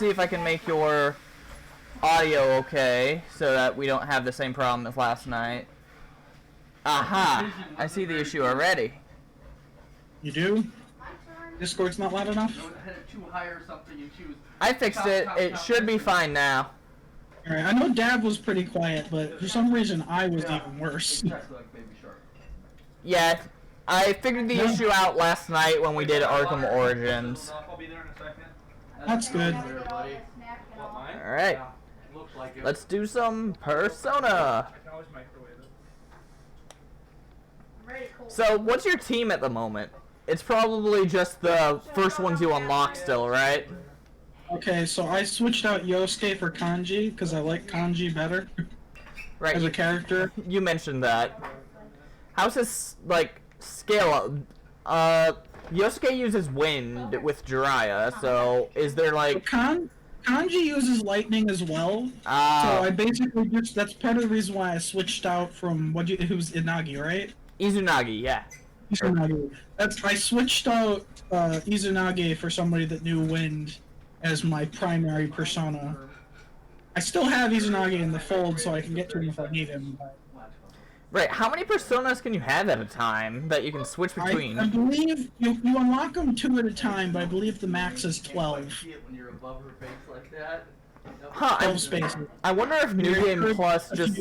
see if I can make your audio okay so that we don't have the same problem as last night. Aha! I see the issue already. You do? Discord's not loud enough? I fixed it. It should be fine now. Alright, I know Dab was pretty quiet, but for some reason I was even worse. Yeah, I figured the issue out last night when we did Arkham Origins. That's good. Alright, let's do some Persona. So, what's your team at the moment? It's probably just the first ones you unlock still, right? Okay, so I switched out Yosuke for Kanji, because I like Kanji better. Right. As a character. You mentioned that. How's his, like, scale up? Yosuke uses wind with Jiraiya, so is there, like... Kanji uses lightning as well, so I basically just, that's part of the reason why I switched out from, it was Inagi, right? Izunagi, yeah. Izunagi. I switched out Izunagi for somebody that knew wind as my primary persona. I still have Izunagi in the fold, so I can get to him if I need him. But... Right, how many personas can you have at a time that you can switch between? I believe you unlock them 2 at a time, but I believe the max is 12. Huh, 12 spaces. I wonder if New Game Plus just...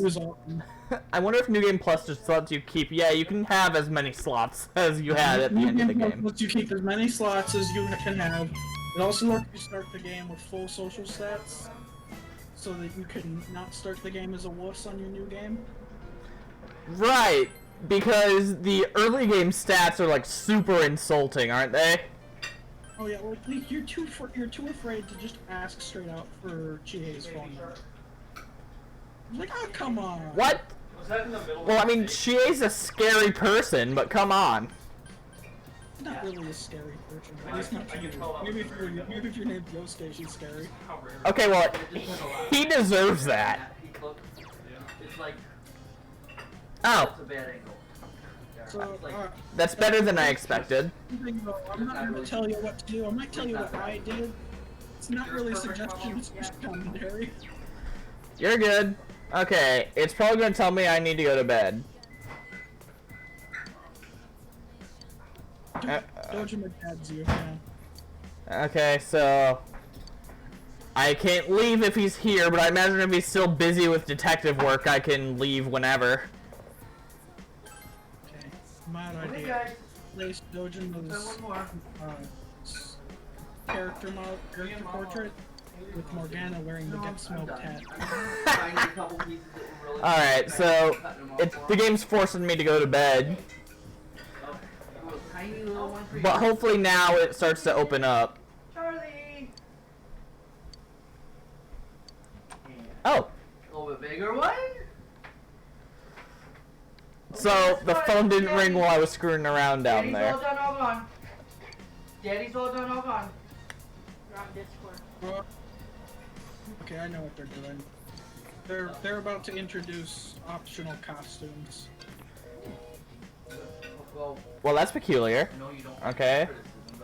I wonder if New Game Plus just lets you keep... Yeah, you can have as many slots as you had at the end of the game. Lets you keep as many slots as you can have. It also lets you start the game with full social stats, so that you can not start the game as a wuss on your new game. Right, because the early game stats are like super insulting, aren't they? Oh yeah, well you're too afraid to just ask straight out for Chie's phone number. Like, oh come on. What? Well, I mean, Chie's a scary person, but come on. Not really a scary person. At least not to you. Maybe if your name's Yosuke, she's scary. Okay, well, he deserves that. Oh. So, that's better than I expected. I'm not going to tell you what to do. I might tell you what I did. It's not really a suggestion, it's just commentary. You're good. Okay, it's probably going to tell me I need to go to bed. Doja McDad's you, yeah. Okay, so... I can't leave if he's here, but I imagine if he's still busy with detective work, I can leave whenever. Okay, mad idea. Place Doja's character portrait with Morgana wearing the Get Smoked hat. Alright, so the game's forcing me to go to bed. But hopefully now it starts to open up. Charlie! Oh. A little bit bigger one? So the phone didn't ring while I was screwing around down there. Daddy's all done, all gone. Daddy's all done, all gone. You're on Discord. Okay, I know what they're doing. They're about to introduce optional costumes. Well, that's peculiar. Okay.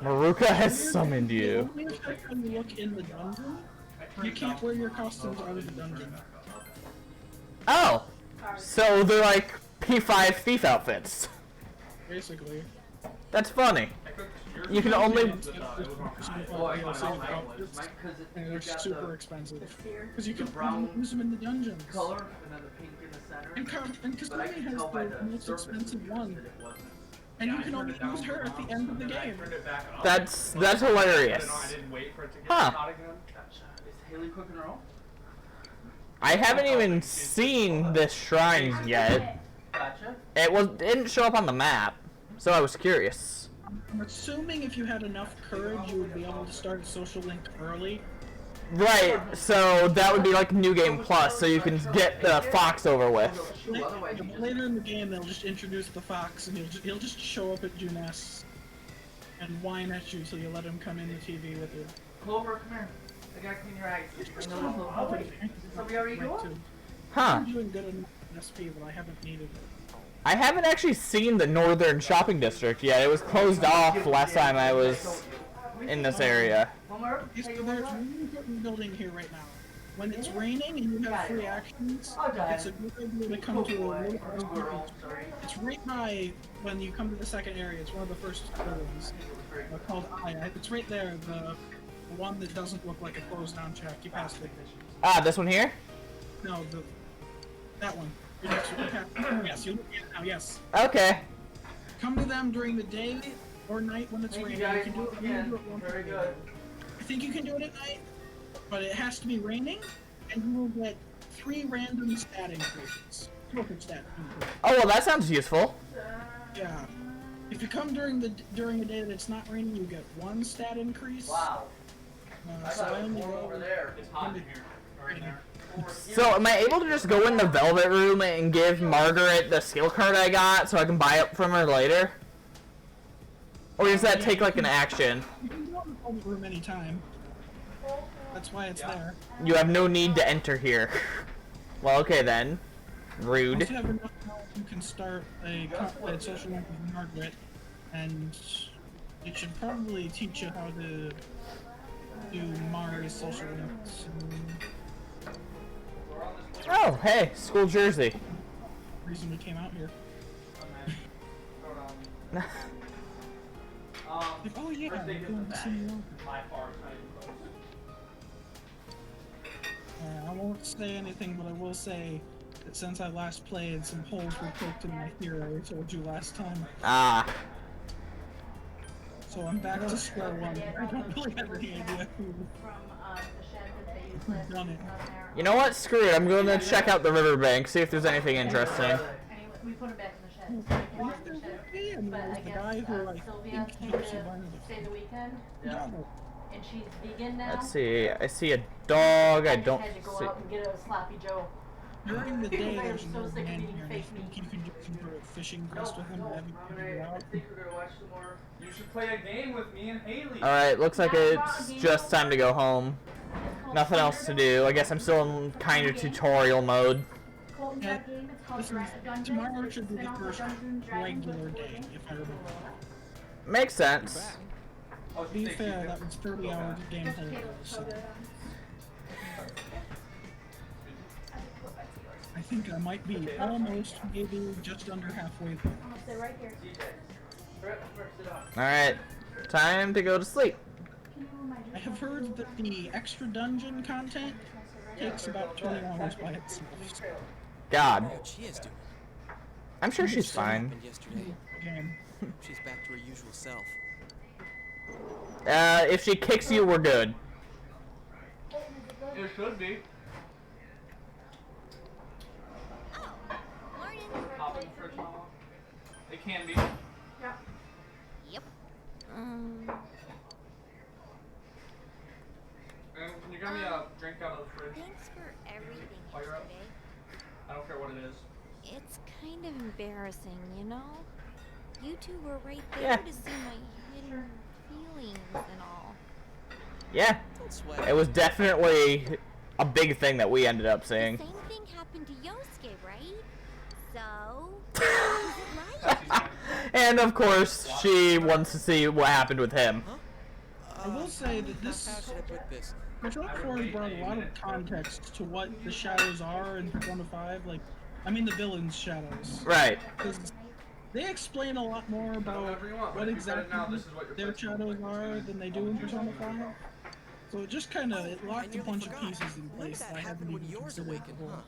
Maruka has summoned you. Only when you look in the dungeon, you can't wear your costumes out of the dungeon. Oh! So they're like P5 thief outfits. Basically. That's funny. You can only... And they're super expensive. Because you can use them in the dungeons. And Kasumi has the most expensive one. And you can only use her at the end of the game. That's hilarious. Huh. I haven't even seen this shrine yet. It didn't show up on the map, so I was curious. I'm assuming if you had enough courage, you would be able to start Social Link early. Right, so that would be like New Game Plus, so you can get the fox over with. Later in the game, they'll just introduce the fox, and he'll just show up at Juness and whine at you till you let him come in the TV with you. Clover, come here. I gotta clean your eyes. Somebody already going? Huh. I'm doing good in SP, but I haven't needed it. I haven't actually seen the Northern Shopping District yet. It was closed off last time I was in this area. building here right now. When it's raining and you have free actions, it's a good idea to come to a little. It's right by when you come to the second area. It's one of the first buildings called I. It's right there. The one that doesn't look like a closed down shack. You passed it. Ah, this one here? No, that one. You're next to it. Yes, you're looking at it now. Yes. Okay. Come to them during the day or night when it's raining. You can do it. You can do it once. Very good. I think you can do it at night, but it has to be raining, and you will get 3 random stat increases. Total stat increases. Oh, well, that sounds useful. Yeah. If you come during a day that it's not raining, you get 1 stat increase. Wow. So I only roll over there. It's hot in here. Right there. So, am I able to just go in the Velvet Room and give Margaret the skill card I got so I can buy it from her later? Or does that take, like, an action? You can go in the Velvet Room anytime. That's why it's there. You have no need to enter here. Well, okay then. Rude. Once you have enough knowledge, you can start a social link with Margaret, and it should probably teach you how to do Mars social links. Oh, hey, school jersey. Reason we came out here. Like, oh yeah, we're going to see you. I won't say anything, but I will say that since I last played, some holes were poked in my hero I told you last time. Ah. So I'm back to square one. I don't really have any idea who's done it. You know what? Screw it. I'm going to check out the riverbank, see if there's anything interesting. We put it back in the shed. Yeah, and there was the guy who I think he was Stay the weekend. Yeah. And she's vegan now. Let's see. I see a dog. I don't had to go see. out and get a sloppy Joe. During the day, I'm there's so no sick of man eating here. I fake think meat. you can do some sort of fishing quest with him to have you figure it out. I think we're gonna watch some more. You should play a game with me and Haley. Alright, looks like it's just time to go home. Nothing else to do. I guess I'm still in kind of tutorial mode. Yeah, listen, tomorrow should be the first regular day, if I remember. Makes sense. To be fair, that was 30 hours of gameplay ago, so I think I might be almost, maybe just under halfway there. Right here. Alright, time to go to sleep. I have heard that the extra dungeon content takes about 20 hours by itself. God. How she is doing. I'm sure she's fine. Happened yesterday. Again. She's back to her usual self. If she kicks you, we're good. It should be. Hop in the fridge, Mama. It can be. Yeah. Yep. And can you get me a drink out of the fridge? Thanks for everything While you're up. yesterday. I don't care what it is. It's kind of embarrassing, you know? You two were right there Yeah. to see my hidden feelings and all. Yeah, Don't sweat. it was definitely a big thing that we ended up The seeing. same thing happened to Yosuke, right? So, what was it like? And of course, she wants to see what happened with him. I will say that this How should I put this? Persona 4 brought a lot of context to what the shadows are in Persona 5, like, I mean the villain's shadows. Right. Because they explain a lot more about Whatever you want, but what if you put it exactly now, this is what your their fridge shadows is. are than they do in Persona 5. So it just kind of, it I locked a nearly bunch of forgot. pieces in When place did that I that haven't happen when even yours considered awakened, before. huh?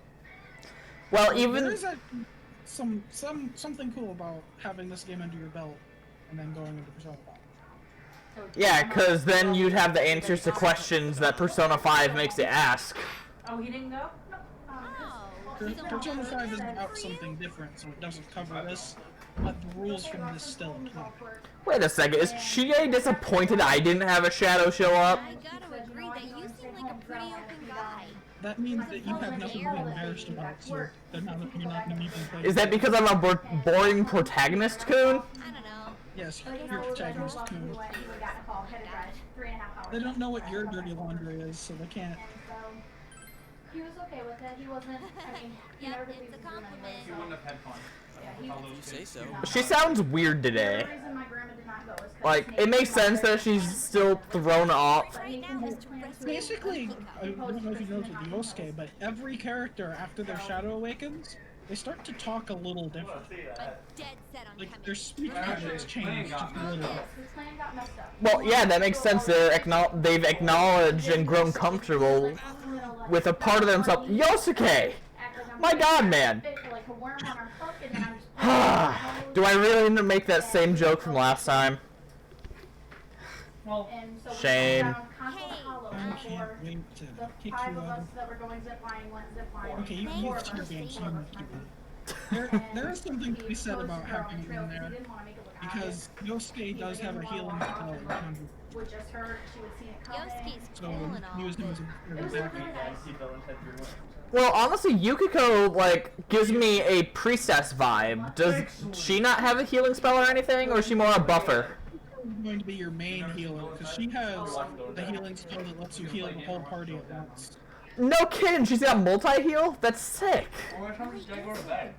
Well, There even is something cool about having this game under your belt and then going into Persona 5. yeah, because then you'd have the answers to questions that Persona 5 makes you ask. Oh, he didn't go? Oh, Persona 5 is about something different, so it doesn't cover this, but the rules from this still apply. Wait a second, is Chie disappointed I didn't have a shadow show up? I gotta agree that you seem like a pretty open guy. That means that you have nothing to be embarrassed about, so you're not an even player. Is that because I'm a boring protagonist, Coon? I don't know. Yes, you're protagonist too. They don't know what your dirty laundry is, so they can't. He was okay with it. He wasn't. I mean, he Yep, never it's a believes in compliment. You wouldn't have had fun. If you say so. She sounds weird today. The reason my grandma did not go is 'cause Like, it makes sense that she's still thrown off. Right now is to rescue Basically, I Yukiko. don't know if you know with Yosuke, but every character after their shadow awakens, they start to talk a little different. I'm dead set on Like coming. their speech patterns change just a little bit. His plan got messed up. Well, yeah, that makes sense. They've acknowledged and grown comfortable with a part of themselves. Yosuke! My god, man! Do I really need to make that same joke from last time? Well, Shame. I can't wait to The kick five you of out. us that were going ziplining went ziplining. Okay, you Thank can use your game, so I'm gonna keep it. There is something to be said about having it in there, because Yosuke does have a healing spell in Conjure, With just her, she would see it coming. Yosuke's so cool and all. use him as It a was backup. really nice. Well, honestly, Yukiko, like, gives me a priestess vibe. Does she not have a healing spell or anything, or is she more a buffer? Is going to be your main healer, because she has the healing spell that lets you heal the whole party at once. No kidding, she's got multi-heal? That's sick. Really is a good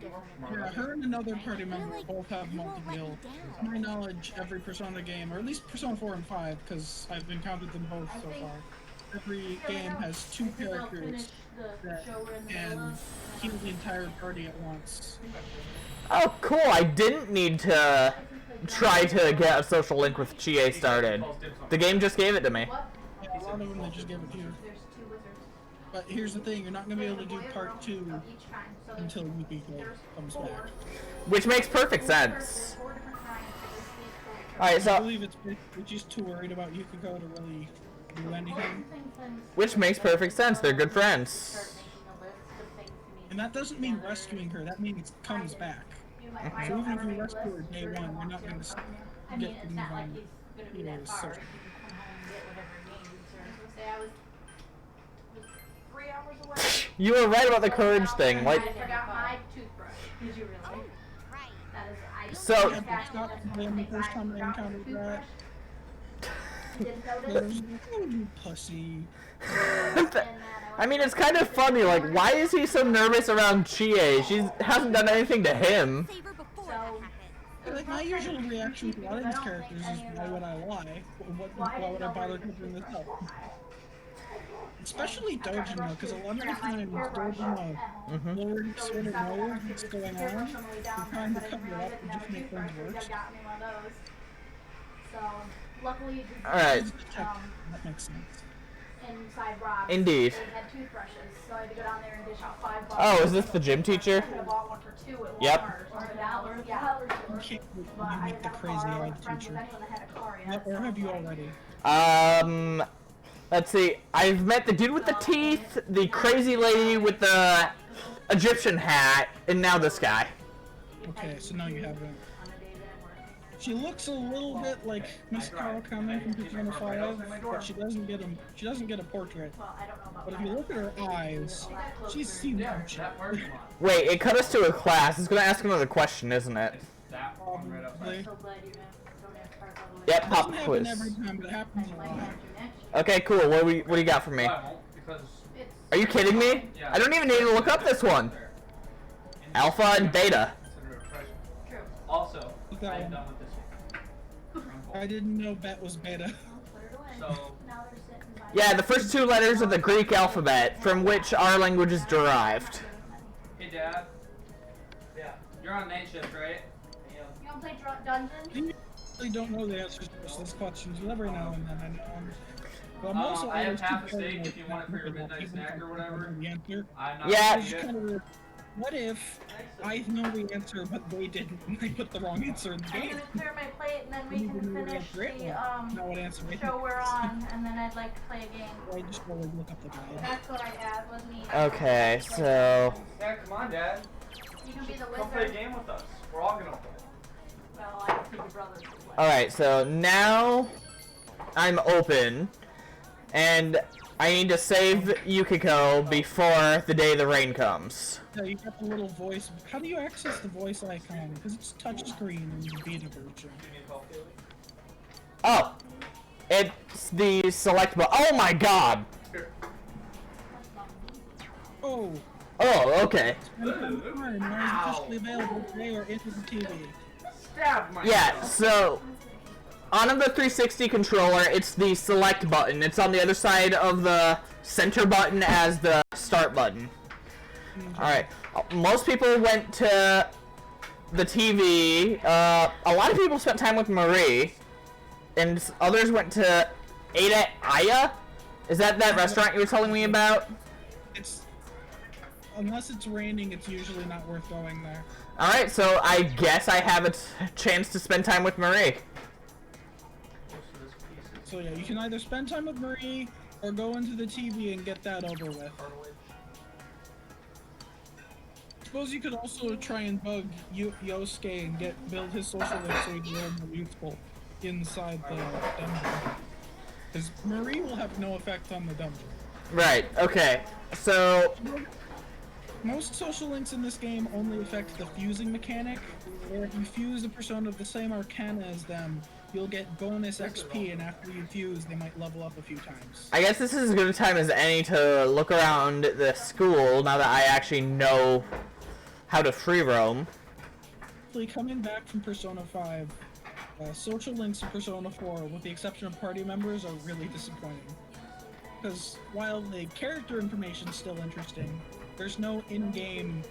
Yeah, her and another party member like both have you won't let multi-heal. me To down. my knowledge, every Persona game, or at least Persona 4 and 5, because I've encountered them both so far, every game has two characters that can heal the entire party at once. Oh, cool, I didn't need to try to get a social link with Chie started. The game just gave it to me. Yeah, a lot of them, they just give it to you. There's two wizards. But here's the thing, you're not going to be able to do part 2 Each kind. So there's until Yukiko comes back. Which makes perfect sense. 4 different kinds. Alright, I so, believe it's basically just too worried about Yukiko to really do anything. which makes perfect sense, they're good friends. And that doesn't mean rescuing her, that means comes back. So even if you rescue her day 1, you're not going to get to move on. You know, so I was 3 hours away. You were right about the courage thing, like, I forgot my toothbrush. Did you Oh, really? right. That is, I So- yeah, but stop complaining the first time I encountered that. You didn't There notice? was, oh, you pussy. I mean, it's kind of funny, like, why is he so nervous around Chie? She hasn't done anything to him. Save her before that happens. Like, my usual reaction to a lot of these characters is, why would I lie? Why would I bother covering this up? Especially Dojima, because a lot of the times Dojima already sort of knows what's going on. He's trying to cover it up and just make things worse. Got me one of those. So, luckily, Alright. That makes sense. inside Rob. Indeed. They had toothbrushes, so I had to go down there and dish out $5. Oh, is this the gym teacher? I could have bought one for $2 at Yep. Walmart or $1. Yeah. You can't wait But when I you meet didn't the have a crazy car, I eyed wasn't friends teacher. with anyone that had a car yet, Or so have you like, already? Let's see. I've met the dude with the teeth, the crazy lady with the Egyptian hat, and now this guy. Okay, so now you haven't. on a day that I'm working. She looks a little bit like Miss Kawakami from Persona 5, but she doesn't get a portrait. Well, I don't know about But if you look at her eyes, she's seen yeah, shit. that parking lot. Wait, it cut us to a class. It's gonna ask another question, isn't it? It's that one right outside. So glad you don't have to park all the way Yep, down. pop Doesn't happen quiz. every time, but it happens a lot. Okay, cool. What do you got for me? I won't, because It's Are you kidding me? I don't even need to look up this one. Alpha and beta. consider it fresh. true. Also, Look that I'm one. done with this one. I didn't know Bet was beta. I'll put it away. So, Now they're sitting by Yeah, the first 2 letters of the Greek alphabet, from which our language is derived. hey Dad. Yeah. You're on night shift, right? Yeah. You don't play Dungeons? You really don't know the answers to those questions, but every now and then I know. But I'm also I have always half a too steak paranoid if you want it for your about midnight even snack if or I whatever. don't know the answer. I'm not Yeah. gonna It's eat just it. kind of weird. What if I know the answer, but they didn't? And they put the wrong answer in the I'm game. gonna clear my plate and then we You can didn't know the finish answer it? the Know what answer it show is. we're on, and then I'd like to play a game. I just go and look up the guide. That's what I add with me. Okay, so Yeah, come on, Dad. You can be the Come play a wizard. game with us. We're all gonna play. Well, I think your brothers will play. alright, so now I'm open, and I need to save Yukiko before the day the rain comes. Yeah, you got the little voice. How do you access the voice icon? Because it's touchscreen in the beta version. Give me a call. Oh, it's the select button. Oh my god! Here. Oh, Oh, Oh, okay. Officially available today or into the TV. Stab myself. Yeah, so on the 360 controller, it's the select button. It's on the other side of the center button as the start button. Alright, most people went to the TV. A lot of people spent time with Marie, and others went to Ada Aya? Is that restaurant you were telling me about? Unless it's raining, it's usually not worth going there. Alright, so I guess I have a chance to spend time with Marie. So yeah, you can either spend time with Marie, or go into the TV and get that over with. Suppose you could also try and bug Yosuke and build his social link so he's a little more useful inside the dungeon. Because Marie will have no effect on the dungeon. Right, okay. So most social links in this game only affect the fusing mechanic, where if you fuse a persona of the same arcana as them, you'll get bonus XP, and after you fuse, they might level up a few times. I guess this is as good a time as any to look around the school now that I actually know how to free roam. Coming back from Persona 5, social links in Persona 4, with the exception of party members, are really disappointing. Because while the character information is still interesting, there's no in-game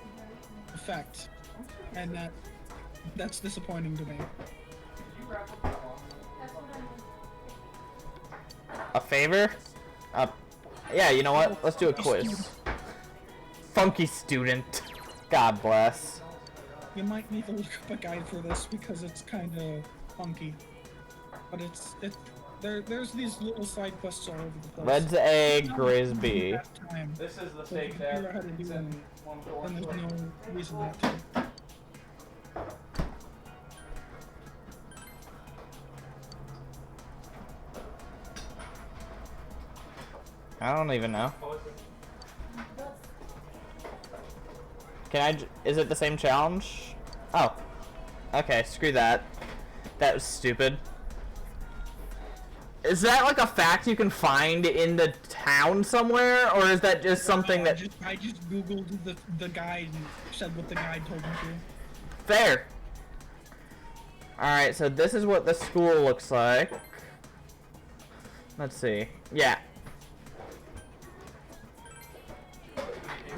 effect, and that's disappointing to me. A favor? Yeah, you know what? Let's do a quiz. Funky student. God bless. You might need to look up a guide for this because it's kind of funky. But there's these little side quests all over the place. Red's A, Grizz B. This is the So if you fake figure there. out how to do It's them, in one of the then there's ones. no reason not to. I don't even know. Is it the same challenge? Oh. Okay, screw that. That was stupid. Is that like a fact you can find in the town somewhere, or is that just something that... I just googled the guide and said what the guide told me to. Fair. Alright, so this is what the school looks like. Let's see. Yeah.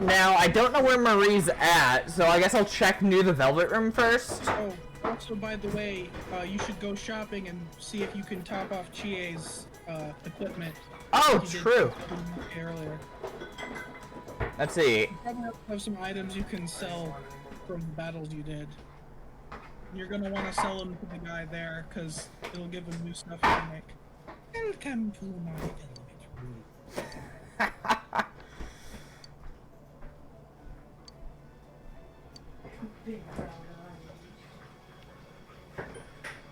Now, I don't know where Marie's at, so I guess I'll check near the Velvet Room first. Oh, also, by the way, you should go shopping and see if you can top off Chie's equipment. Oh, He did true. Earlier. Let's see. You probably have some items you can sell from the battles you did. You're gonna want to sell them to the guy there, because it'll give him new stuff to make. Welcome to my village.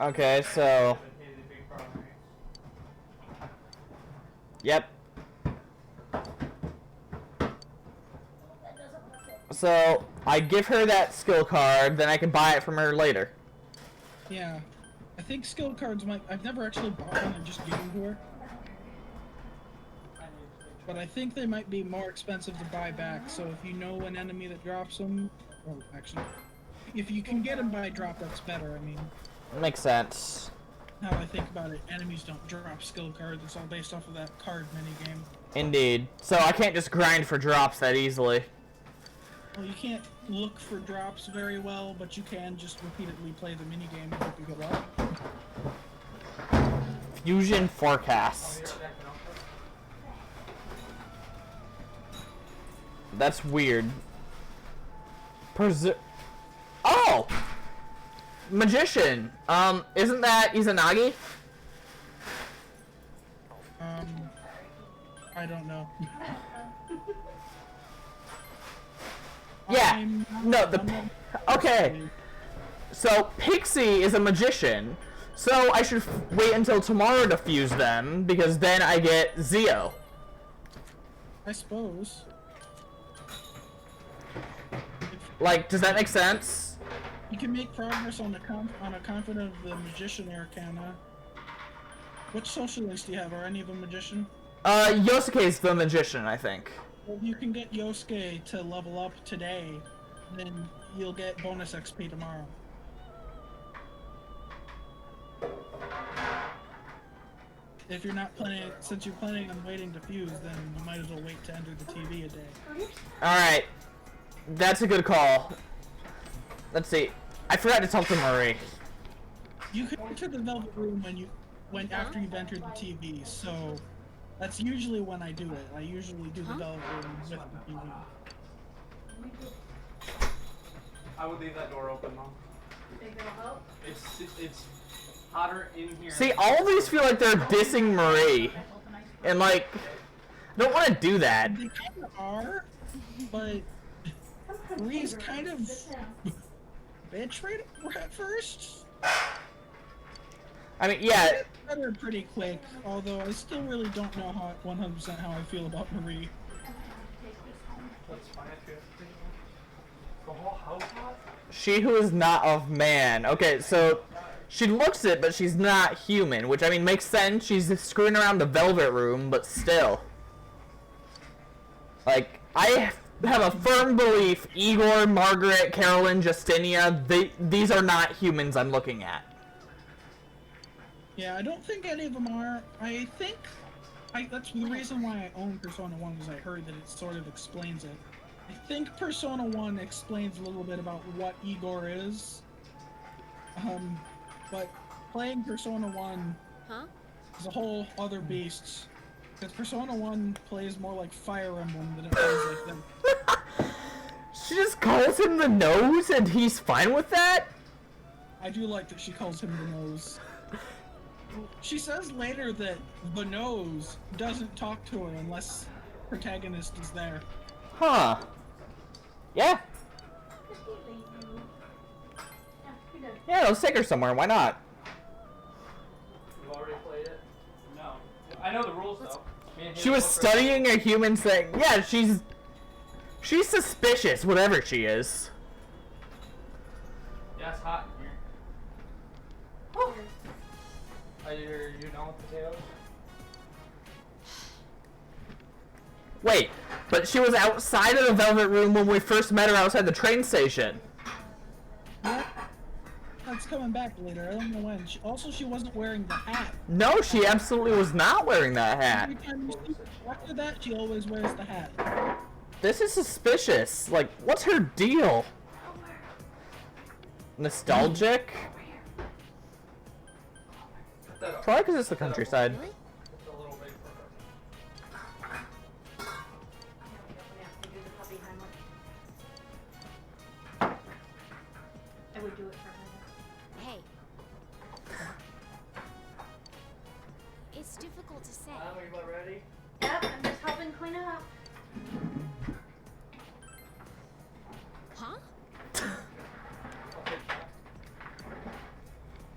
Okay, so... Yep. So, I give her that skill card, then I can buy it from her later. Yeah. I think skill cards might... I've never actually bought one and just given to her. But I think they might be more expensive to buy back, so if you know an enemy that drops them... Well, actually... If you can get them by drop, that's better, I mean... Makes sense. Now I think about it, enemies don't drop skill cards, it's all based off of that card minigame. Indeed. So I can't just grind for drops that easily. Well, you can't look for drops very well, but you can just repeatedly play the minigame and hope you get luck. Fusion Forecast. That's weird. Oh! Magician. Isn't that Izanagi? I don't know. Yeah. Okay. So Pixie is a magician. So I should wait until tomorrow to fuse them, because then I get Zio. I suppose. Like, does that make sense? You can make progress on a confidant of the magician arcana. Which social links do you have? Are any of them magician? Yosuke's the magician, I think. If you can get Yosuke to level up today, then you'll get bonus XP tomorrow. If you're not planning, since you're planning on waiting to fuse, then you might as well wait to enter the TV a day. Alright. That's a good call. Let's see. I forgot to talk to Marie. You can enter the Velvet Room after you've entered the TV, so that's usually when I do it. I usually do the Velvet Room with the TV. I would leave that door open, Mom. Think it'll help? It's hotter in here. See, all these feel like they're dissing Marie. And like, I don't want to do that. They kind of are, but Marie's kind of bitch right at first. I mean, yeah. It's better pretty quick, although I still really don't know 100% how I feel about Marie. That's fine if you have to take the whole house hot? She who is not of man. Okay, so she looks it, but she's not human, which I mean makes sense. She's screwing around the Velvet Room, but still. Like, I have a firm belief Igor, Margaret, Carolyn, Justinia, these are not humans I'm looking at. Yeah, I don't think any of them are. I think that's the reason why I own Persona 1, because I heard that it sort of explains it. I think Persona 1 explains a little bit about what Igor is. But playing Persona 1 is a whole other beast. Because Persona 1 plays more like Fire Emblem than it plays like them. She just calls him the nose and he's fine with that? I do like that she calls him the nose. She says later that the nose doesn't talk to her unless protagonist is there. Huh. Yeah. Yeah, let's take her somewhere, why not? You've already played it? No. I know the rules though. She was studying a human thing. Yeah, she's suspicious, whatever she is. Yeah, it's hot in here. Are you done with potatoes? Wait, but she was outside of the Velvet Room when we first met her outside the train station. Yep. That's coming back later. I don't know when. She wasn't wearing the hat. No, she absolutely was not wearing that hat. Every time you see her after that, she always wears the hat. This is suspicious. Like, what's her deal? Nostalgic? Probably because it's the countryside. Really? It's a little big for her. I would do it for her. Hey. It's difficult to say. Are you about ready? Yep, I'm just helping clean up. Huh? I'll take that.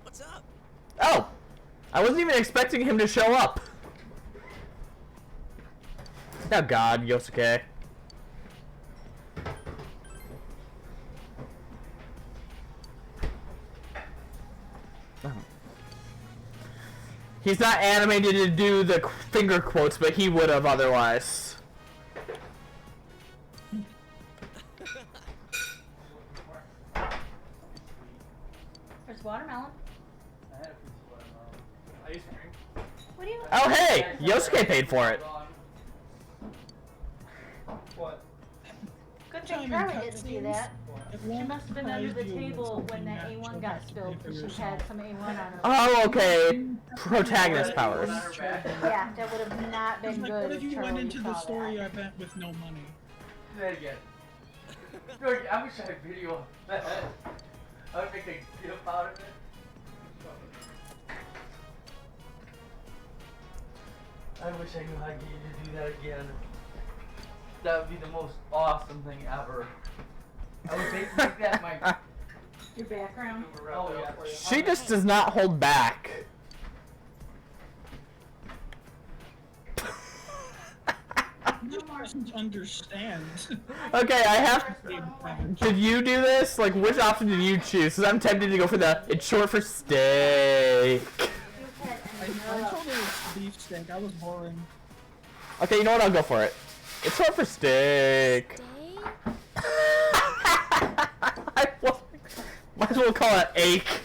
What's up? Oh! I wasn't even expecting him to show up. Oh god, Yosuke. He's not animated to do the finger quotes, but he would have otherwise. There's watermelon. I had a piece of watermelon. Ice cream. What do you? Oh hey! Yosuke paid for it. What? Good Time thing in Carly didn't see cutscenes. that. It She won't must have been under the surprise you table if when that something A1 natural got has to spilled pay for because she yourself. had some A1 on her. Oh, okay. Protagonist powers. Yeah, that would have not It's been like, good what if you Charlie went into the saw story that. event with no money? Do that again. George, I wish I had video of that. I would make a gif out of it. I wish I knew how to get you to do that again. That would be the most awesome thing ever. I would make that my... Your background. Oh yeah. She just does not hold back. He doesn't understand. Okay, I have. Did you do this? Like, which option did you choose? Because I'm tempted to go for the. It's short for steak. I told her it's beefsteak. I was boring. Okay, you know what? I'll go for it. It's short for stick. Stay? Might as well call it ache.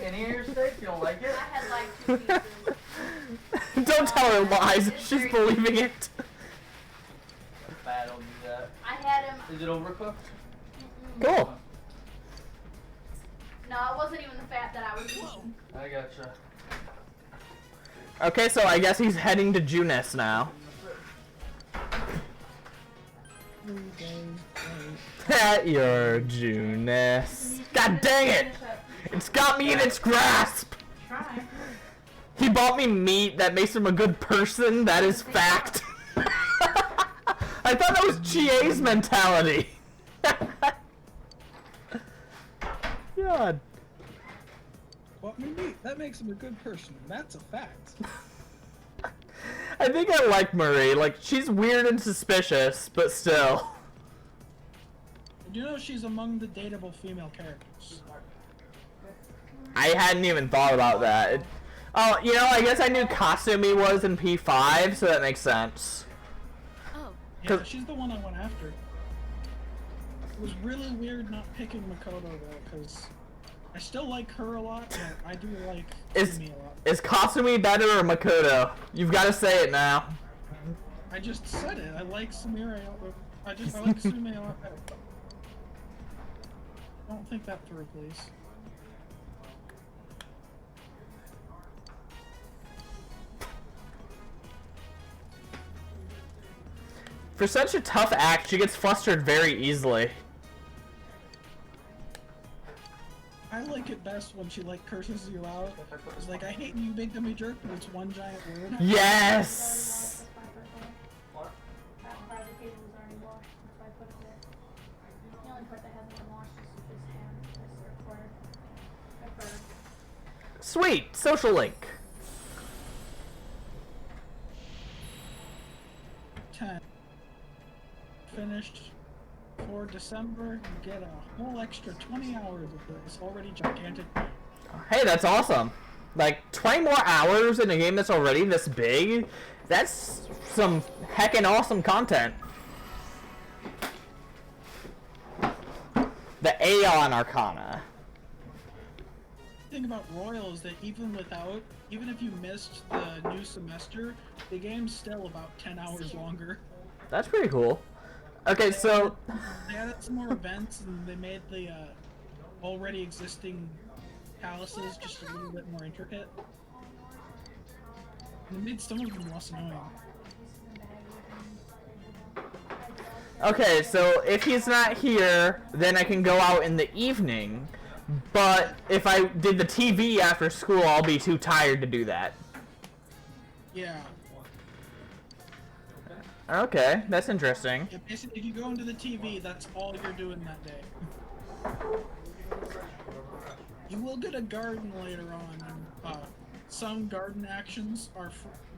Any of your steak? You don't like it? I had like 2 pieces. Don't tell her lies. She's believing it. That's bad, don't do that. I had him. Is it overcooked? Cool. No, it wasn't even the fat that I was eating. I gotcha. Okay, so I guess he's heading to Juness now. At your Juness. God dang it! It's got me in its grasp! Try. He bought me meat that makes him a good person. That is fact. I thought that was Chie's mentality. God. What me? That makes him a good person. That's a fact. I think I like Marie. Like, she's weird and suspicious, but still. You know she's among the dateable female characters. I hadn't even thought about that. Oh, you know, I guess I knew Kasumi was in P5, so that makes sense. Oh. Yeah, she's the one I went after. It was really weird not picking Makoto though, because I still like her a lot, but I do like Kasumi a lot. Is Kasumi better or Makoto? You've got to say it now. I just said it. I like Sumire. I like Sumire a lot better. Don't think that through, please. For such a tough act, she gets flustered very easily. I like it best when she like curses you out. It's like, I hate you, big dummy jerk, but it's one giant word. Yes! Sweet! Social link. 10. Finished for December. You get a whole extra 20 hours of this already gigantic. Hey, that's awesome. Like, 20 more hours in a game that's already this big? That's some heckin' awesome content. The Aeon Arcana. The thing about Royal is that even if you missed the new semester, the game's still about 10 hours longer. That's pretty cool. Okay, so... They added some more events, and they made the already existing palaces just a little bit more intricate. And they made some of them less annoying. Okay, so if he's not here, then I can go out in the evening. But if I did the TV after school, I'll be too tired to do that. Yeah. Okay, that's interesting. Yeah, basically, if you go into the TV, that's all you're doing that day. You will get a garden later on, and some garden actions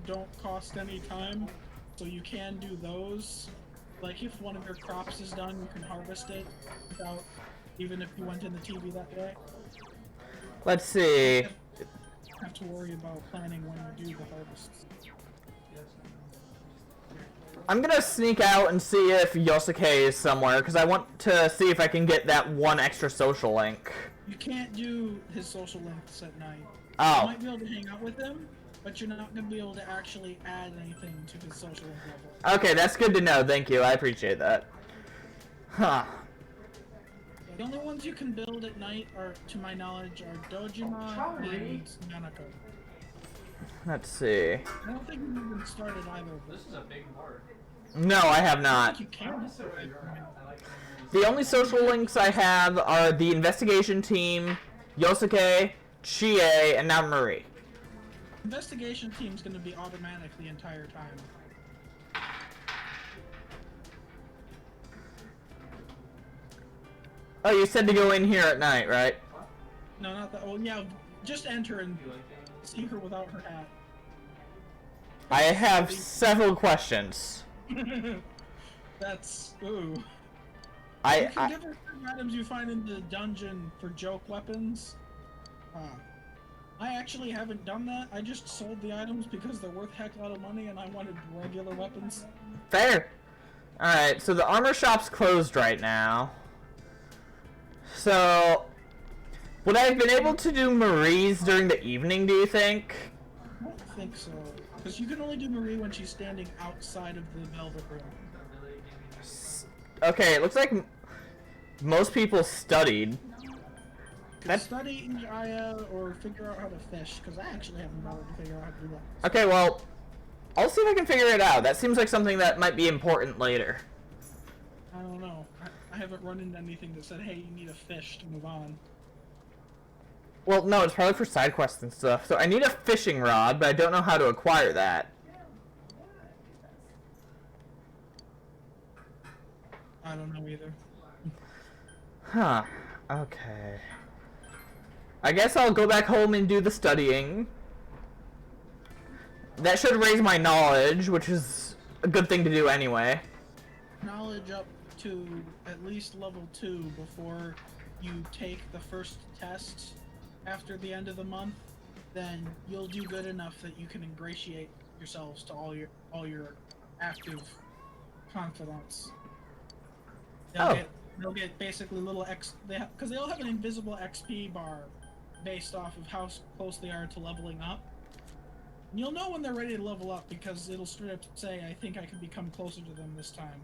don't cost any time, so you can do those. Like if one of your crops is done, you can harvest it without, even if you went in the TV that day. Let's see. You have to worry about planning when you do the harvests. I'm gonna sneak out and see if Yosuke is somewhere, because I want to see if I can get that one extra social link. You can't do his social links at night. Oh. You might be able to hang out with him, but you're not going to be able to actually add anything to his social link level. Okay, that's good to know. Thank you. I appreciate that. Huh. The only ones you can build at night are, to my knowledge, are Dojima and Nanako. Let's see. I don't think we've even started either of those. This is a big board. No, I have I not. think you can. The only social links I have are the investigation team, Yosuke, Chie, and now Marie. Investigation team's going to be automatic the entire time. Oh, you said to go in here at night, right? No, not that. Oh, yeah, just enter and see her without her hat. I have several questions. That's ooh. You I can give her items you find in the dungeon for joke weapons. I actually haven't done that. I just sold the items because they're worth a heck lot of money and I wanted regular weapons. fair. Alright, so the armor shop's closed right now. So, would I have been able to do Marie's during the evening, do you think? I don't think so. Because you can only do Marie when she's standing outside of the Velvet Room. Okay, it looks like most people studied. Study Aya or figure out how to fish, because I actually haven't bothered to figure out how to do that. Okay, well, I'll see if I can figure it out. That seems like something that might be important later. I don't know. I haven't run into anything that said, hey, you need a fish to move on. Well, no, it's probably for side quests and stuff. So I need a fishing rod, but I don't know how to acquire that. I don't know either. Huh. Okay. I guess I'll go back home and do the studying. That should raise my knowledge, which is a good thing to do anyway. Knowledge up to at least level 2 before you take the first test after the end of the month, then you'll do good enough that you can ingratiate yourselves to all your active confidants. They'll get basically little because they all have an invisible XP bar based off of how close they are to leveling up. And you'll know when they're ready to level up because it'll straight up say, I think I can become closer to them this time.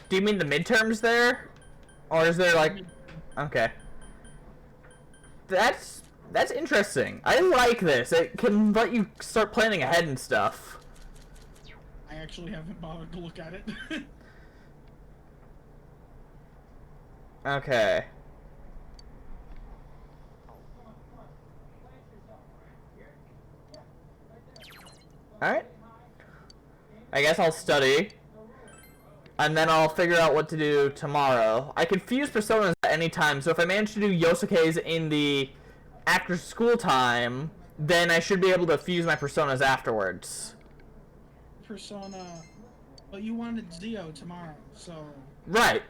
Do you mean the midterms there? Or is there like... Okay. That's interesting. I like this. It can let you start planning ahead and stuff. I actually haven't bothered to look at it. Okay. Alright. I guess I'll study. And then I'll figure out what to do tomorrow. I can fuse personas at any time, so if I manage to do Yosuke's in the after school time, then I should be able to fuse my personas afterwards. Persona... But you wanted Zio tomorrow, so... Right.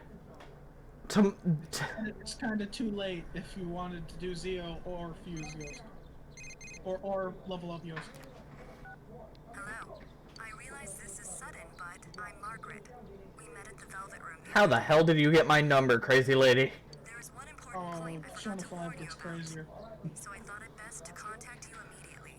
It's kind of too late if you wanted to do Zio or fuse Yosuke. Or level up Yosuke. Hello. I realize this is sudden, but I'm Margaret. We met at the Velvet Room. How the hell did you get my number, crazy lady? There is one important point I forgot to Persona warn 5 you gets about, crazier. so I thought it best to contact you immediately.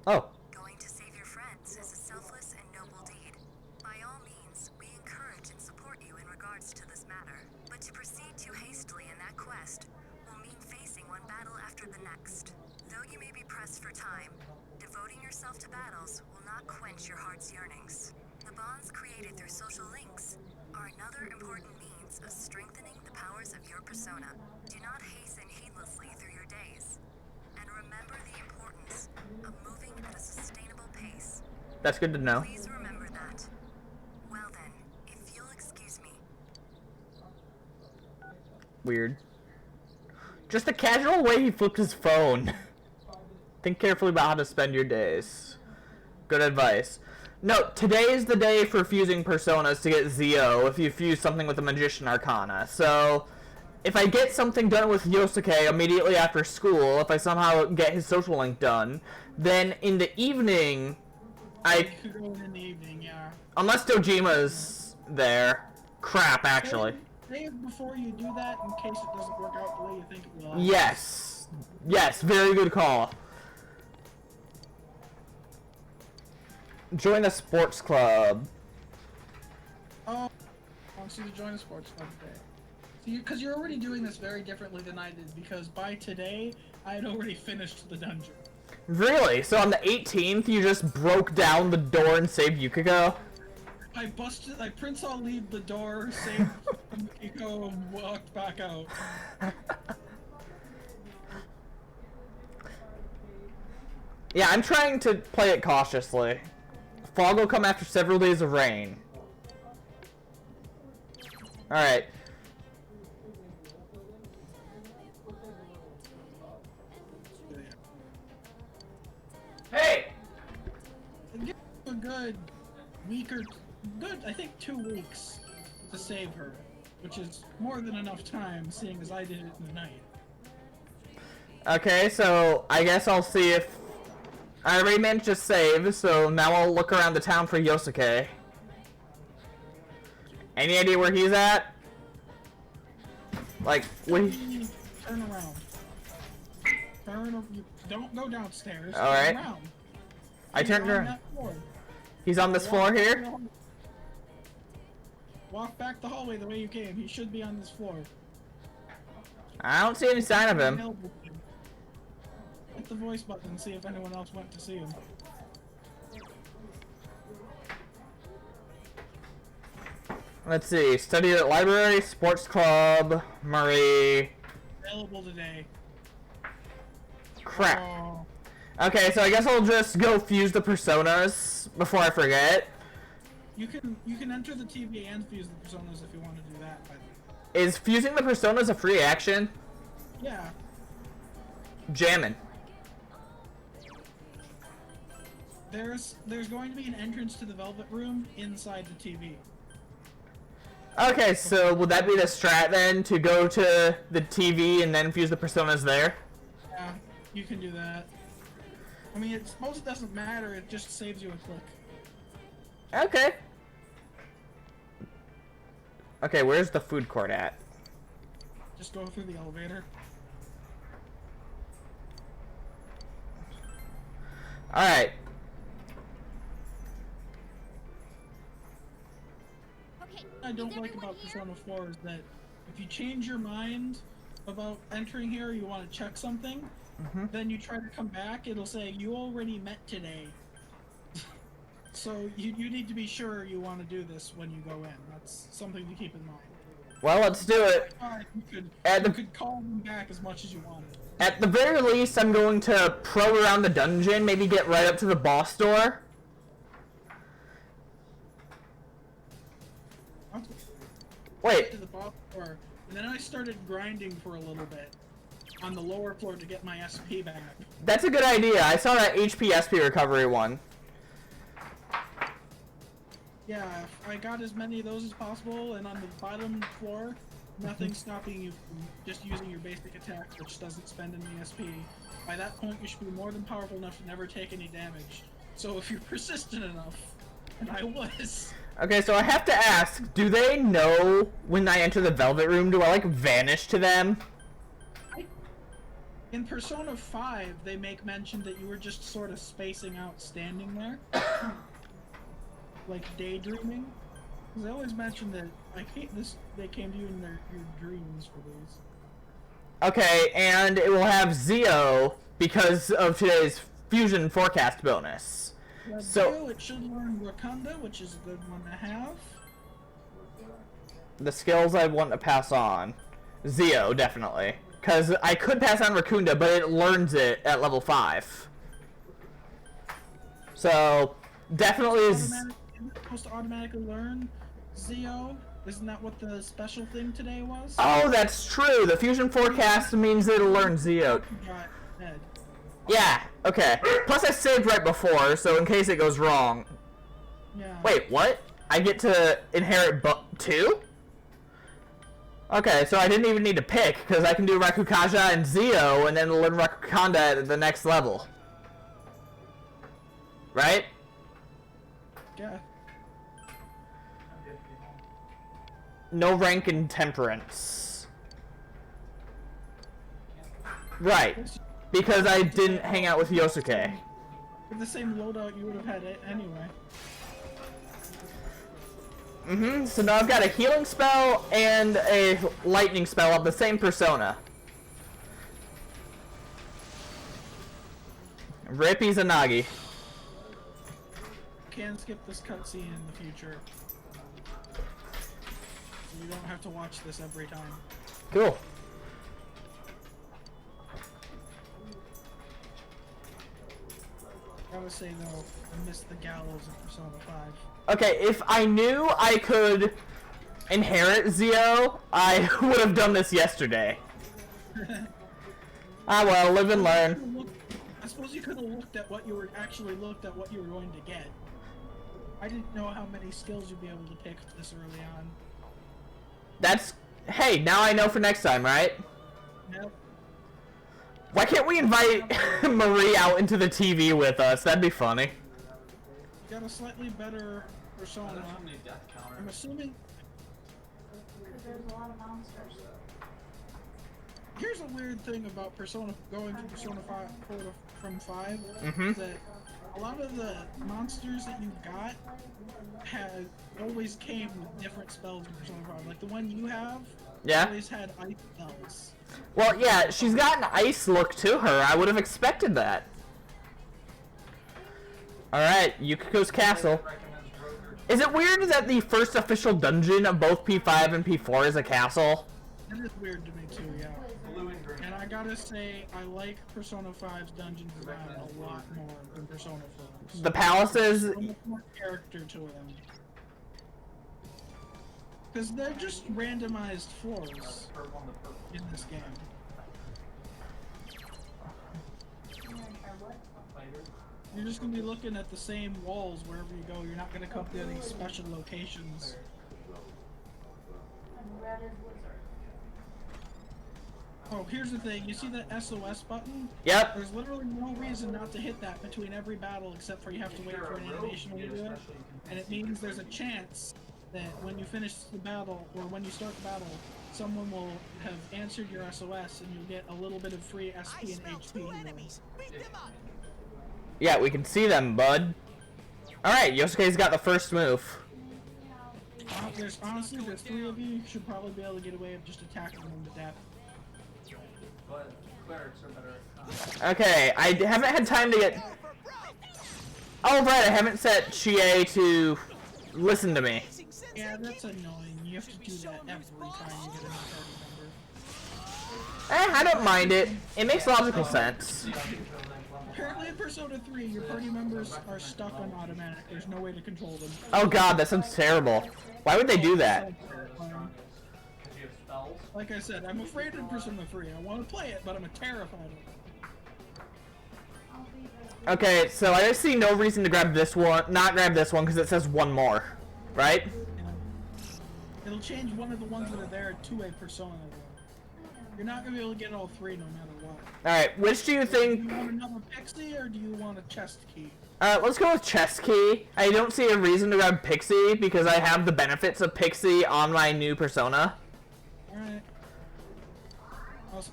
Oh. Going to save your friends is a selfless and noble deed. By all means, we encourage and support you in regards to this matter. But to proceed too hastily in that quest will mean facing one battle after the next. Though you may be pressed for time, devoting yourself to battles will not quench your heart's yearnings. The bonds created through social links are another important means of strengthening the powers of your persona. Do not hasten heedlessly through your days. And remember the importance of moving at a sustainable pace. That's good to know. Please remember that. Well then, if you'll excuse me. Weird. Just the casual way he flipped his phone. Think carefully about how to spend your days. Good advice. No, today is the day for fusing personas to get Zio if you fuse something with the Magician Arcana. So, if I get something done with Yosuke immediately after school, if I somehow get his social link done, then in the evening, You could go in the evening, yeah. unless Dojima's there. Crap, actually. Save before you do that in case it doesn't work out the way you think it will. Yes. Yes, very good call. Join a sports club. Oh, I want you to join a sports club today. See, because you're already doing this very differently than I did, because by today, I had already finished the dungeon. Really? So on the 18th, you just broke down the door and saved Yukiko? I Prince Ali'd the door, saved Yukiko, and walked back out. Yeah, I'm trying to play it cautiously. Fog will come after several days of rain. Alright. Hey! Give her a good week or good, I think 2 weeks to save her, which is more than enough time, seeing as I did it in the night. Okay, so I guess I'll see if I already managed to save, so now I'll look around the town for Yosuke. Any idea where he's at? Like, when he... Turn around. Don't go downstairs. Alright. Turn around. I turned He's on around. that floor. He's on this floor here? Walk back the hallway the way you came. He should be on this floor. I don't see any sign of him. Hit the voice button and see if anyone else went to see him. Let's see. Study at library, sports club, Murray. Available today. Crap. Oh. Okay, so I guess I'll just go fuse the personas before I forget. You can enter the TV and fuse the personas if you want to do that. By the way. Is fusing the personas a free action? Yeah. Jammin'. There's going to be an entrance to the Velvet Room inside the TV. Okay, so would that be the strat then, to go to the TV and then fuse the personas there? Yeah, you can do that. I mean, it suppose it doesn't matter, it just saves you a click. Okay. Okay, where's the food court at? Just go through the elevator. Alright. Okay. I don't is like everyone about here? Persona 4 is that if you change your mind about entering here, you want to check something, then you try to come back, it'll say, you already met today. So you need to be sure you want to do this when you go in. That's something to keep in mind. Well, let's do it. You At the- could call them back as much as you wanted. At the very least, I'm going to probe around the dungeon, maybe get right up to the boss door. Wait, To the bottom floor, and then I started grinding for a little bit on the lower floor to get my SP back. that's a good idea. I saw that HP SP recovery one. Yeah, I got as many of those as possible, and on the bottom floor, nothing's stopping you from just using your basic attacks, which doesn't spend any SP. By that point, you should be more than powerful enough to never take any damage. So if you're persistent enough, and I was... Okay, so I have to ask, do they know when I enter the Velvet Room? Do I, like, vanish to them? In Persona 5, they make mention that you were just sort of spacing out standing there. Like daydreaming. Because they always mention that, they came to you in your dreams for these. Okay, and it will have Zio because of today's fusion forecast bonus. So it should learn Wakanda, which is a good one to have. the skills I want to pass on, Zio definitely, because I could pass on Rakunda, but it learns it at level 5. So definitely Isn't it supposed to automatically learn Zio? Isn't that what the special thing today was? Oh, that's true. The fusion forecast means it'll learn Zio. Got Ed. Yeah. Okay. Plus I saved right before, so in case it goes wrong. Yeah. Wait, what? I get to inherit 2? Okay, so I didn't even need to pick, because I can do Rakukaja and Zio, and then learn Rakukanda at the next level. Right? Yeah. No rank in Temperance. Right. Because I didn't hang out with Yosuke. With the same loadout you would have had it anyway. So now I've got a healing spell and a lightning spell of the same persona. Rip Izanagi. Can skip this cutscene in the future. So you don't have to watch this every time. Cool. I would say though, I missed the gallows of Persona 5. Okay, if I knew I could inherit Zio, I would have done this yesterday. Ah well, live and learn. I suppose you could have looked at what you were going to get. I didn't know how many skills you'd be able to pick this early on. That's... Hey, now I know for next time, right? Yep. Why can't we invite Marie out into the TV with us? That'd be funny. You got a slightly better persona. I'm assuming Because there's a lot of monsters. Here's a weird thing about Persona going to Persona 5 from 5 that a lot of the monsters that you got had always came with different spells in Persona 5. Like the one you have always had ice spells. Well, yeah, she's got an ice look to her. I would have expected that. Alright, Yukiko's castle. Is it weird that the first official dungeon of both P5 and P4 is a castle? That is weird to me too, yeah. And I gotta say, I like Persona 5's dungeon design a lot more than Persona 4's. The palaces... There's so much more character to them. Because they're just randomized floors in this game. You're just gonna be looking at the same walls wherever you go. You're not gonna come to any special locations. Oh, here's the thing. You see that SOS button? Yep. There's literally no reason not to hit that between every battle except for you have to wait for an animation when you do it. And it means there's a chance that when you finish the battle, or when you start the battle, someone will have answered your SOS and you'll get a little bit of free SP and HP. Yeah, we can see them, bud. Alright, Yosuke's got the first move. Honestly, there's 3 of you. You should probably be able to get away with just attacking them to death. But clerics are better at Okay, I haven't had time to get... Oh, right, I haven't set Chie to listen to me. Yeah, that's annoying. You have to do that every time you get a new party member. I don't mind it. It makes logical sense. Apparently in Persona 3, your party members are stuck on automatic. There's no way to control them. Oh god, that sounds terrible. Why would they do that? Like I said, I'm afraid of Persona 3. I want to play it, but I'm terrified of it. Okay, so I see no reason to grab this one, not grab this one, because it says one more, right? Yeah. It'll change one of the ones that are there to a Persona. You're not going to be able to get all 3 no matter what. Alright, which do you think... Do you want another Pixie, or do you want a chest key? Let's go with chest key. I don't see a reason to grab Pixie, because I have the benefits of Pixie on my new Persona. Alright.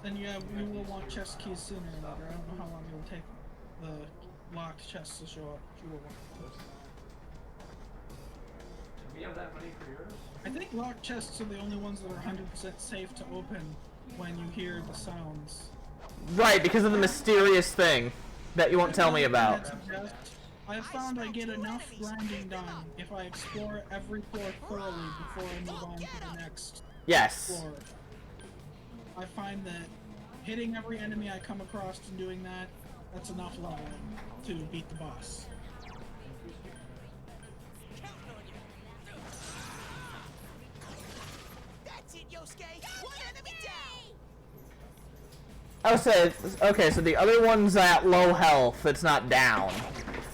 And yeah, we will want chest keys sooner or later. I don't know how long it will take the locked chests to show up. You will want. Do we have that money for yours? I think locked chests are the only ones that are 100% safe to open when you hear the sounds. Right, because of the mysterious thing that you won't tell me about. I have found I get enough grinding done if I explore every floor thoroughly before I move on to the next floor. I find that hitting every enemy I come across and doing that, that's enough leveling to beat the boss. That's it, Yosuke! One enemy down! I say, okay, so the other one's at low health, it's not down.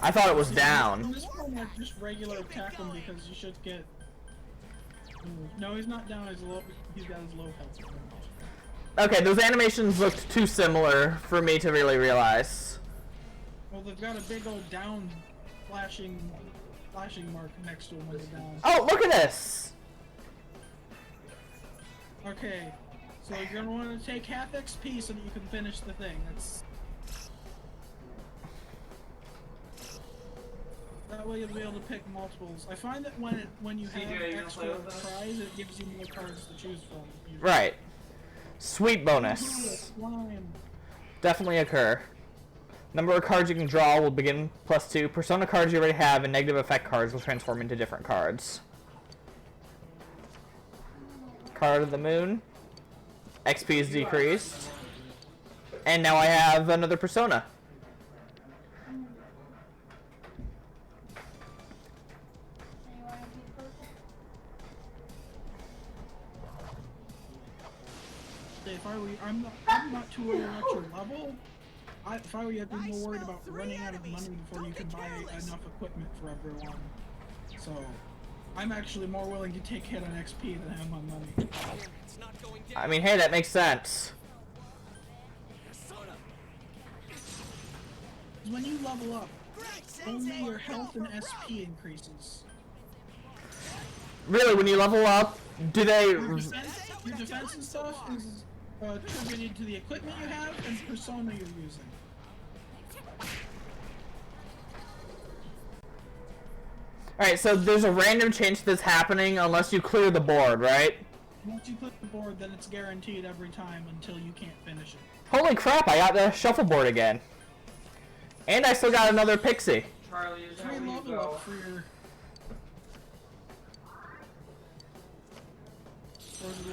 I thought it was down. This one, like, just regular attack him because you should get... No, he's not down, he's got his low health. Okay, those animations looked too similar for me to really realize. Well, they've got a big old down flashing mark next to him when they're down. Oh, look at this! Okay, so you're gonna want to take half XP so that you can finish the thing. That way you'll be able to pick multiples. I find that when you have extra tries, it gives you more cards to choose from. Usually. Right. Sweet bonus. Definitely occur. Number of cards you can draw will begin +2. Persona cards you already have and negative effect cards will transform into different cards. Card of the Moon. XP is decreased. And now I have another Persona. If I were you, I'm not too worried about your level. If I were you, I'd be more worried about running out of money before you can buy enough equipment for everyone. So, I'm actually more willing to take hit on XP than I am on money. I mean, hey, that makes sense. When you level up, only your health and SP increases. Really, when you level up, Do they? Your defense and stuff is attributed to the equipment you have and persona you're using. Alright, so there's a random change that's happening unless you clear the board, right? Once you put the board, then it's guaranteed every time until you can't finish it. Holy crap, I got the shuffleboard again. And I still got another pixie. Charlie, is that Free where you level go? up for your...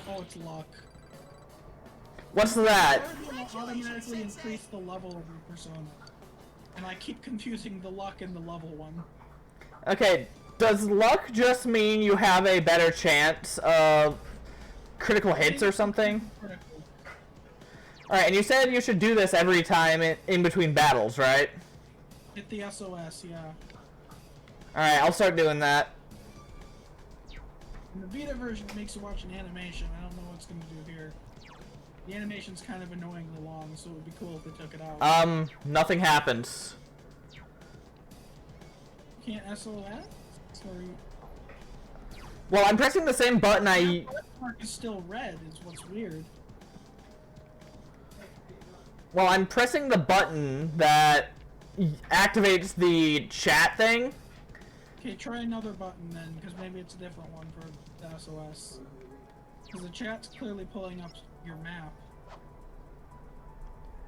Oh, it's luck. What's that? It will automatically increase the level of your persona. And I keep confusing the luck and the level one. Okay, does luck just mean you have a better chance of critical hits or something? Critical. Alright, and you said you should do this every time in between battles, right? Hit the SOS, yeah. Alright, I'll start doing that. And the Vita version makes you watch an animation. I don't know what it's going to do here. The animation's kind of annoyingly long, so it would be cool if they took it out. Nothing happens. You can't SOS? Sorry. Well, I'm pressing the same button The mark is still red, is what's weird. Well, I'm pressing the button that activates the chat thing. Okay, try another button then, because maybe it's a different one for the SOS. Because the chat's clearly pulling up your map.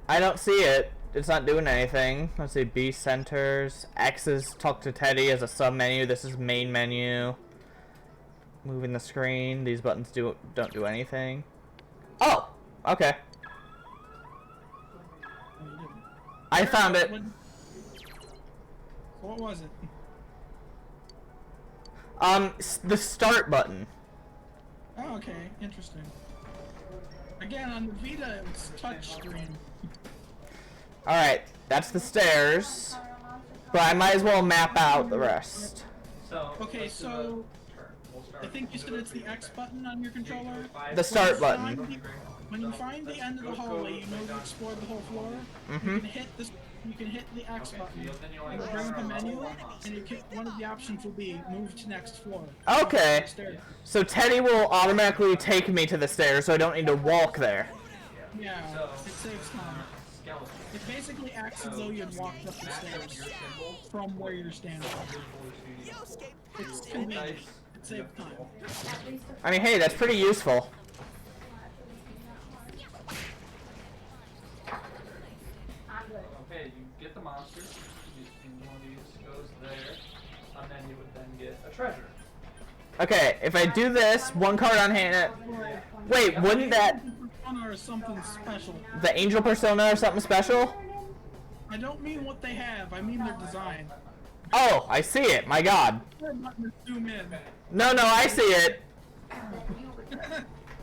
I don't see it. It's not doing anything. Let's see, B centers. X is talk to Teddy as a sub menu. This is main menu. Moving the screen. These buttons don't do anything. Oh, okay. Oh, you didn't. I found it. What was it? The start button. Oh, okay, interesting. Again, on the Vita, it's touchscreen. Alright, that's the stairs. But I might as well map out the rest. So, Okay, so I think you said it's the X button on your controller. The start button. When you find the end of the hallway, you know to explore the whole floor. Mm-hmm. You can hit the X button. It'll bring up a menu, and one of the options will be move to next floor. Okay. So Teddy will automatically take me to the stairs, so I don't need to walk there. Yeah, it saves time. It basically acts as though you had walked up the stairs from where you're standing. It's convenient. It saves time. I mean, hey, that's pretty useful. okay, you get the monster. One of these goes there, and then you would then get a treasure. Okay, if I do this, one card on hand. Wait, wouldn't that Or something special. the angel persona or something special? I don't mean what they have. I mean their design. Oh, I see it. My God. Zoom in. No, I see it.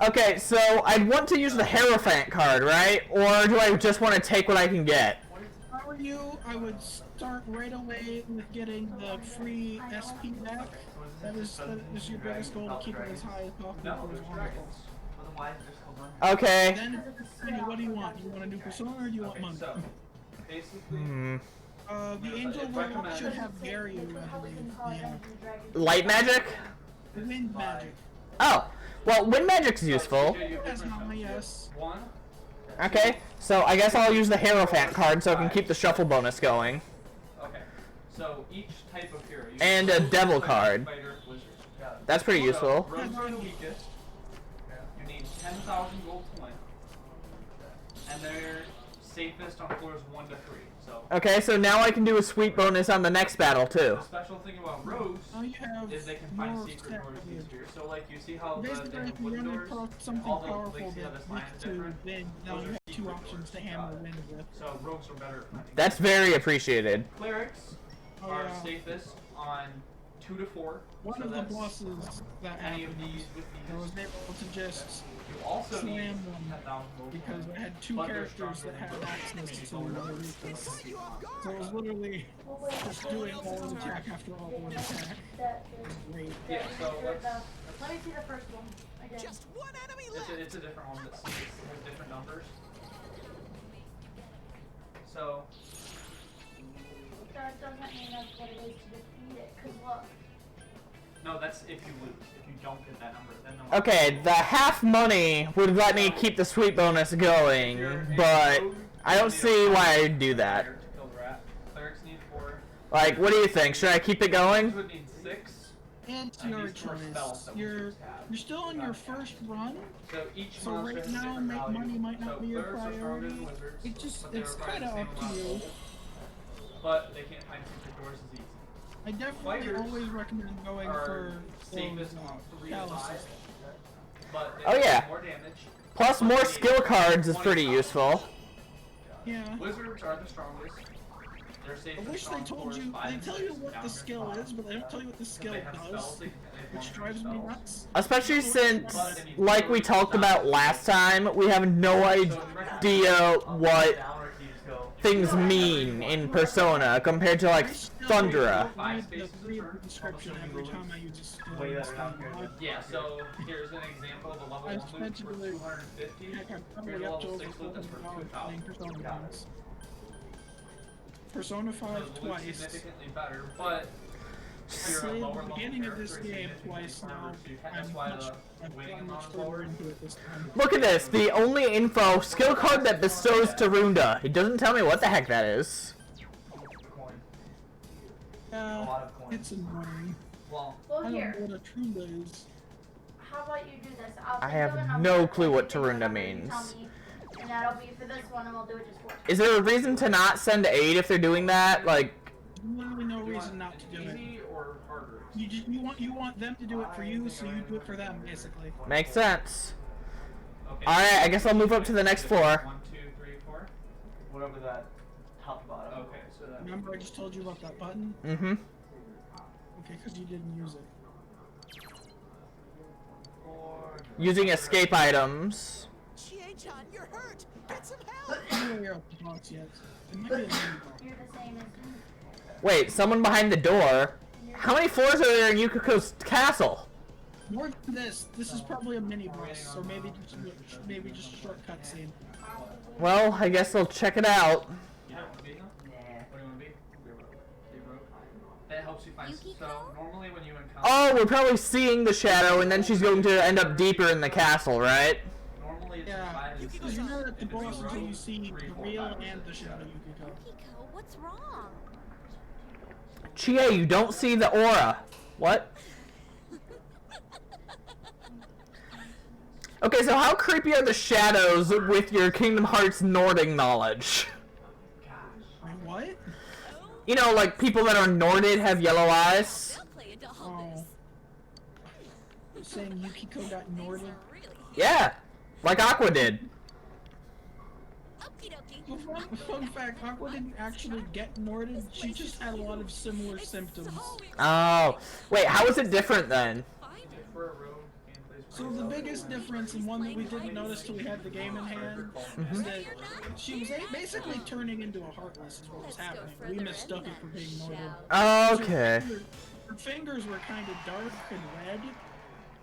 Okay, so I'd want to use the Hierophant card, right? Or do I just want to take what I can get? If I were you, I would start right away with getting the free SP back. That is your biggest goal, to keep it as high as possible for as long as possible. Okay. Then, what do you want? Do you want a new persona or do you want money? The angel world should have Gary, I believe. Yeah. Light magic? Wind magic. Oh, well, wind magic's useful. That's not my yes. Okay, so I guess I'll use the Hierophant card so I can keep the shuffle bonus going. Okay, so each type of hero. And a devil card. Fighter, wizard. That's pretty useful. Rogues are the weakest. You need 10,000 gold to win. And they're safest on floors 1 to 3. So. Okay, so now I can do a sweet bonus on the next battle too. The special thing about rogues is they can find secret doors easier. So like you see how basically, they have if you wooden run doors, across something powerful that leads to wind, now you have 2 options to hammer wind with. So rogues are better at finding. That's very appreciated. Clerics are safest on 2 to 4. One of the bosses that any of happened, these with I was these. able to just You also need slam them 10,000 gold because I had 2 but they're characters that stronger had than access to their weakness. So I was literally just doing all attack after all one attack. It was great. Yeah, so let's, Let me see the first one again. Just one enemy left. it's a different one that has different numbers. So, That doesn't mean that's what it is to defeat it, because look. No, that's if you lose. If you don't get that number, then no. Okay, the half money would let me keep the sweet bonus going, but I don't see why I'd do that. Clerics need 4. Like, what do you think? Should I keep it going? Would need 6. It's your choice. You're still on your first run, So each so right now money might not be your priority. It's kind of up to you. But they can't find secret doors as easy. I definitely always recommend going for Safest those 3 to 5. calluses. But they Oh yeah. do more damage. Plus, more skill cards is pretty useful. Yeah. Wizards are the strongest. They're safe I wish they told you. They tell you what the skill is, but they don't tell you what the skill does, which drives me nuts. Especially since, like we talked about last time, we have no idea what things mean in Persona compared to, like, Thundera. The description every time I use a skill. Yeah, so here's an example of a level 1 I've spent loop for 250. Heck, I'm probably Here's a up to level over 6 loop that's for 400 playing 2,000. Persona games. Persona 5 twice. Significantly better, but I played the beginning of this game twice now. I've gone much further into it this time. Look at this, the only info, skill card that bestows Tarunda. It doesn't tell me what the heck that is. It's annoying. Well, I don't here. know what a Trunda is. How about you do this? I'll I send you a have number, no and clue what you can Tarunda remember, you means. tell me, and that'll be for this one, and we'll do it just for Is there a reason to not send aid if they're doing that? Like, Literally no reason not to do it. easy or harder? You want them to do it for you, so you do it for them, basically. makes sense. Okay. Alright, I guess I'll move up to the next floor. 1, 2, 3, 4. Whatever that top bottom. Okay, so that. Remember I just told you about that button? Mm-hmm. Okay, because you didn't use it. Using escape items. Chie-chan, you're hurt. Get some help. I don't know you're up to box yet. It might be a mini boss. You're the same as me. Wait, someone behind the door? How many floors are there in Yukiko's castle? More than this. This is probably a mini boss, or maybe just a short cutscene. Well, I guess I'll check it out. You don't want to be? Nah. What do you want to be? Be rogue. That helps you find. Yukiko? So normally when you encounter. Oh, we're probably seeing the shadow, and then she's going to end up deeper in the castle, right? Normally it's Yeah, 5 and 6. because you know that the If it's boss until rogue, you see 3, the 4, real 5, and the 6, shadow 7. Yukiko. Yukiko, what's wrong? Chie, you don't see the aura. What? Okay, so how creepy are the shadows with your Kingdom Hearts Nording knowledge? What? You know, like people that are Norded have yellow eyes. They'll play a doll Oh. You're saying Yukiko got Norded? Really? Yeah, like Aqua did. Okie dokie. Fun fact, Aqua didn't actually get Norded, she just had a lot of similar symptoms. Oh, wait, how is it different then? If we're a rogue, gameplays So the biggest difference, and one that we didn't notice till we had the game in hand, is that she was basically turning into a Heartless is what was happening. We mistook it for being Norded. Okay. Her fingers were kind of dark and red.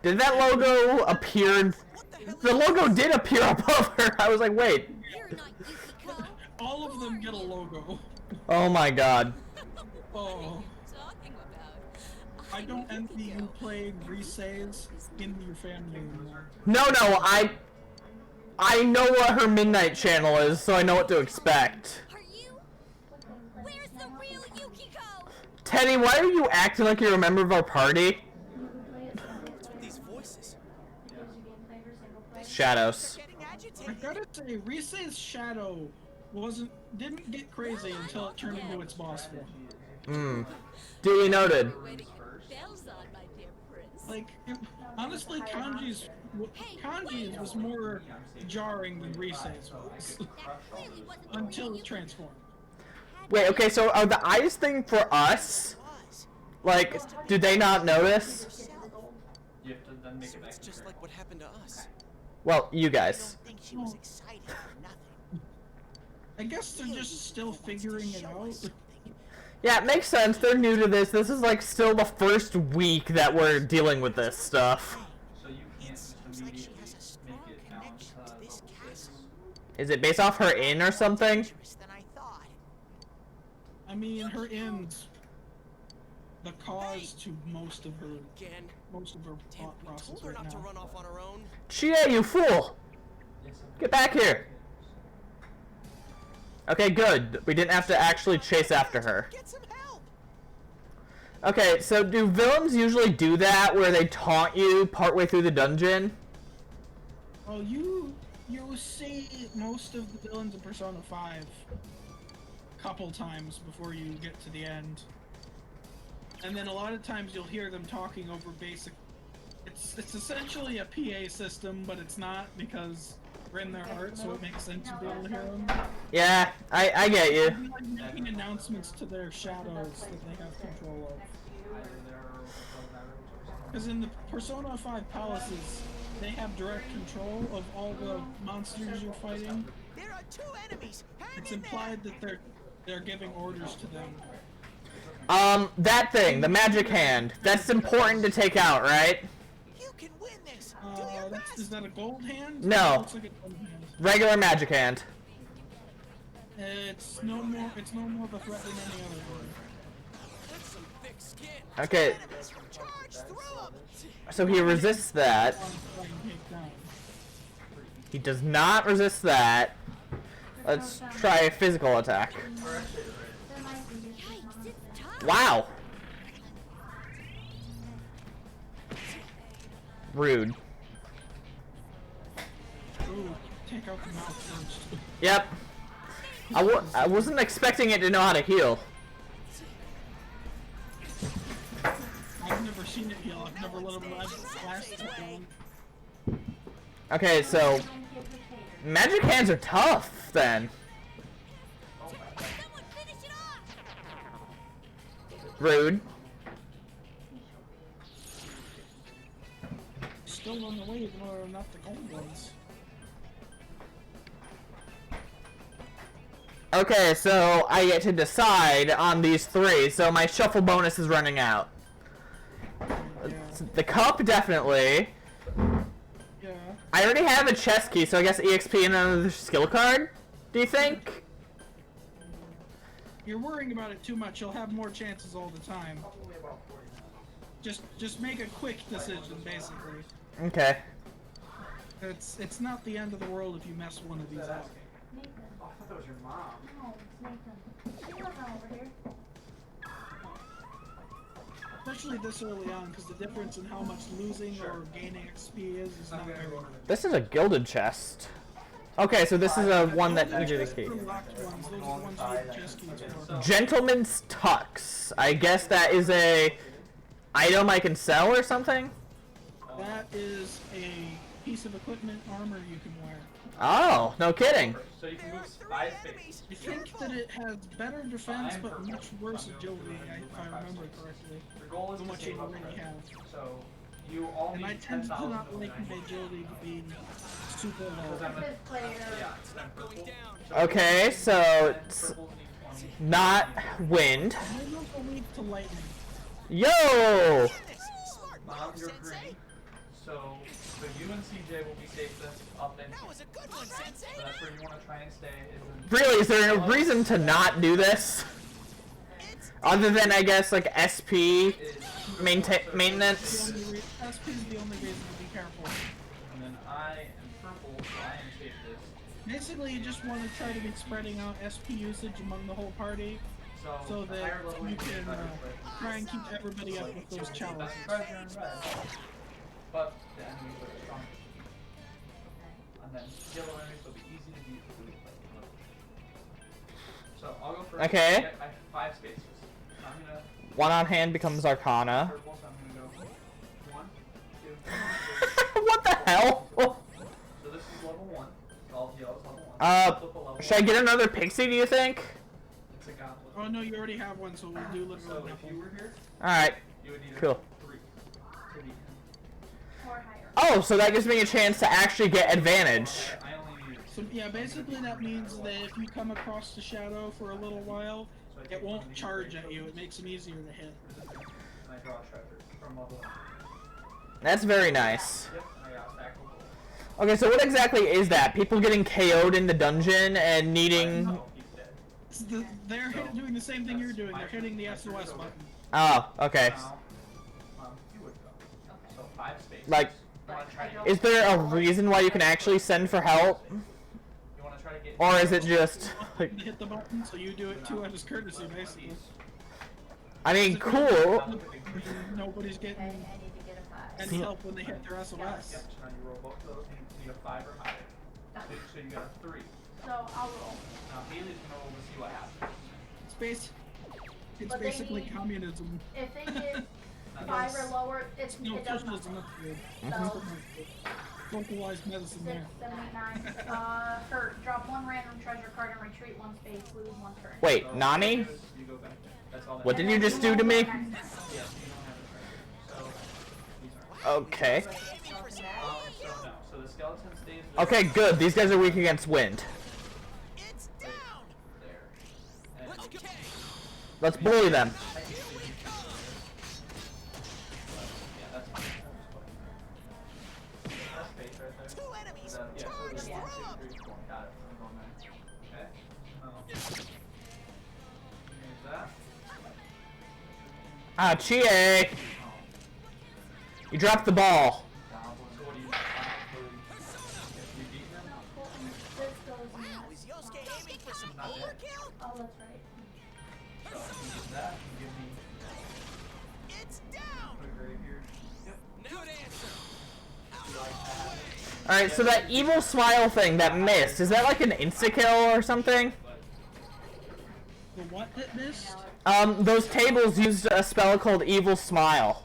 Did that logo appear? The logo did appear above her. I was like, wait. You're not Yukiko. All of them get a logo. Oh my god. Oh, Talking about. I don't envy you playing resays in your family anymore. No, I know what her midnight channel is, so I know what to expect. Are you? Where's the real Yukiko? Teddy, why are you acting like you're a member of our party? What's with these voices? Shadows. Getting I agitated. gotta say, Risei's shadow didn't get crazy until it turned into its boss form. Duly noted. Waiting bells on, my dear prince. Like, honestly, Kanji's was more jarring than Risei's was That clearly wasn't the until real it transformed. Wait, okay, so are the eyes thing for us? Like, did they not notice? You have to then make So it back it's to just zero. like what happened to us. Well, you I guys. don't think she was excited for nothing. I guess they're just still figuring it out. Yeah, it makes sense. They're new to this. This is like still the first week that we're dealing with this stuff. So you can't just Seems like she immediately has a strong make it down connection to to this level 6. castle. Is it based off her inn or something? Dangerous than I thought. I mean, her ends the cause to most of her Again. thought We process told her right not to now. run off on her own. Chie, you fool! Get back here! Okay, good. We didn't have to actually chase after her. Get some help. Okay, so do villains usually do that where they taunt you partway through the dungeon? Oh, you see most of the villains in Persona 5 a couple times before you get to the end. And then a lot of times you'll hear them talking over basic... It's essentially a PA system, but it's not because we're in their heart, so it makes sense to be able to hear them. Yeah, I get you. They're like making announcements to their shadows that they have control of. Because in the Persona 5 palaces, they have direct control of all the monsters you're fighting. There are 2 enemies. Hang It's in there. implied that they're giving orders to them. That thing, the magic hand, that's important to take out, right? You can win this. Do your best. Is that a gold hand? No. It looks like a gold hand. Regular magic hand. It's no more of a threat than any other one. That's some thick skin. Okay, Enemies. Charge through 'em. so he resists that. Try and take down. He does not resist that. Let's try a physical attack. Yikes, it's tough. Wow. Rude. Ooh, take out the mouth first. Yep. I wasn't expecting it to know how to heal. I've never seen it heal. I've never let him last that long. Okay, so magic hands are tough then. Someone finish it off. Rude. Still on the way, even though they're not the gold ones. Okay, so I get to decide on these 3, so my shuffle bonus is running out. The cup, definitely. Yeah. I already have a chest key, so I guess EXP and another skill card? Do you think? You're worrying about it too much. You'll have more chances all the time. Just make a quick decision, basically. Okay. It's not the end of the world if you mess one of these up. Oh, I thought that was your mom. Especially this early on, because the difference in how much losing or gaining XP is not very much. This is a gilded chest. Okay, so this is a one that needed a key. The locked ones, those are the ones you get chest keys for. Gentleman's Tux. I guess that is a item I can sell or something? That is a piece of equipment, armor you can wear. Oh, no kidding. So you can There are move 3 5 enemies. I think that it has better defense, but much worse agility, if I remember correctly. The goal is How to much save you up already credit. have. So you all And I need tend to 10,000 not of like them. my agility being super low. Yeah, it's not Going purple. down. Okay, so it's Purples need 20. not wind. I'm also weak to lightning. Yo! Win this. Smart Mom, move, you're Sensei. green. So you and CJ will be safest up in. That was a good one, Sensei. So that's where you want to try and stay. Is in Really, is there a reason to not do this? It's Other than, I guess, like, SP is maintenance? SP is the only reason to be careful. and then I am purple, so I am safest. Basically, you just want to try to be spreading out SP usage among the whole party, so the that higher level you get can better, but try and keep everybody up with those challenges. treasure and red. But the enemies are strong. And then yellow enemies will be easy to beat with blue. So I'll go first. Okay. I have 5 spaces. So I'm gonna One on hand becomes Arcana. purple, so I'm gonna go 1, 2, 3. What the hell? So this is level 1. All yellow's level 1. Flip a level Should I get another pixie, do you think? It's a goblet. Oh no, you already have one, so we'll do literally So if nothing. you were here, Alright. you would need a Cool. 3 to beat him. Oh, so that gives me a chance to actually get advantage. I only need So yeah, basically that means that if you come across the shadow for a little while, it won't charge at you. It makes them easier to hit. and I draw a treasure from level 1. That's very nice. Yep, and I got stack of gold. Okay, so what exactly is that? People getting KO'd in the dungeon and needing... Oh, he's dead. They're doing the same thing you're doing. They're hitting the SOS button. Oh, okay. Now, you would go. So 5 spaces. Like, You wanna try to get- is there a reason why you can actually send for help? You wanna try to get- Or is it just like, Hit the button, so you do it too out of courtesy, basically. I mean, cool. Nobody's Okay, getting I need to get a 5. any help when they hit their SOS. Yep, so now you roll both of those and you get 5 or higher. So you got a 3. So I'll roll. Now Haley's gonna roll to see what happens. It's But they basically need- communism. If they get 5 or lower, it No, does not. socialism, that's good. So, Localized medicine 6, there. 7, 8, 9. Hurt. Drop 1 random treasure card and retreat 1 space. Lose 1 turn. Wait, So Nani? you go back. That's all that What did you just do to me? Yes, you don't have a treasure. So these aren't. Okay. So no. So the skeleton stays with Okay, good. These guys are weak against wind. It's down. there. And Let's go. Let's bully them. yeah, that's fine. That's space right there. 2 enemies. Yeah, so Charge there's through 1, 2, 'em. 3, 4. Got it. I'm going there. Okay. Here's that. Ah, Chie! You dropped the ball. Goblins. What do you if you beat them? This goes in Wow, that is Yosuke spot. aiming for some Not yet. overkill? Oh, that's right. So you get that. You give me It's down. put it right here. Yep. Good answer. Alright, so that evil smile thing that missed, is that like an insta-kill or something? The what that missed? Those tables used a spell called Evil Smile.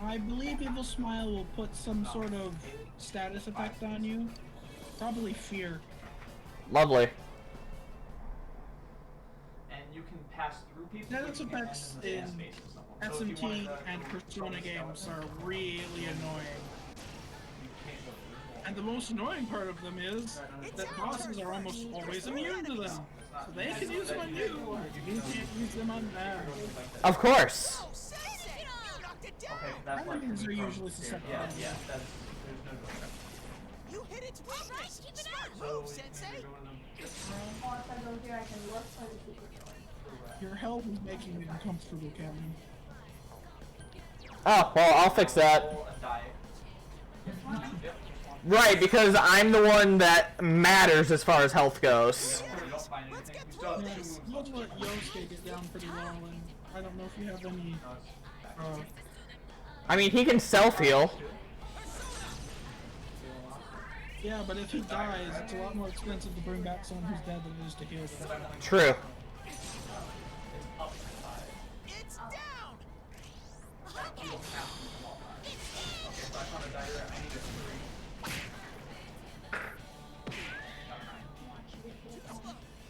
I believe Evil Smile will put some sort of status effect on you. Probably fear. Lovely. And you can pass through people. Status but you can't effects enter the in space of someone. So if you SMT wanted to and go Persona through games skeleton, are really annoying. you can't go through. And the most annoying part of them is that bosses are almost always immune to them. So they can use them on you. You can't use them on them. Of course. Oh, Sensei! You knocked it down. Okay, that's like Enemies are from usually here. susceptible. Yeah, yeah, that's there's no direction. You hit its weakness. Smart So move, we Sensei. can go to them. Well, if I go here, I can look for the secret door. Your health is making me uncomfortable, Captain. Oh, well, I'll fix that. Roll and die. Right, because I'm the one that matters as far as health goes. You don't find anything. You still have 2 Yes, moves. let's let Yosuke get down pretty low, and I don't know if you have any, I mean, he can self-heal. yeah, but if he dies, it's a lot more expensive to bring back someone who's dead than it is to heal them. True. It's down.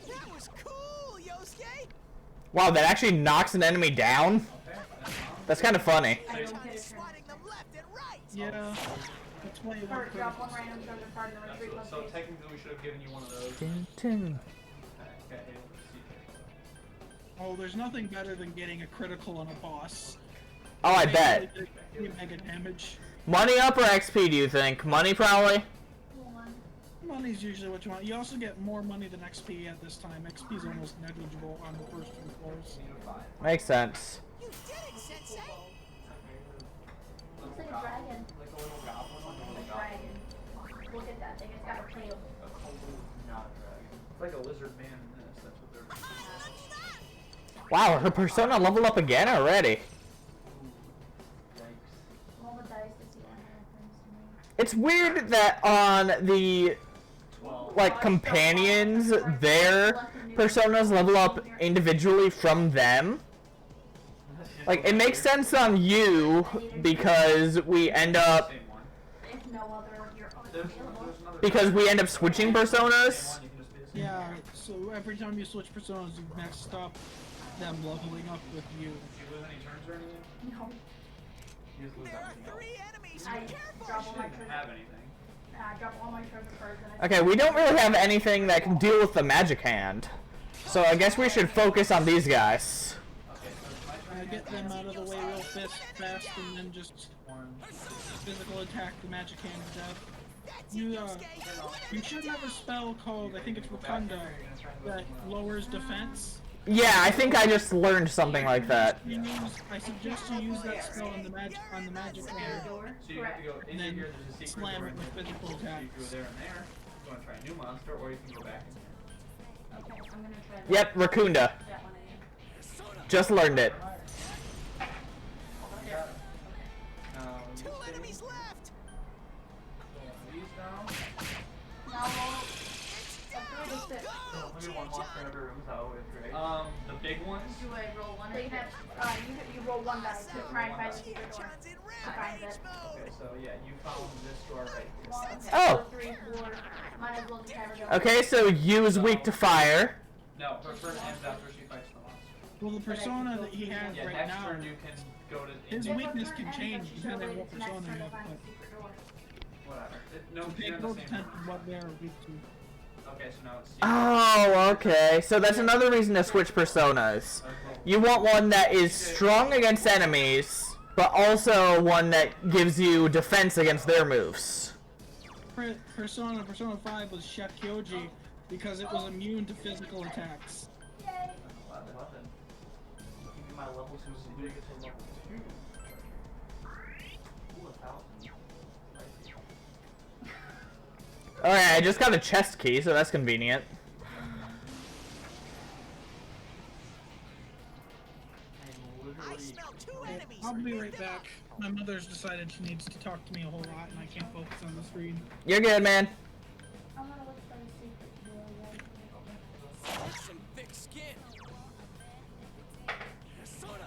That was cool, Yosuke. Wow, that actually knocks an enemy down? That's kind of funny. I don't get a turn. Swatting them left and right. Yeah, that's why you want Hurt. Drop 1 critical. random treasure card and retreat 1 So space. technically we should have given you one of those. Okay, Oh, there's nothing better than getting a critical on a boss. Oh, I bet. Mega damage. Money up or XP, do you think? Money, probably? 1. Money's usually what you want. You also get more money than XP at this time. XP is almost negligible on the first 2 floors. Makes sense. You did it, Sensei. Looks like a dragon. Like a little goblin. A dragon. Look at that thing. It's got a tail. Not a dragon. It's like a lizard man in this. That's what they're. Wow, her persona leveled up again already. Yikes. Roll the dice to see what happens to me. It's weird that on the, 12. like, companions, their personas level up individually from them. Like, it makes sense on you because we end up, If no other, you're There's available. another. because we end up switching personas. You can just be the same. Yeah, so every time you switch personas, you've messed up them leveling up with you. Did you lose any turns or anything? No. You just lose There are everything 3 enemies. I Careful. drop all my else. You didn't treasure. have anything. I drop all my treasure cards and I Okay, we don't really have anything that can deal with the magic hand. So I guess we should focus on these guys. Okay, so it's my turn. Get them out of the way real fast, and then just One. physical attack the magic hand to death. That's You, it, Yosuke. you should have a spell called, I think it's Wakanda, that lowers defense. Yeah, I think I just learned something like that. I suggest you use that spell on the magic hand. So you have to go And into then here, there's a secret slam door it in with here. physical So you attacks. can go there and there. You want to try a new monster, or you can go back in here. Okay, I'm gonna try that. Yep, Raccoonda. That one again. Just learned it. Now, Two enemies left. these down. Now roll It's a 3 to 6. Go, Only one monster in every room is how it's great. The big ones. Do I roll 1 or 2? You roll 1 die to try and find the secret door. John's in Find rampage it. mode. Okay, so yeah, you found this door right here. Okay, Oh. so 3, 4. Might as well just have her go. Okay, so use weak to fire. No, her first ends after she fights the monster. Well, the persona that he has Yeah, right next now, turn you can go to his into weakness Her can turn change ends, but she's depending on gonna what wait till next persona turn you to have. find the But secret door. whatever. No, take you're in the those same depends room. on what they're weak to. Okay, so now it's Oh, okay. So that's another reason to switch personas. You want one that is strong against enemies, but also one that gives you defense against their moves. Persona 5 was Shakyoji because it was immune to physical attacks. Weapon. Give me my level 2 so you get to level 2. Ooh, 1,000. Alright, I just got a chest key, so that's convenient. I smell 2 enemies. I'll be Pick right them back. up. My mother's decided she needs to talk to me a whole lot and I can't focus on the screen. You're good, man. I'm gonna look for the secret door. That's some thick skin. Persona.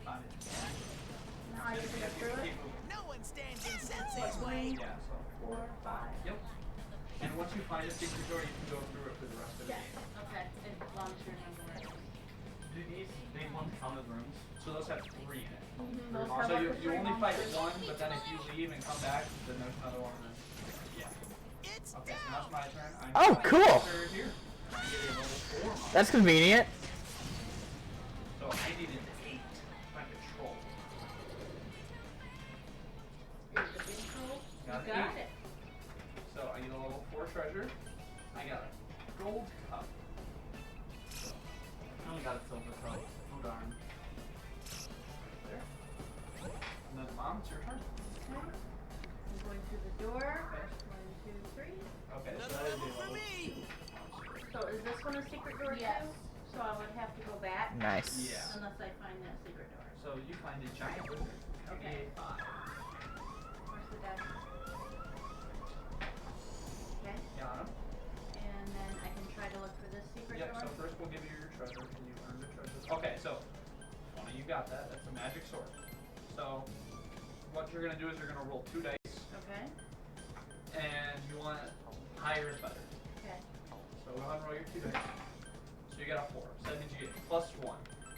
Now I get to go through it. No one stands in Sensei's way. Yeah, so. 4, 5. Yep. And once you find a secret door, you can go through it for the rest of the Yes. game. Okay. As long as you're remembering. Do these big ones count as rooms? So those have 3 in it. Those So have up you to 3 only fight monsters. one, but then if you leave and come back, then there's another one. And then, yeah. It's Okay, so now it's my turn. I'm Oh, gonna cool. enter here. I get a level 4 monster. That's convenient. So I need an 8 my control. Here's the big tool. Got You an got 8. it. So I get a level 4 treasure. I got a gold cup. I only got a silver cup. Oh darn. There. And then Mom, it's your turn. Okay. I'm going through the door. 1, 2, 3. Okay, so another that is level a for level me. 2 monster. So is this one a secret door Yes. too? So I would have to go back Nice. Yeah. unless I find that secret door. So you find a giant wizard. Okay. A 5. Where's the desk? Okay. Got him. And then I can try to look for this secret Yep, door. so first we'll give you your treasure, and you earn the treasure. Okay, so, one of you got that. That's a magic sword. So, what you're going to do is you're going to roll 2 dice, Okay. and you want higher is better. Okay. So go ahead and roll your 2 dice. So you got a 4. So that means you get +1.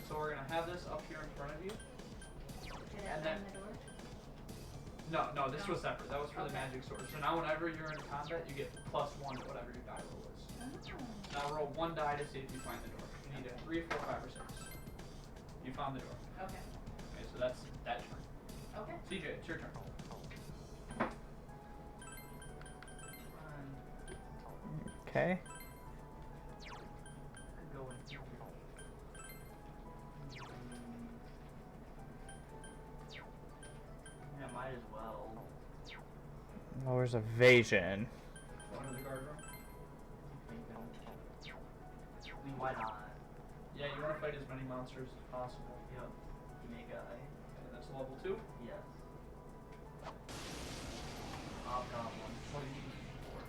So we're going to have this up here in front of you. Did I And find then- the door? No, this was separate. That was for the Okay. magic sword. So now whenever you're in combat, you get +1 to whatever your die roll is. Oh. Now roll 1 die to see if you find the door. You need a 3, 4, 5, or 6. You found the door. Okay. Okay, so that's that turn. Okay. CJ, it's your turn. Okay. Go in here. Yeah, might as well. Lowers evasion. Go into the guard room. I mean, why not? Yeah, you want to fight as many monsters as possible. Yep. Give me a guy. Okay, that's level 2. Yes. Hobgoblin. What do you need for?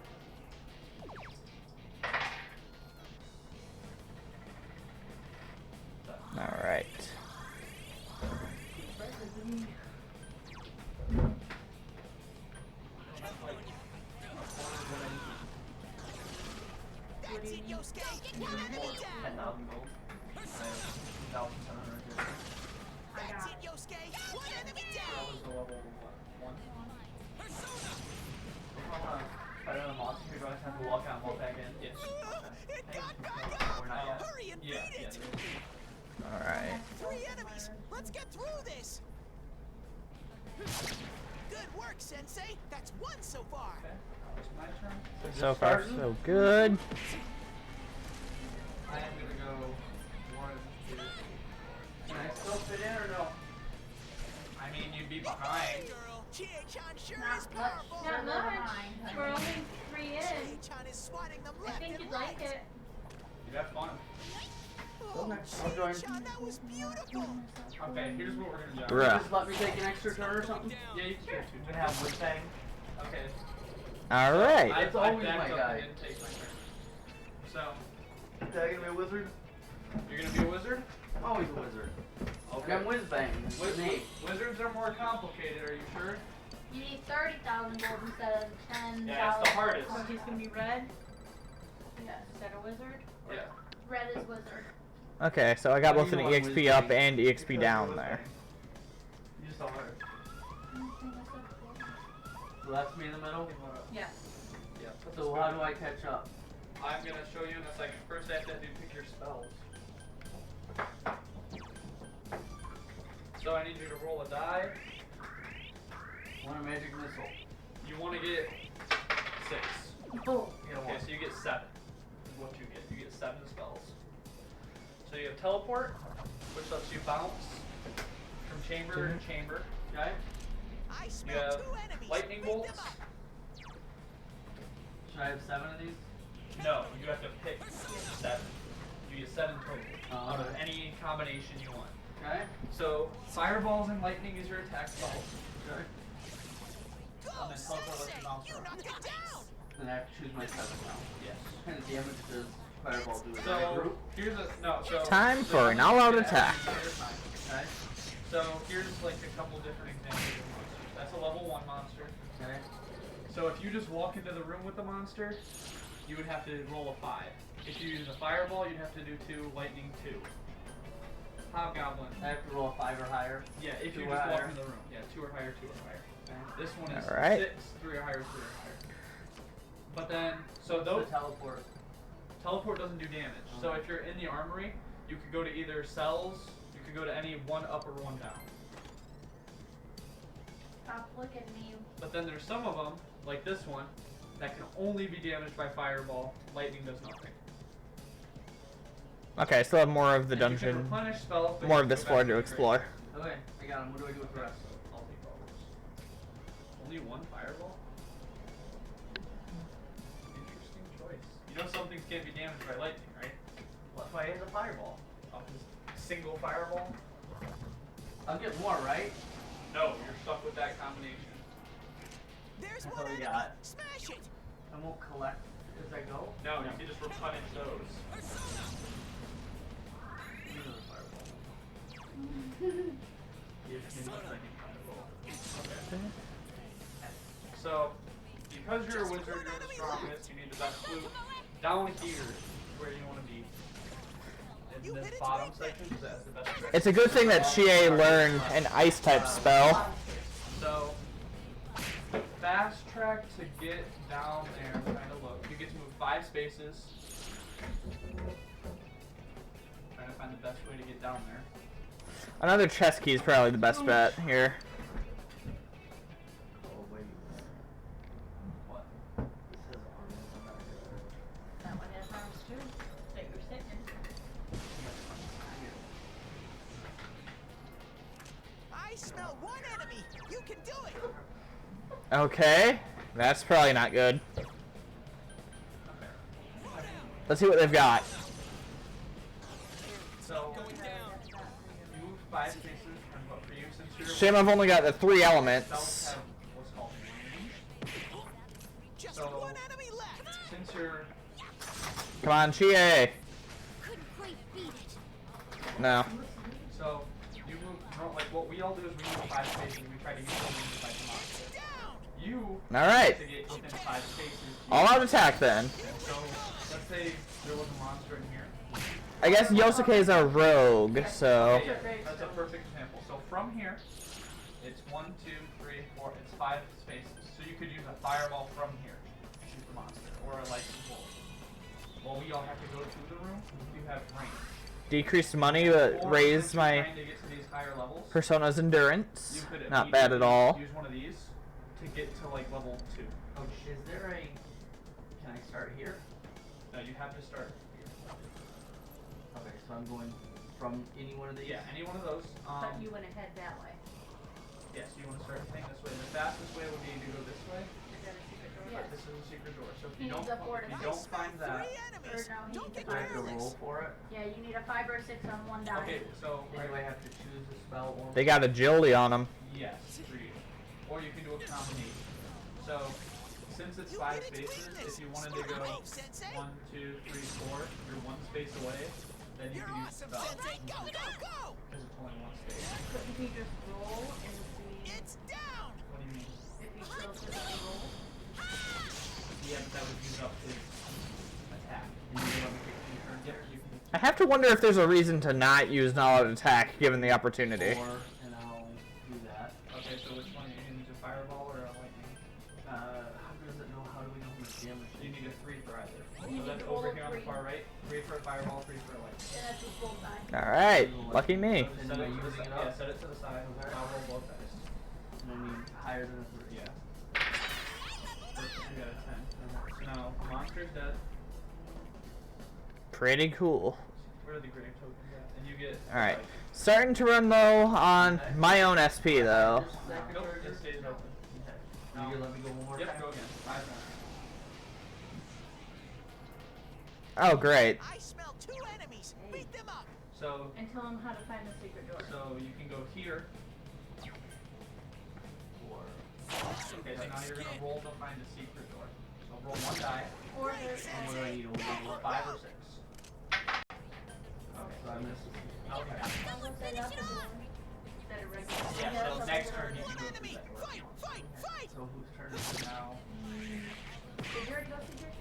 Alright. That's it, Yosuke. One enemy down. 10,000 gold. I have 2,700 here. I That's got it, Yosuke. One enemy That down. was the level 1. If I want to fight another monster, do I just have to walk out and walk back in? Yes. It got back up. Or not yet? Hurry and Yeah, beat yeah. it. Alright. 3 enemies. Let's get through this. Good work, Sensei. That's 1 so far. Okay, now it's my turn. So far, so good. I am gonna go 1, fit in or no? I mean, you'd be behind. Girl, Chie-chan sure Not is much. powerful. Not much. We're only 3 in. Chie-chan is swatting them I left think and you'd right. like it. You'd have fun. Oh, I'll join. Chie-chan, that was beautiful. Okay, here's what we're gonna do. Bruh. Just let me take an extra turn or something? Yeah, you can take 2 We turns. have wood thing. Okay. Alright. It's always backed my up guy. and didn't take my turn. So, Is that gonna be a wizard? you're gonna be a wizard? I'm always a wizard. Okay. I'm whiz bang. Wizards are more complicated, are you sure? You need 30,000 gold instead of 10,000. Yeah, it's the hardest. So he's gonna be red. Yes. Is that a wizard? Yeah. Red is wizard. Okay, so I got What both do an you want, EXP whiz up bang? and EXP Because down you're there. whiz You just don't hurt. So that's me in the middle? Yes. Yeah. So how do I catch up? I'm gonna show you in a second. First, I have to have you pick your spells. So I need you to roll a die. Want a magic missile? You want to get 6. Oh. You get Okay, one. so you get 7. Is what you get. You get 7 spells. So you have teleport, which lets you bounce from chamber to chamber. Okay. I You smell have 2 enemies. lightning Beat them bolts. up. Should I have 7 of these? No, you have to pick 7. You get 7 total out of okay. any combination you want. Okay. So fireballs and lightning is your attack spells. Okay. Go, And then teleport lets you bounce You around. knocked it down. Then I have to choose my 7 now. Yes. What kind of damage does fireball do? So here's a so Time so for an all-out attack. Okay. So here's like a couple different examples of monsters. That's a level 1 monster. Okay. So if you just walk into the room with the monster, you would have to roll a 5. If you use a fireball, you'd have to do 2, lightning 2. Hobgoblin. I have to roll a 5 or higher. Yeah, if you 2 just or walk higher. into the room. Yeah, 2 or higher, 2 or higher. This one is Alright. 6, 3 or higher, 3 or higher. But then, so What's those the teleport. teleport doesn't do damage. So if you're in the armory, you could go to either cells, you could go to any 1 up or 1 down. Stop looking at me. But then there's some of them, like this one, that can only be damaged by fireball. Lightning does nothing. Okay, still have more of the And you can dungeon, replenish spells, but more you of have this go floor back to your explore. Okay, I got him. What do I do with the rest? I'll take all those. Only 1 fireball? Interesting choice. You know some things can't be damaged by lightning, right? What if I hit the fireball? Just single fireball? I'll get more, right? No, you're stuck with that combination. There's That's one all we enemy. got. Smash it. I won't collect as I go. No, you can just replenish those. Use the fireball. Give me my second fireball. Okay. So, because you're a wizard, you're the strongest, you need the best flute. Down here is where you want to be. In this bottom section, because that has the best trick. It's a good thing that Chie learned an ice type spell. So, fast track to get down there, kind of look. You get to move 5 spaces. Trying to find the best way to get down there. Another chest key is probably the best bet here. Oh, wait. What? This has armor on that. That one has arms too. That you're sitting in. I smell 1 enemy. You can do it. Okay, that's probably not good. Let's see what they've got. So, you moved 5 spaces, and what for you, since you're Shame I've only got the 3 spells elements. have what's called range. Just So- 1 enemy left. Since you're Come on, Chie. Couldn't quite beat it. No. so you move like what we all do is we move 5 spaces and we try to get something to fight the monster. Down. You Alright. to get within 5 spaces. All out attack then. So let's say there was a monster in here. I guess Yosuke is a rogue, so. Yeah, that's a perfect example. So from here, it's 1, 2, 3, 4. It's 5 spaces. So you could use a fireball from here to shoot the monster, or a lightning bolt. Well, we all have to go to the room. You have range. Decreased money, but Or raised since you're my trying to get to these higher levels, persona's endurance. you could Not bad at all. use one of these to get to like level 2. Oh, is there a... Can I start here? No, you have to start here. Okay, so I'm going from any one of these? Yeah, any one of those. But you want to head that way. Yes, you want to start heading this way. The fastest way would be to go this way. Is that a secret door? But this is a secret door. So if He you needs don't, a 4 to if you 6. don't find that. Three enemies. Or no, he Don't needs a get Do I have to 5 or 6. roll for it? Yeah, you need a 5 or 6 on one die. Okay, so And do I have to choose a spell or? They got agility on them. yes, 3. Or you can do a combination. So since it's You 5 get it, spaces, Cletus. if you wanted to go Smart move, Sensei. 1, 2, 3, 4, you're 1 space away, then you You're can use awesome, spell. Sensei. Go, go, go! Because it's only 1 space. Couldn't he just roll and see It's down. What do you mean? if he still doesn't roll? Yeah, but that would use up his attack. And you want me to take 2 turns? Yep, you can. I have to wonder if there's a reason to not use knowledge attack given the opportunity. 4, and I'll do that. Okay, so which one? You can use a fireball or a lightning? How does it know? How do we know how much damage? You need a 3 for either. You So need that's to roll over a here on the 3. far right. 3 for a fireball, 3 for a lightning. Then that's just roll die. Alright, lucky me. So And set am it I to the using side. it up? Yeah, set it to the side. Okay. I'll roll both dice. And I need higher than a 3. Yeah. First, you got a 10. So now, monster's dead. Pretty cool. Where are the grave tokens at? And you get. Alright. Starting to run low on my own SP though. Nope, it stays open. Okay. Are you gonna let me go one more Yep, time? go again. 5 more. Oh great. I smell 2 enemies. Beat them up. So, And tell him how to find the secret door. so you can go here. Okay, so now you're gonna roll to find a secret door. So roll 1 die. Or there's And what do I need? A Roll 1 5 or 6. Okay, so I missed. Okay. set up the door. Instead of regular. Yeah, so next turn you can go Enemy. through that door. Fight, fight, fight. So whose turn is it now? Did you already go through there?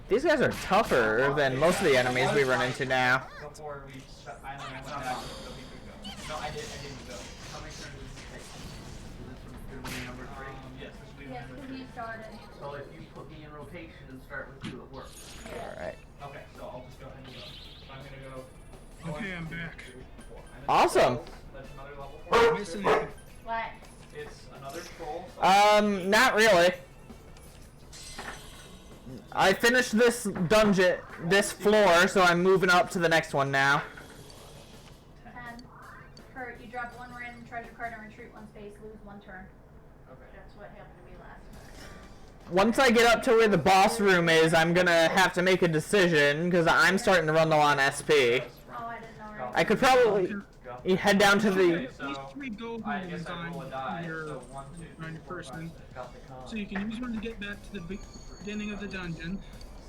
These guys are tougher than most of the enemies we run into now. Before we shut, I went back so we could go. No, I didn't go. How many turns does it take? So this one's gonna be number 3. Yes, this will be Yes, number because 3. you started. So if you put me in rotation and start with 2, it works. Alright. Okay, so I'll just go ahead and go. So I'm gonna go. Okay, I'm 1, 2, back. 3, 4. I'm in Awesome. trolls. That's another level 4. Missing What? It's another troll. So Not really. I finished this dungeon, this floor, so I'm moving up to the next one now. 10. Kurt, you drop 1 random treasure card and retreat 1 space, lose 1 turn. okay. That's what happened to me last time. Once I get up to where the boss room is, I'm gonna have to make a decision, because I'm starting to run low on SP. Oh, I didn't know. Right? I could probably head down to the... Okay, so These 3 go I guess I on roll a die. your So 1, 2, 3, on your 4, 5, person. 6. Got the con. So you can use one to get back to the beginning of the dungeon,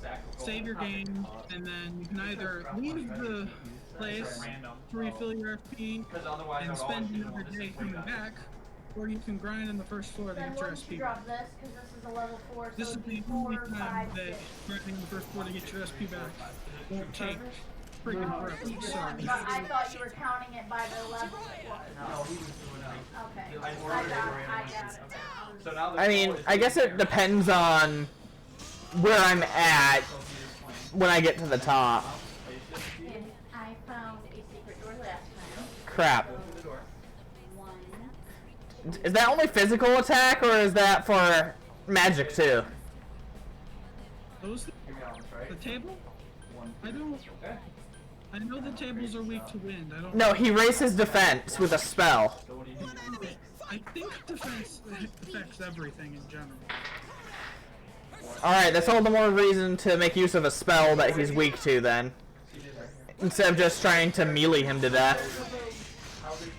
Stack of gold. save your game, and then you can either leave the place Random. to refill your FP Because otherwise I and would spend always do another this day is way coming better. back, or you can grind on the first floor to Then get your wouldn't you SP drop back. this? Because this is a level 4, so This is it'd the be only 4, time 5, that 6. grinding on the first floor to get your SP back won't take freaking Oh, forever. you So won, but I thought you were counting it by the level it was. No, he was doing it. Okay. I I got it now. So now the I mean, troll is I guess it here. depends on where I'm at So he is playing. when I get to the top. Spaceship. And I found a secret door last time. Crap. Go through the door. 1. Is that only physical attack, or is that for magic too? those Give me on, the right? table? 1, I don't. Okay. I know the tables are weak to wind. I don't. No, he raises defense with a spell. So what do you do? I think defense affects everything in general. Alright, that's all the more reason to make use of a spell that he's weak to then. Instead of just trying to melee him to death. How does it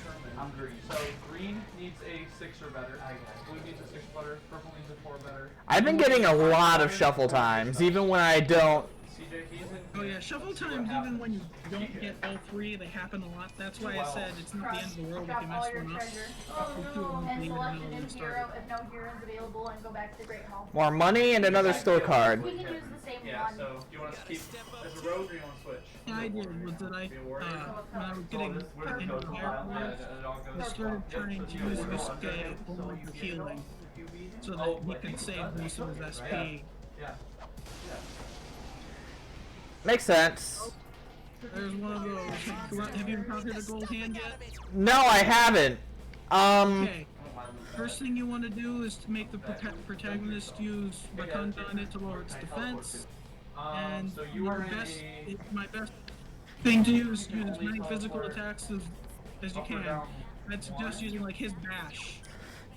determine? I'm green. So green needs a 6 or better. Blue needs a 6 better. Purple needs a 4 better. I've been getting a lot of shuffle times, even when I don't. CJ, he's in. Oh yeah, shuffle times, even when you don't get all 3, they happen a lot. That's why I said it's not the end of the world if Drop you all mess your one up. treasure. Oh, And no. select a new hero if no hero is available and go back to the Great Hall. More money and another store card. We can use the same Yeah, one. so do you want to keep as a rogue or do you want to switch? The idea was that I, when I was getting this where it into goes the a air while. Yeah, force, it all I goes. started trying to use this guy only for healing, so that he could save most of his SP. Yeah. Makes sense. There's one of those. Have you encountered a gold hand yet? No, I haven't. Okay. First thing you want to do is to make the protagonist use Rotunda on it to lower its defense. And So you are in my best thing to use as many physical attacks as you Up or can. down? I'd suggest using like his bash.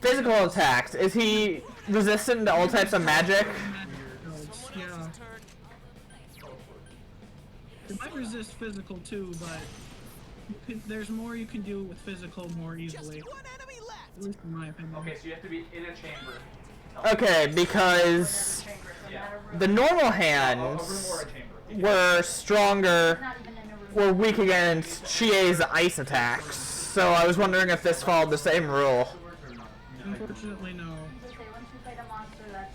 Physical attacks. Is he resistant to all types of magic? Yeah. It might resist physical too, but there's more you can do with physical more easily. Just one enemy left. At least in my opinion. Okay, so you have to be in a chamber. Okay, because the normal A room hands or a chamber. were stronger, were weak against Chie's ice attacks. So I was wondering if this followed the same rule. Unfortunately, no.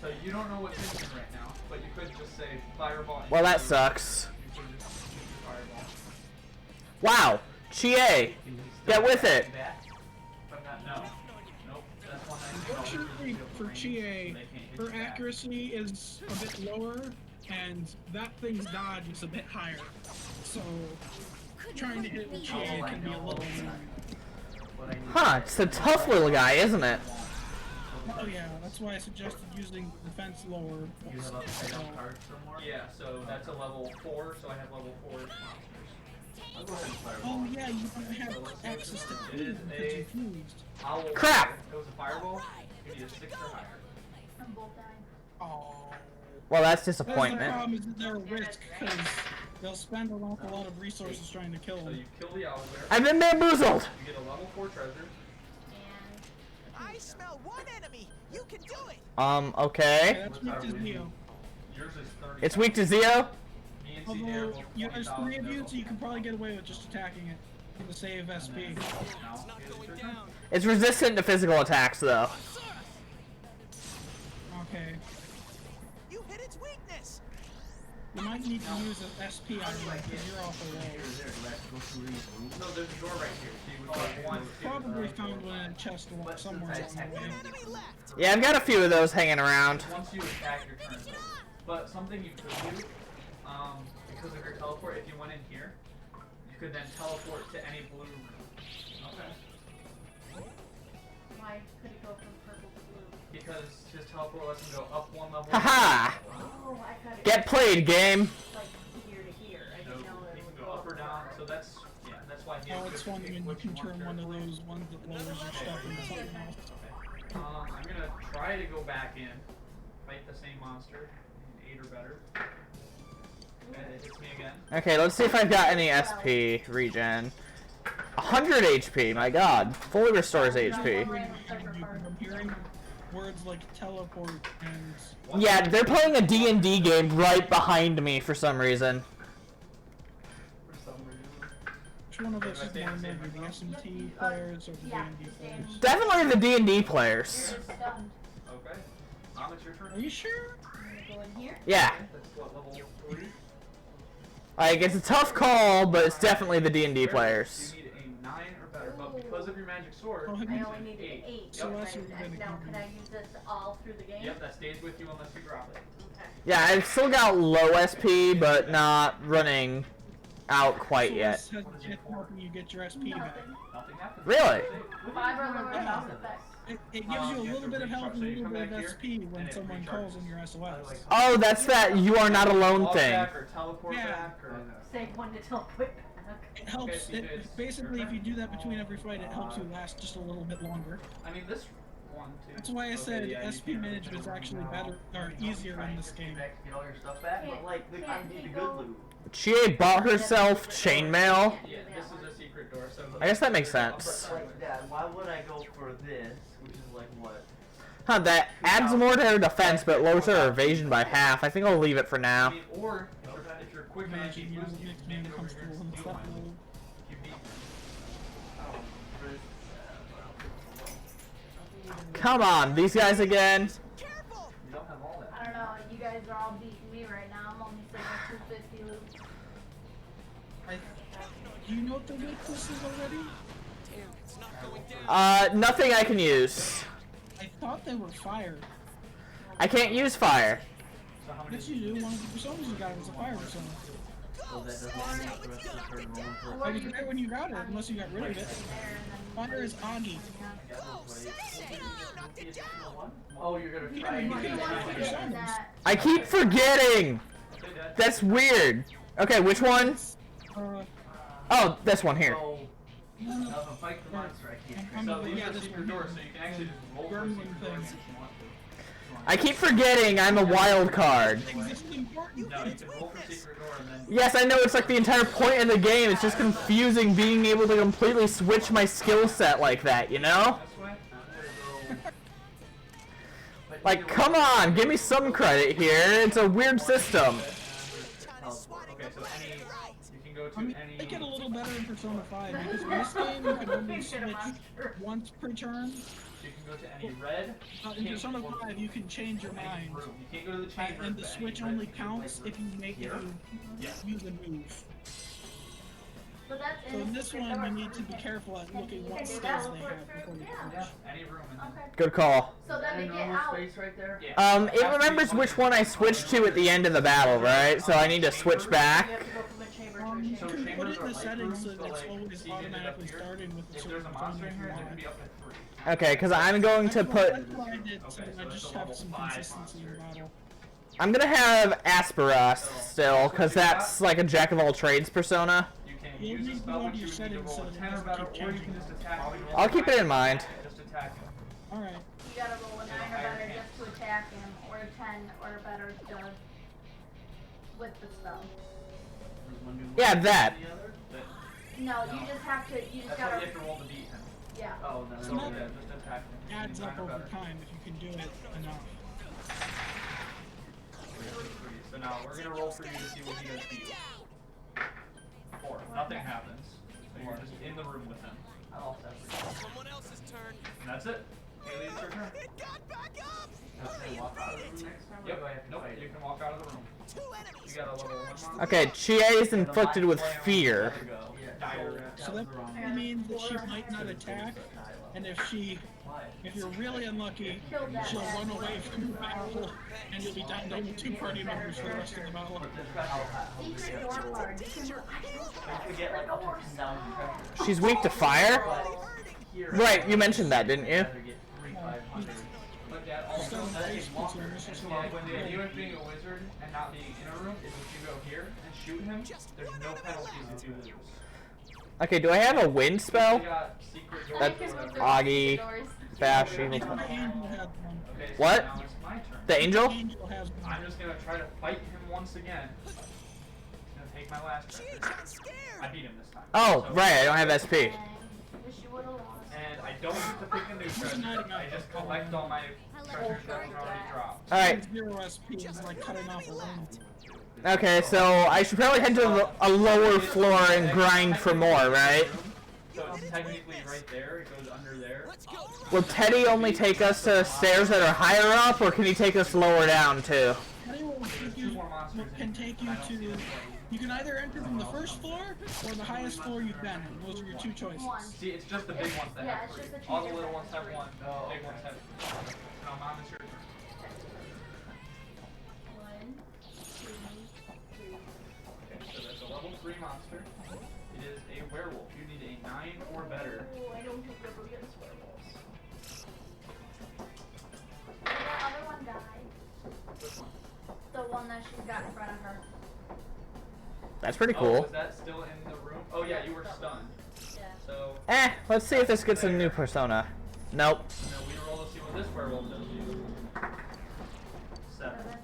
So you don't know what's in here right now, but you could just say fireball. Well, that sucks. You could just use fireball. Wow, Chie, get with it. No. Nope. That's one Unfortunately for Chie, her accuracy is a bit lower, and that thing's dodge is a bit higher. So trying to hit with Chie can be a little annoying. Huh, it's a tough little guy, isn't it? Oh yeah, that's why I suggested using defense lower. Yeah, so that's a level 4, so I have level 4 monsters. I'll go ahead and fireball. Oh yeah, you don't have access to It is food because a- you're fused. Crap! It was a fireball. You need a 6 or higher. Oh. Well, that's That's the disappointment. problem, is that they're a risk, because they'll spend an awful lot of resources trying to kill So him. you kill the owlbear. I've been bamboozled! You get a level 4 treasure. I smell one enemy. You can do it. Okay. That's weak to Neo. Yours is 30. It's weak to Zeo? Me and CD are Although, both there's 20,000 3 of you, level. so you can probably get away with just attacking it to save SP. Now, it's your turn. It's resistant to physical attacks, though. Okay. You hit its weakness. You might need to use an SP on you, because you're awful low. No, there's a door right here. So you would go 1, 2, Probably found one in a chest somewhere along the way. One enemy left. Yeah, I've got a few of those hanging around. Once you attack your turn. But something you could do, because of your teleport, if you went in here, you could then teleport to any blue room. Okay. Why could it go from purple to blue? Because his teleport lets him go up 1 level. Haha! Oh, I thought it Get played, game! like here to here. I No, didn't know he it can would go up or down. So that's why he Oh, has it's to fun pick when you which can one's turn one of territory. those ones that lowers your stuff into something else. I'm gonna try to go back in, fight the same monster, 8 or better. And it hits me again. Okay, let's see if I've got any SP regen. 100 HP, my god. Fully restores HP. I'm hearing words like teleport and... Yeah, they're playing a D&D game right behind me for some reason. For some reason. Which one of us is more maybe, the SMT players or the D&D players? Definitely the D&D You're players. just stunned. Okay. It's your turn. Are you sure? I'm gonna go in here. Yeah. That's what, level 3? Like, it's a tough call, but it's definitely the D&D players. You need a 9 or better, but because of your magic sword, Oh, have I you... only needed an 8. So Right. that's what we're gonna Now, do. can I use this all through the game? yep, that stays with you unless you drop it. Okay. Yeah, I've still got low SP, but not running out quite So yet. this has it's helping you get your SP back. Nothing happens. Really? 5 or lower Yeah. health effects. It gives you a little bit of health and a little bit of SP when and it someone recharges. calls in your SOS. Oh, that's that you are not alone Walk thing. back or teleport Yeah. back or... Save one to teleport back. It helps. Okay, so Basically, if you do that between every fight, it helps you last just a little bit longer. I mean, this 1, 2... That's why I said yeah, you SP can't management is actually better or easier in this game. Get all your stuff back, but like, I need the good loot. Chie bought herself chainmail. Yeah, this is a secret door, so... I guess that makes sense. Like, Dad, why would I go for this, which is like what? Huh, that adds more to her defense, but lowers her evasion by half. I think I'll leave it for I now. mean, or if you're quick enough, Imagine you you can makes make me it over here uncomfortable and and steal stuff. mine. You beat me. Come on, these guys again. Careful. You don't have all that. I don't know. You guys are all beating me right now. I'm only saving 250 loot. Do you know what the weakness is already? Nothing I can use. I thought they were fire. I can't use fire. So how many... Yes, you do. One of the personas you got was a fire persona. So that doesn't count the rest of the turn rolling for It was there when you got it, unless you got rid of it. Fire is Augie. Oh, you're gonna You try can and have personas. I keep forgetting. Okay, Dad. That's weird. Okay, which one? Oh, this one here. So, now if I fight the monster, I can't. So these yeah, are this secret one doors, here. so you can actually just roll for a Gremlin secret door things. if you want to. I keep forgetting I'm a wild card. This is important. No, you can roll for secret door and then. Yes, I know it's like the entire point of the game. It's just confusing being able to completely switch my skill set like that, you know? This way. I'm gonna go. Like, come on, give me some credit here. It's a weird system. Okay, so any. You can go to I mean, any. make it a little better in Persona 5 because in this game you can only switch once per turn. You can go to any red. In pink, Persona or 5 you can change your any mind. room. You can't go to the chamber. And the but switch any only red, counts if you make it Yeah. use a move. But that's So in this one you need to be careful at looking what skills they have before you Yeah, switch. any room in there. Good call. So then they get normal out. space right there. Yeah. It remembers which one I switched to at the end of the battle, right? So I need to switch back. You have to go from a chamber to a You chamber. So can put chambers it in are the light settings so rooms, that it's so, like, always see, you did it up automatically here. starting with the If certain there's a monster in here, Persona it could you be want. up to 3. Okay, because I'm going to put... That's why I did, so Okay, I so just it's a have level some 5 consistency in monster. battle. I'm gonna have Asperas still, because that's like a jack-of-all-trades persona. You can You'll use a need to spell, go but to you your would need to settings roll so a it 10 or doesn't better, keep or you changing. can just attack him. I'll keep it in mind. Just attack him. Alright. You gotta roll a 9 or better just to attack him, or a 10 or better to with the spell. Yeah, that. No, you just have to. You just That's why gotta. you have to roll to beat him. Yeah. Oh, no, So no, yeah, just attack him. Adds up 9 or over better. time if you can do it enough. So now we're gonna roll for you to see what he does to you. 4. Nothing happens. So you're just in the room with him. I'll separate. Someone else's turn. And that's it. Haley, it's your turn. It got back up! Can I walk out of the room next time? or Yep. do I have to Nope. fight You it? can walk out of the room. Two enemies! You got a level 1 monster. Okay, Chie is inflicted with fear. So that means that she might not attack, and if you're really unlucky, she'll run away from the battle, and you'll be down to only 2 party members for the rest of the battle. Secret door card. You can. Don't forget, like, up and down pressure. She's weak to fire? Here, Right, you mentioned that, didn't you? I'd rather get 3,500. But that also Still that nice, is but longer. it's just Yeah, like- when the idea of being a wizard and not being in a room is if you go here and shoot him, there's no penalties if you lose. Okay, do I have a wind spell? We got secret doors. That's or whatever. Augie, Doors. Bash, I Evil think Tongue. my angel has one. Okay, so What? now it's my turn. The angel? Angel has one. I'm just gonna try to fight him once again. Just gonna take my last Jeez, turn. I'm scared! I beat him this time. Oh, So- right, I don't have SP. Wish you would've lost. And I don't get to pick a new treasure. I just collect all my treasures that were already dropped. Alright, 0 SP is like cutting off a limb. okay, so I should probably head to a lower floor and grind for more, right? So it's technically right there. It goes under there. Let's go! Will Teddy only take us to stairs that are higher up, or can he take us lower down too? Teddy will take you, can take you to. You can either enter from the first floor or the highest floor you've been in. Those are your 2 choices. One. See, it's just the big ones that Yeah, have it's 3. just the All the two little different ones have three. 1. Oh, Big ones have 3. No, Mom, it's your turn. 1, 2, 3. Okay, so that's a level 3 monster. It is a werewolf. You need a 9 or better. Oh, I don't think we're against werewolves. Did that other one die? Which one? The one that she's got in front of her. That's pretty Oh, cool. was that still in the room? Oh yeah, you were stunned. Yeah. So, Let's see if this gets a new persona. Nope. no, we roll to see what this werewolf does to you. 7. 7.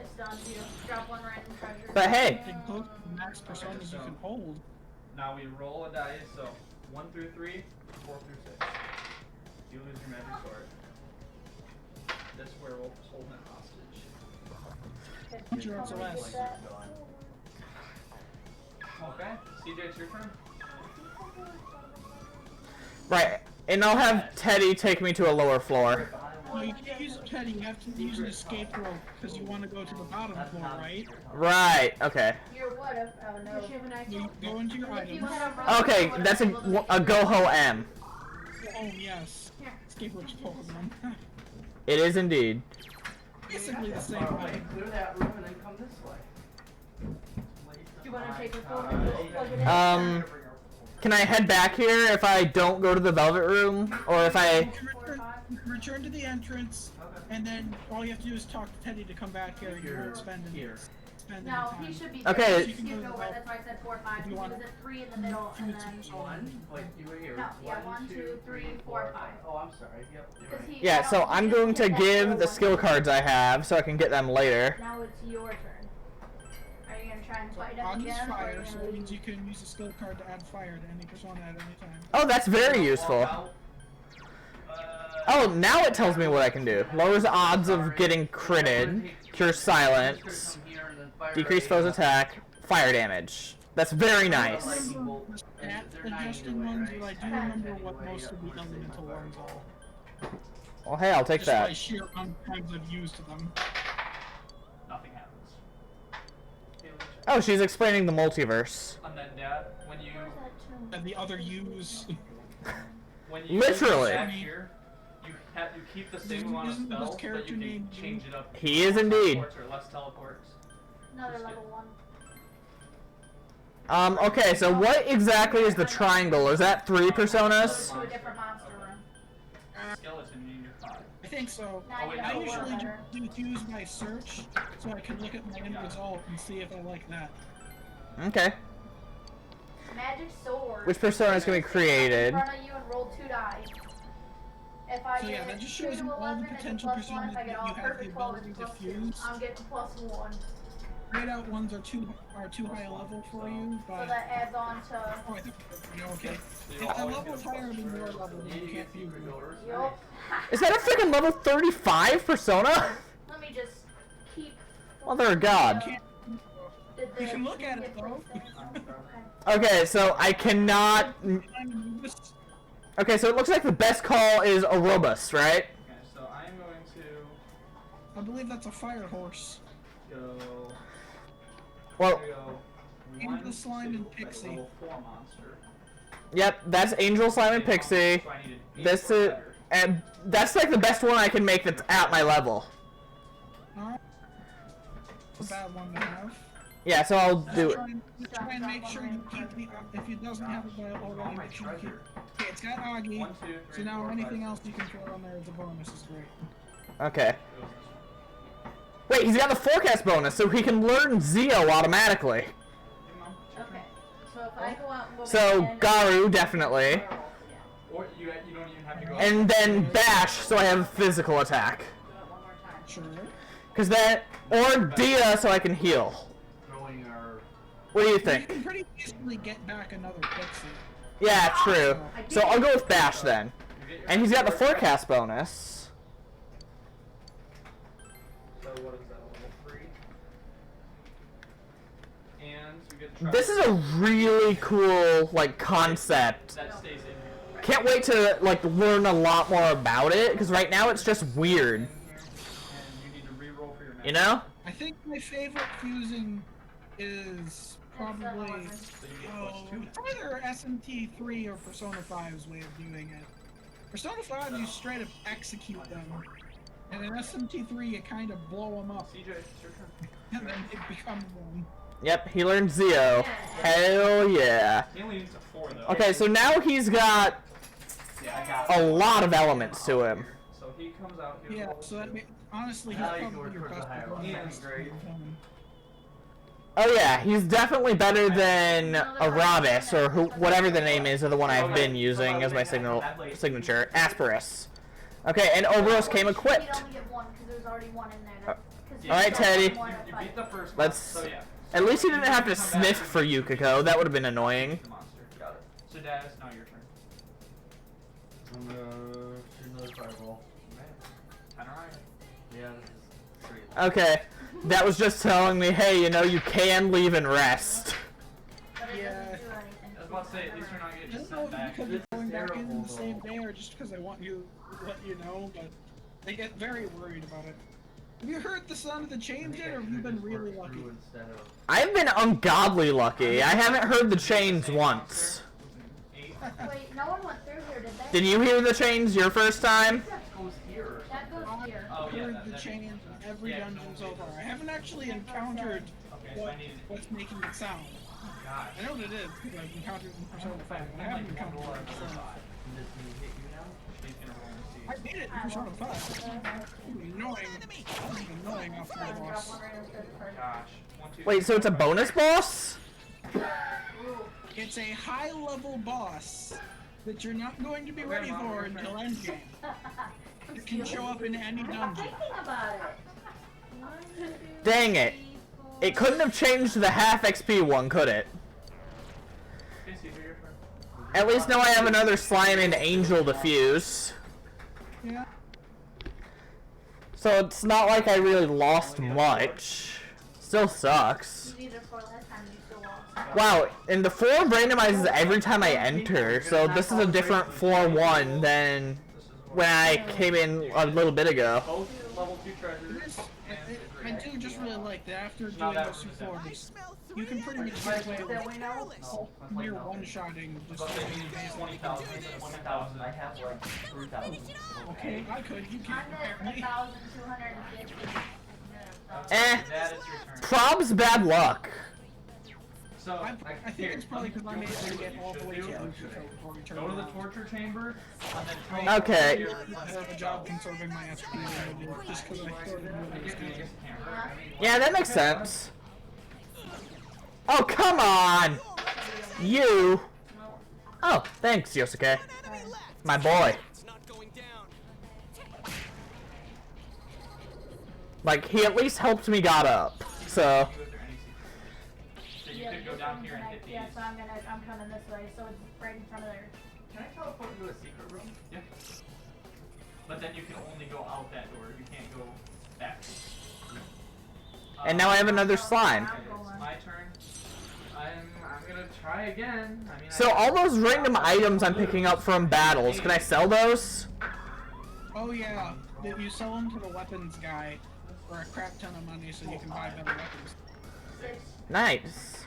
It's done. You drop 1 random treasure. But hey, Take both max personas you can hold. Now we roll a dice, so 1 through 3, 4 through 6. You lose your magic sword. This werewolf is holding it hostage. Sure, it's a less. Okay, CJ, it's your turn. right, and I'll have Teddy take me to a lower floor. No, you can't use Teddy, you have to use an escape rope because you want to go to the bottom floor, right? Right, okay. You're what if? Oh no. Does she have an ice You go into your If you items. have Okay, that's a Goho M. Oh, yes. Here. Escape rope's Pokemon. It is indeed. Basically the same Alright, way. clear that room and then come this way. Do you want to take your phone and just plug it in? Can I head back here if I don't go to the Velvet Room? Or if I... You can return to the entrance, and then all you have to do is talk to Teddy to come back here and you won't spend any. Here. spend No, any he time. should be. Okay. He skipped over. That's why I said 4, 5. He was at 3 in the middle, and then. One? Wait, you were here. No, yeah, 1, 2, 3, 4, 5. Oh, I'm sorry. Yep, you're right. Yeah, so I'm going to give the skill cards I have so I can get them later. Now it's your turn. Are you gonna try and fight him August again? fire, so or that means you can use a skill card to add fire to any persona at any time. Oh, that's very useful. Oh, now it tells me what I can do. Lowers odds of getting critted, cure silence, decrease foe's attack, fire damage. That's very nice. Stat adjusting ones, but I do remember what most of the elemental ones are. Well, hey, I'll take Just by that. sheer times I've used them. Nothing happens. Oh, she's explaining the multiverse. And then, Dad, when you And the other use. Literally. Back here, you keep the same amount of Isn't this spells, but character you can named change it up. He is indeed. Teleports or less teleports. Another level 1. Okay, so what exactly is the triangle? Is that 3 personas? To a different monster room. Skeleton in your 5. I think so. Now you I know usually better. just use my search so I can look at my end result and see if I like that. Okay. Magic sword. Which persona is going to be created? In front of you and roll 2 dice. If I So yeah, get that just 2 shows to you all the 11, it's a potential +1. personas If I that get you all have the perfect 12, ability it's to +2. fuse. I'm getting +1. Grayed out ones are too high a level for you, So but that adds on to. oh, I think you know, okay. If the level is higher than your level, then you can't fuse them. Yup. Is that a freaking level 35 persona? Let me just keep. Mother of God. You can look at it though. Okay, so I cannot... Okay, so it looks like the best call is a robust, right? Okay, so I'm going to I believe that's a fire horse. go. Well, Angel, the Slime, and Pixie. Level 4 monster. yep, that's Angel, Slime, and Pixie. So I needed 8 This or is... better. And that's like the best one I can make that's at my level. Alright. It's a bad one to have. Yeah, so I'll do it. Try and make sure you keep the, if it doesn't have it by already, make sure you keep. Okay, it's got Augie, 1, 2, 3, so now 4, anything 5, else you can throw on there as a bonus is great. Okay. Wait, he's got the forecast bonus, so he can learn Zeo automatically. Okay. So if I go out and go So, back in, Garu, definitely. Or you don't even have to go. And then Bash, so I have physical attack. one more time. Sure. Cause that, or Dia, so I can heal. Throwing our. What do you You think? can pretty easily get back another Pixie. Yeah, true. So I'll go with Bash then. And he's got the forecast bonus. So what is that? Level 3. And you get. To This is a really cool, like, concept. That stays in here. Can't wait to, like, learn a lot more about it, because right now it's just weird. And you need to reroll for your You know? I think my favorite fusing is probably it's either SMT3 or Persona 5's way of doing it. Persona 5 you straight up execute them, and in SMT3 you kind of blow them up, CJ, it's your turn. and then it becomes one. Yep, he learned Zeo. Hell yeah. He only needs a 4 though. Okay, so now he's got Yeah, I got a lot of elements to him. So he comes out here. Yeah, so that honestly he's Now you probably go your towards best the higher one. level. Yeah, great. Oh yeah, he's definitely better than Aravis, or whatever the name is of the one I've been using as my signature, Asperus. Okay, and Oberos came You'd equipped. only get 1 because there's already 1 in there. 'Cause you Alright, still Teddy. have one to You fight. beat the first one. Let's... So yeah. At least he didn't have to sniff for Yukiko, that would have been annoying. The monster. Got it. So Dad, it's now your turn. I'm gonna shoot another fireball. Alright. Yeah, this is 3 of them. Okay, that was just telling me, hey, you know, you can leave and rest. But it Yeah. doesn't do anything. I was about to say, at least you're not I getting don't know sent if back. because you're This going is back in terrible, the same though. day or just because I want you let you know, but they get very worried about it. Have you heard the sound of the chains yet, or have you been really lucky? I've been ungodly lucky. I haven't heard the chains once. Wait, no one went through here, did they? Did you hear the chains your first time? That goes here. That goes here. Oh, yeah, Heard that- the that- chains in every yeah, dungeon so no, far. I haven't actually encountered Okay, so I need what's making it sound. Gosh. I know what it is because I've encountered it in Persona 5, but I haven't encountered it in Persona 5. Does he hit you now? He's gonna roll and see. I made it for short of 5. Annoying after the boss. Gosh. 1, 2, Wait, so it's a bonus boss? It's a high-level boss that you're not going to be ready for until endgame. It can show up in any dungeon. Dang it. It couldn't have changed the half XP one, could it? At least now I have another slime and angel to fuse. Yeah. So it's not like I really lost much. Still sucks. Wow, and the floor randomizes every time I enter, so this is a different floor 1 than when I came in a little bit ago. Both level 2 treasures. I do just really like that after doing those 2 floors, you can pretty much get away with near one-shotting just doing the 20,000 instead of 1,000. I have like 3,000. Okay, I could. You can't compare me. Eh. Prob's bad luck. So, I think it's probably because I'm able to get all the way to Yukiko before we turn go to the around. torture chamber, and then train Okay. I have a job conserving my SP just because I thought it was good. Yeah, that makes sense. Oh, come on! You! Oh, thanks, Yosuke. My boy. It's not going down. Like, he at least helped me got up, so... So you could go down here and hit these. Yeah, so I'm coming this way, so it's right in front of there. Can I teleport into a secret room? Yeah. But then you can only go out that door. You can't go back. And now I have another slime. Okay, it's my turn. I'm gonna try again. I mean, So all those random items I'm picking up from battles, can I sell those? Oh yeah, you sell them to the weapons guy for a crap ton of money so you can buy better weapons. Nice.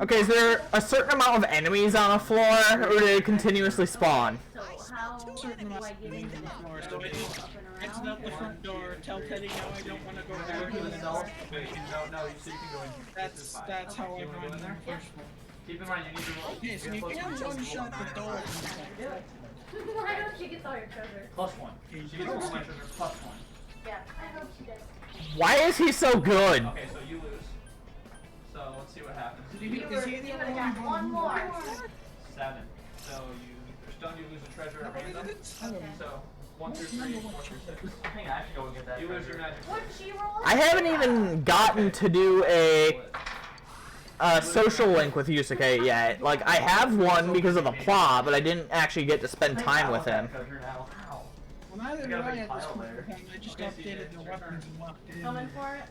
Okay, is there a certain amount of enemies on a floor, or do they continuously spawn? So how Certain do amount I of get enemies into on the that? floor, so it's out the front door, tell Teddy no I don't want to go there. To the south. no, you said you can go in here. This is fine. That's how I You wanna run go in the there? first floor. Keep in mind, you need to roll. Okay, so you can one-shot the door. Why don't she get all your treasure? +1. She gets all my treasure +1. Yeah, I hope she does. Why is he so good? Okay, so you lose. So let's see what happens. Is he the You only would've got one more. 7. So you're stunned, you lose a treasure at random. So 1 through 3, 4 through 6. I think I should go and get that. You lose your magic. What'd she roll? I haven't even gotten to do a social link with Yusuke yet. Like, I have one because of the plot, but I didn't actually get to spend time with him. Well, neither did I at this point in time. I just updated the weapons and locked in. Coming for it?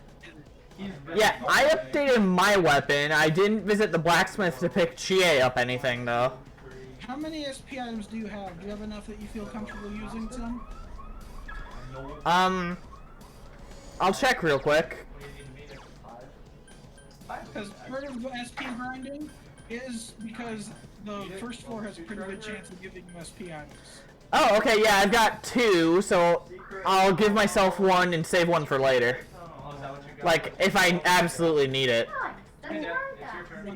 Yeah, I updated my weapon. I didn't visit the blacksmith to pick Chie up anything, though. How many SP items do you have? Do you have enough that you feel comfortable using some? I'll check real quick. Because part of the SP grinding is because the first floor has a pretty good chance of giving you SP items. Oh, okay, yeah, I've got 2, so I'll give myself 1 and save 1 for later. Like, if I absolutely need it.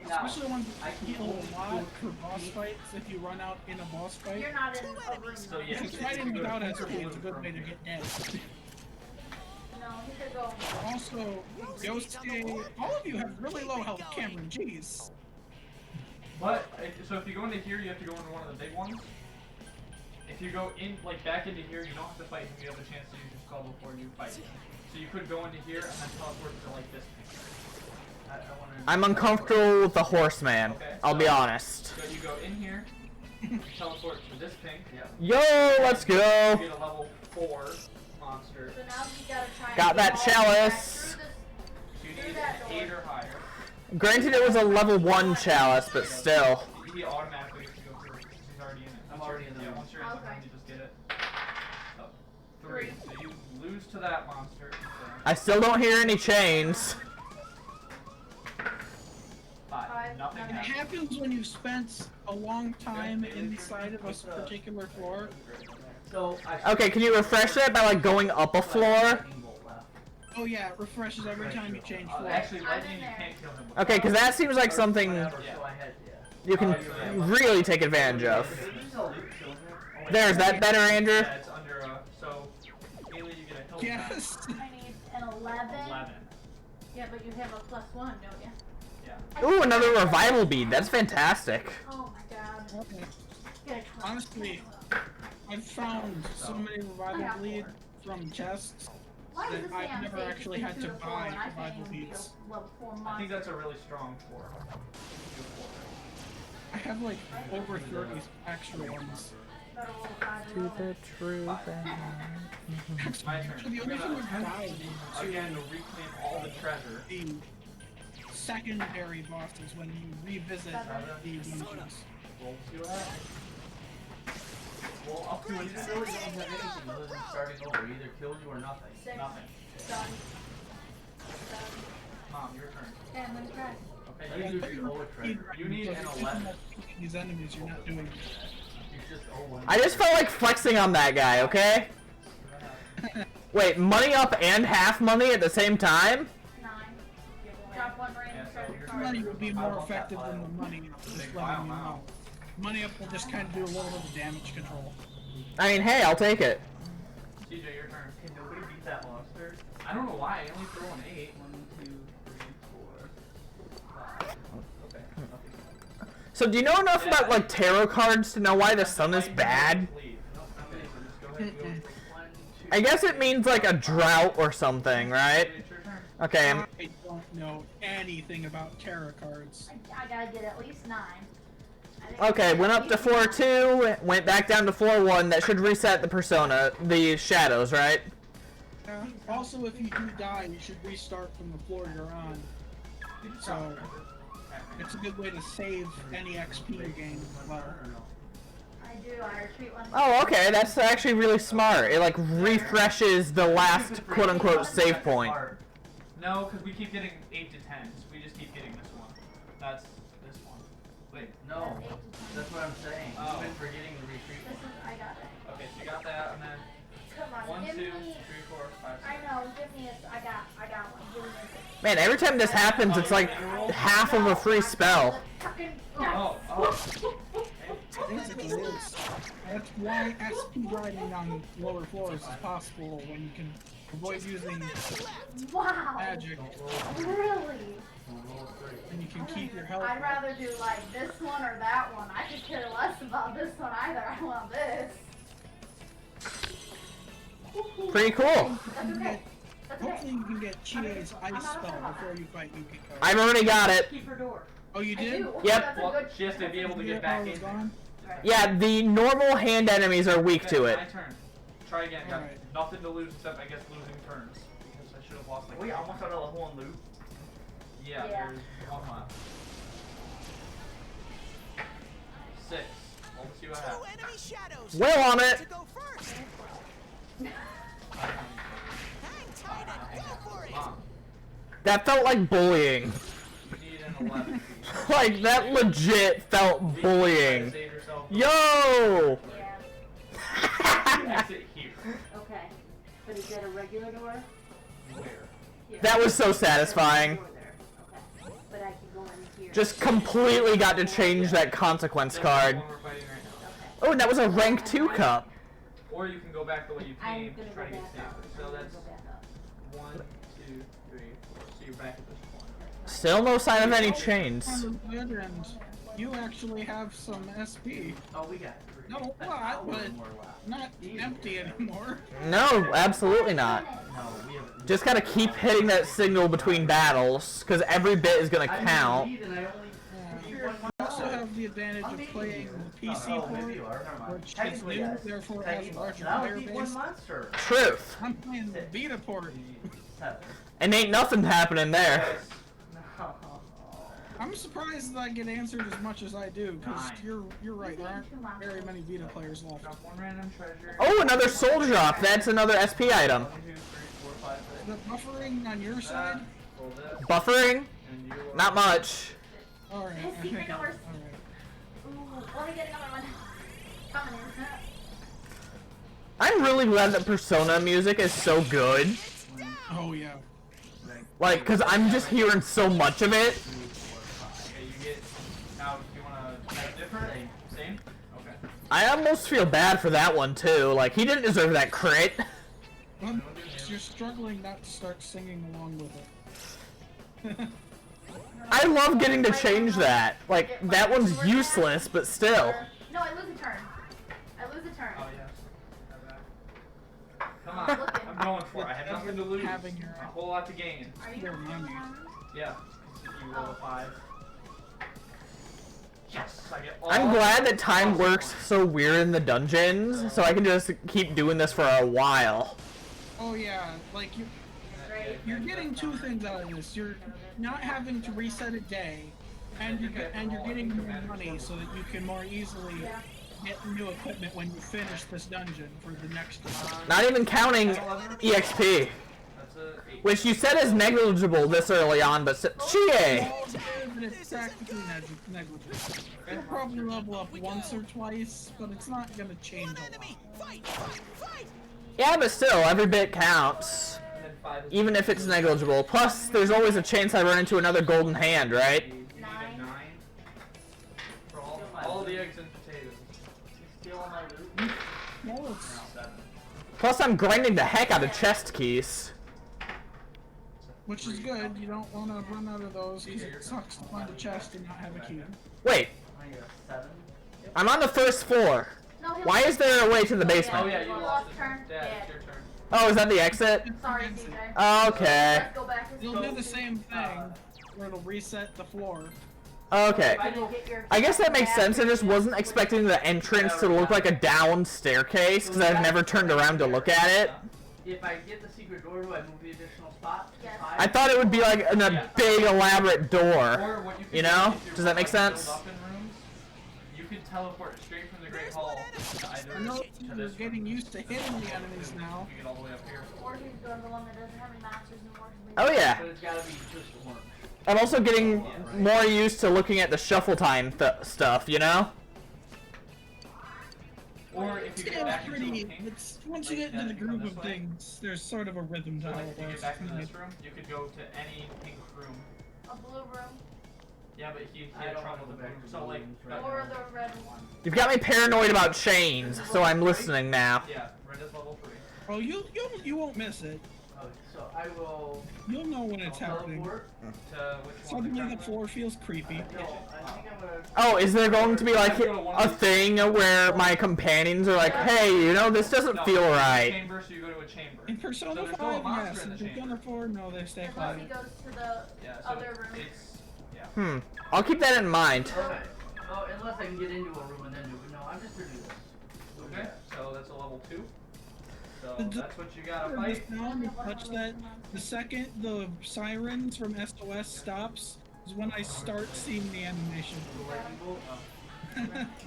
Especially ones that heal a lot for boss fights if you run out in a boss fight. You're not in a room. So yeah. Because fighting without SP is a good way to get dead. No, he could go. Also, Yosuke, all of you have really low health, Cameron, jeez. But so if you go into here, you have to go into one of the big ones. If you go in, like back into here, you don't have to fight him. You have a chance to use your skull before you fight him. So you could go into here and then teleport to like this thing. I'm uncomfortable with the horseman, Okay, I'll be so- honest. So you go in here, teleport to this pink. Yo, let's You go! get a level 4 monster. So now you gotta try and Got get that all the way back chalice. through So you Through need that an 8 or higher. Granted, it was a level 1 chalice, but still. He automatically gets to go through because he's already in it. I'm already in the Yeah, room. once you're in the room, Okay. you just get it. So, 3. So you lose to that monster. I still don't hear any chains. 5. Nothing It happens. happens when you've spent a long time inside of a particular floor. So I Okay, can you refresh that by, like, going up a floor? Oh yeah, it refreshes every time you change floor. Actually, I'm lightning, in you there. can't kill him with Okay, because that seems like something So I had, yeah. you can really take advantage of. Did you use all loot kills him? There's that better, Andrew? Yeah, it's under so Haley, you get a help. Yes. I need an 11. 11. Yeah, but you have a +1, don't you? Yeah. Ooh, another revival bead. That's fantastic. Oh my god. Okay. Get a 20. Honestly, I've found so many revival bleed from chests Why does that it say I've on never stage actually had between to 2 and 4 buy when I can't revival even be a beads. level 4 I think monster? that's a really strong 4. I have like over 30 extra ones. Better roll 5 To and the truth. My turn. The only thing I've died Again, to reclaim all the treasure. the secondary bosses when you revisit the dungeons. Roll to that. Well, up to an really don't have anything other than starting over. Either kill you or nothing. 6. Nothing. Done. Mom, your turn. Okay, I'm gonna try. Okay, You do owe a treasure. You need an 11. These enemies, you're not doing. You just owe one. I just felt like flexing on that guy, okay? Wait, money up and half money at the same time? 9. Drop 1 random treasure card. Money would be more effective than the money. Just letting you know. Money up will just kind of do a little bit of damage control. I mean, hey, I'll take it. CJ, your turn. Can nobody beat that monster? I don't know why. I only throw an 8. 1, 2, 3, 4, 5. Okay. Nothing. So do you know enough about, like, tarot cards to know why the sun is bad? I guess it means, like, a drought or something, right? Okay. I don't know anything about tarot cards. I gotta get at least 9. Okay, went up to 4-2, went back down to 4-1. That should reset the persona, the shadows, right? Also, if you do die, you should restart from the floor you're on. So, it's a good way to save any XP you gain as well. I do, I retreat 1. Oh, okay, that's actually really smart. It, like, refreshes the last quote-unquote save point. No, because we keep getting 8 to 10s. We just keep getting this one. That's this one. Wait. No, that's what I'm saying. Oh. You've been forgetting the retreat This one. is, I got it. Okay, so you got that, and then Come on, 1, 2, 3, give me... 4, 5, 6. I know, give me a... I got one. Give me a... Man, every time this happens, it's like half of a free spell. Oh, Basically, that's why SP riding on lower floors is possible when you can avoid using Wow! magic Really? and you can keep your health. I'd rather do like this one or that one. I could care less about this one either. I want this. Pretty cool. That's okay. That's Hopefully okay. you can get Chie's ice spell before you fight Yukiko. I've already got it. Keep her door. Oh, you I did? do. Yep. That's a Well, good... she has to be able to Your get back power in. was gone? Yeah, the normal hand enemies are weak to it. My turn. Try again. Got Alright. nothing to lose except, I guess, losing turns. Because I should have lost like... Wait, almost out of the whole loop. Yeah, Yeah. there's 1 left. 6. Well, let's see what 2 happens. enemy shadows. Well on it. To go first. Hang tight and go for it. Mom, That felt like bullying. you need an 11. Like, that legit felt bullying. Save yourself. Yo! Yeah. Exit here. Okay. But is that a regular door? Where? Here. That was so satisfying. Door there. Okay. But I can go in here. Just completely got to change that consequence That's card. the one we're fighting right now. Okay. Oh, and that was a rank 2 cup. Or you can go back the way you I'm came gonna to try go to back get up. safer. So I'm gonna that's go back up. 1, 2, 3, 4. So you're back at this point. Still no sign of any chains. Good, and you actually have some SP. Oh, we got 3. No, That's what? how But more left. not empty anymore. No, absolutely not. No, we have. Just gotta keep hitting that signal between battles, because every bit is gonna count. You also have the advantage of playing the PC port, which is new, therefore has a larger That player would be one base. monster. Truth. I'm playing the Vita port. 7. And ain't nothing happening there. No. I'm surprised that I get answered as much as I do, because you're right, there aren't very many Vita players left. Drop 1 random treasure. Oh, another soul drop. That's another SP item. 1, 2, 3, 4, 5, 6. The buffering on your side? Roll this. Buffering? And you are... Not much. Alright. Secret doors. Alright. Ooh, let me get another one. Coming in. I'm really glad that Persona music is so good. Oh yeah. Like, cause I'm just hearing so much of it. Okay, you get... Now, do you want to have different? Same? Okay. I almost feel bad for that one too. Like, he didn't deserve that crit. You're struggling not to start singing along with it. I love getting to change that. Like, that one's useless, but still. No, I lose a turn. I lose a turn. Oh, yes. Come on. I'm going for it. I have nothing to lose. A whole lot to gain. Are you going to Yeah. If you roll a 5. Yes, I get all. I'm glad that time works so weird in the dungeons, so I can just keep doing this for a while. Oh yeah, like you're getting two things out of this. You're not having to reset a day, and you're getting more money so that you can more easily get new equipment when you finish this dungeon for the next one. Not even counting EXP. Which you said is negligible this early on, but Chie! It's practically negligible. It'll probably level up once or twice, but it's not gonna change a lot. Yeah, but still, every bit counts. Even if it's negligible. Plus, there's always a chance I run into another golden hand, right? 9. For all the eggs and potatoes. Steal all my loot? No, Plus, I'm grinding the heck out of chest keys. which is good. You don't want to run out of those because it sucks to find a chest and not have a key. Wait, I'm on the first floor. Why is there a way to the basement? Oh yeah, you lost it. Dad, it's your turn. Oh, is that the exit? Sorry, CJ. Okay. Let's go back and You'll do the same thing, where it'll reset the floor. Okay. I guess that makes sense. I just wasn't expecting the entrance to look like a down staircase, because I've never turned around to look at it. If I get the secret door, do I move the additional spot? Yes. I thought it would be like in a big elaborate door. You know? Does that make sense? You can teleport straight from the Great Hall to either I know to you're this getting used to hitting the enemies now. You get all the way up here. Or he's doing the one that doesn't have any masters and works. Oh yeah. But it's gotta be just one. I'm also getting more used to looking at the shuffle time stuff, you know? Or if you get back into a pink, It's once you get into the groove of things, there's sort of a rhythm to so all like of if you those. get back into this room, you could go to any pink room. A blue room. Yeah, but he I had don't trouble wanna with go the back blue. to So the like, rooms right Or the red one. You've got me paranoid about chains, so I'm listening now. yeah, red is level 3. Oh, you won't miss it. Oh, so I will You'll know when it's happening. teleport. To which one? Suddenly the floor feels creepy. No, I think I'm gonna. Oh, is there going to be like a thing where my companions are like, hey, you know, this doesn't No, feel right? Chamber, so you go to a chamber. In Persona So there's 5, no monster yes. in In the Persona chamber. 4, no, they stay Unless he quiet. goes to the Yeah, so other room. it's yeah. I'll keep that in mind. Okay. Oh, unless I can get into a room and then do it. No, I'm just gonna do this. Okay, so that's a level 2. So The- that's what you gotta Remember fight. the sound you touch that? The second the sirens from SOS stops is when I start seeing the animation.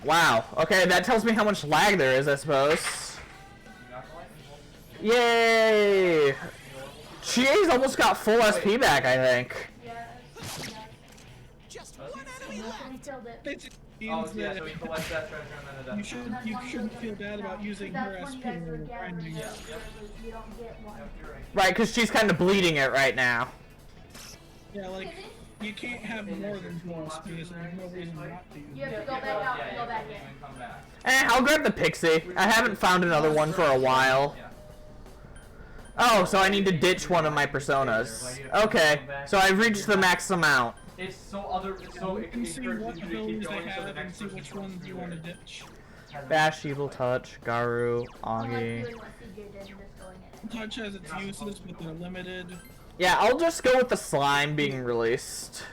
Wow. Okay, that tells me how much lag there is, I suppose. You got the lightning bolt. Yay! Chie's almost got full SP back, I think. Yes. Just Does one he? enemy Yes. He killed it. It Oh means yeah, that so he collects that treasure and then it does. you shouldn't feel bad about using her That's when SP you guys when were you're gathering grinding. the Yeah. you don't get one. Yep, you're right. Right, because she's kind of bleeding it right now. Yeah, like, you can't have more than 4 SP, so there's no reason not to use You have it. to go back out Yeah, and yeah, go back you in. can come back. I'll grab the pixie. I haven't found another one for a while. Yeah. Oh, so I need to ditch one of my personas. Okay, so I've reached the max amount. It's so other. It's so You it can see what encourages you to abilities keep they going so the have and next see person which comes ones you through want to it. ditch. Bash, Evil Touch, Garu, Unless Agi. doing what CJ did and just going in. Touch has its uses, but they're limited. Yeah, I'll just go with the slime being released.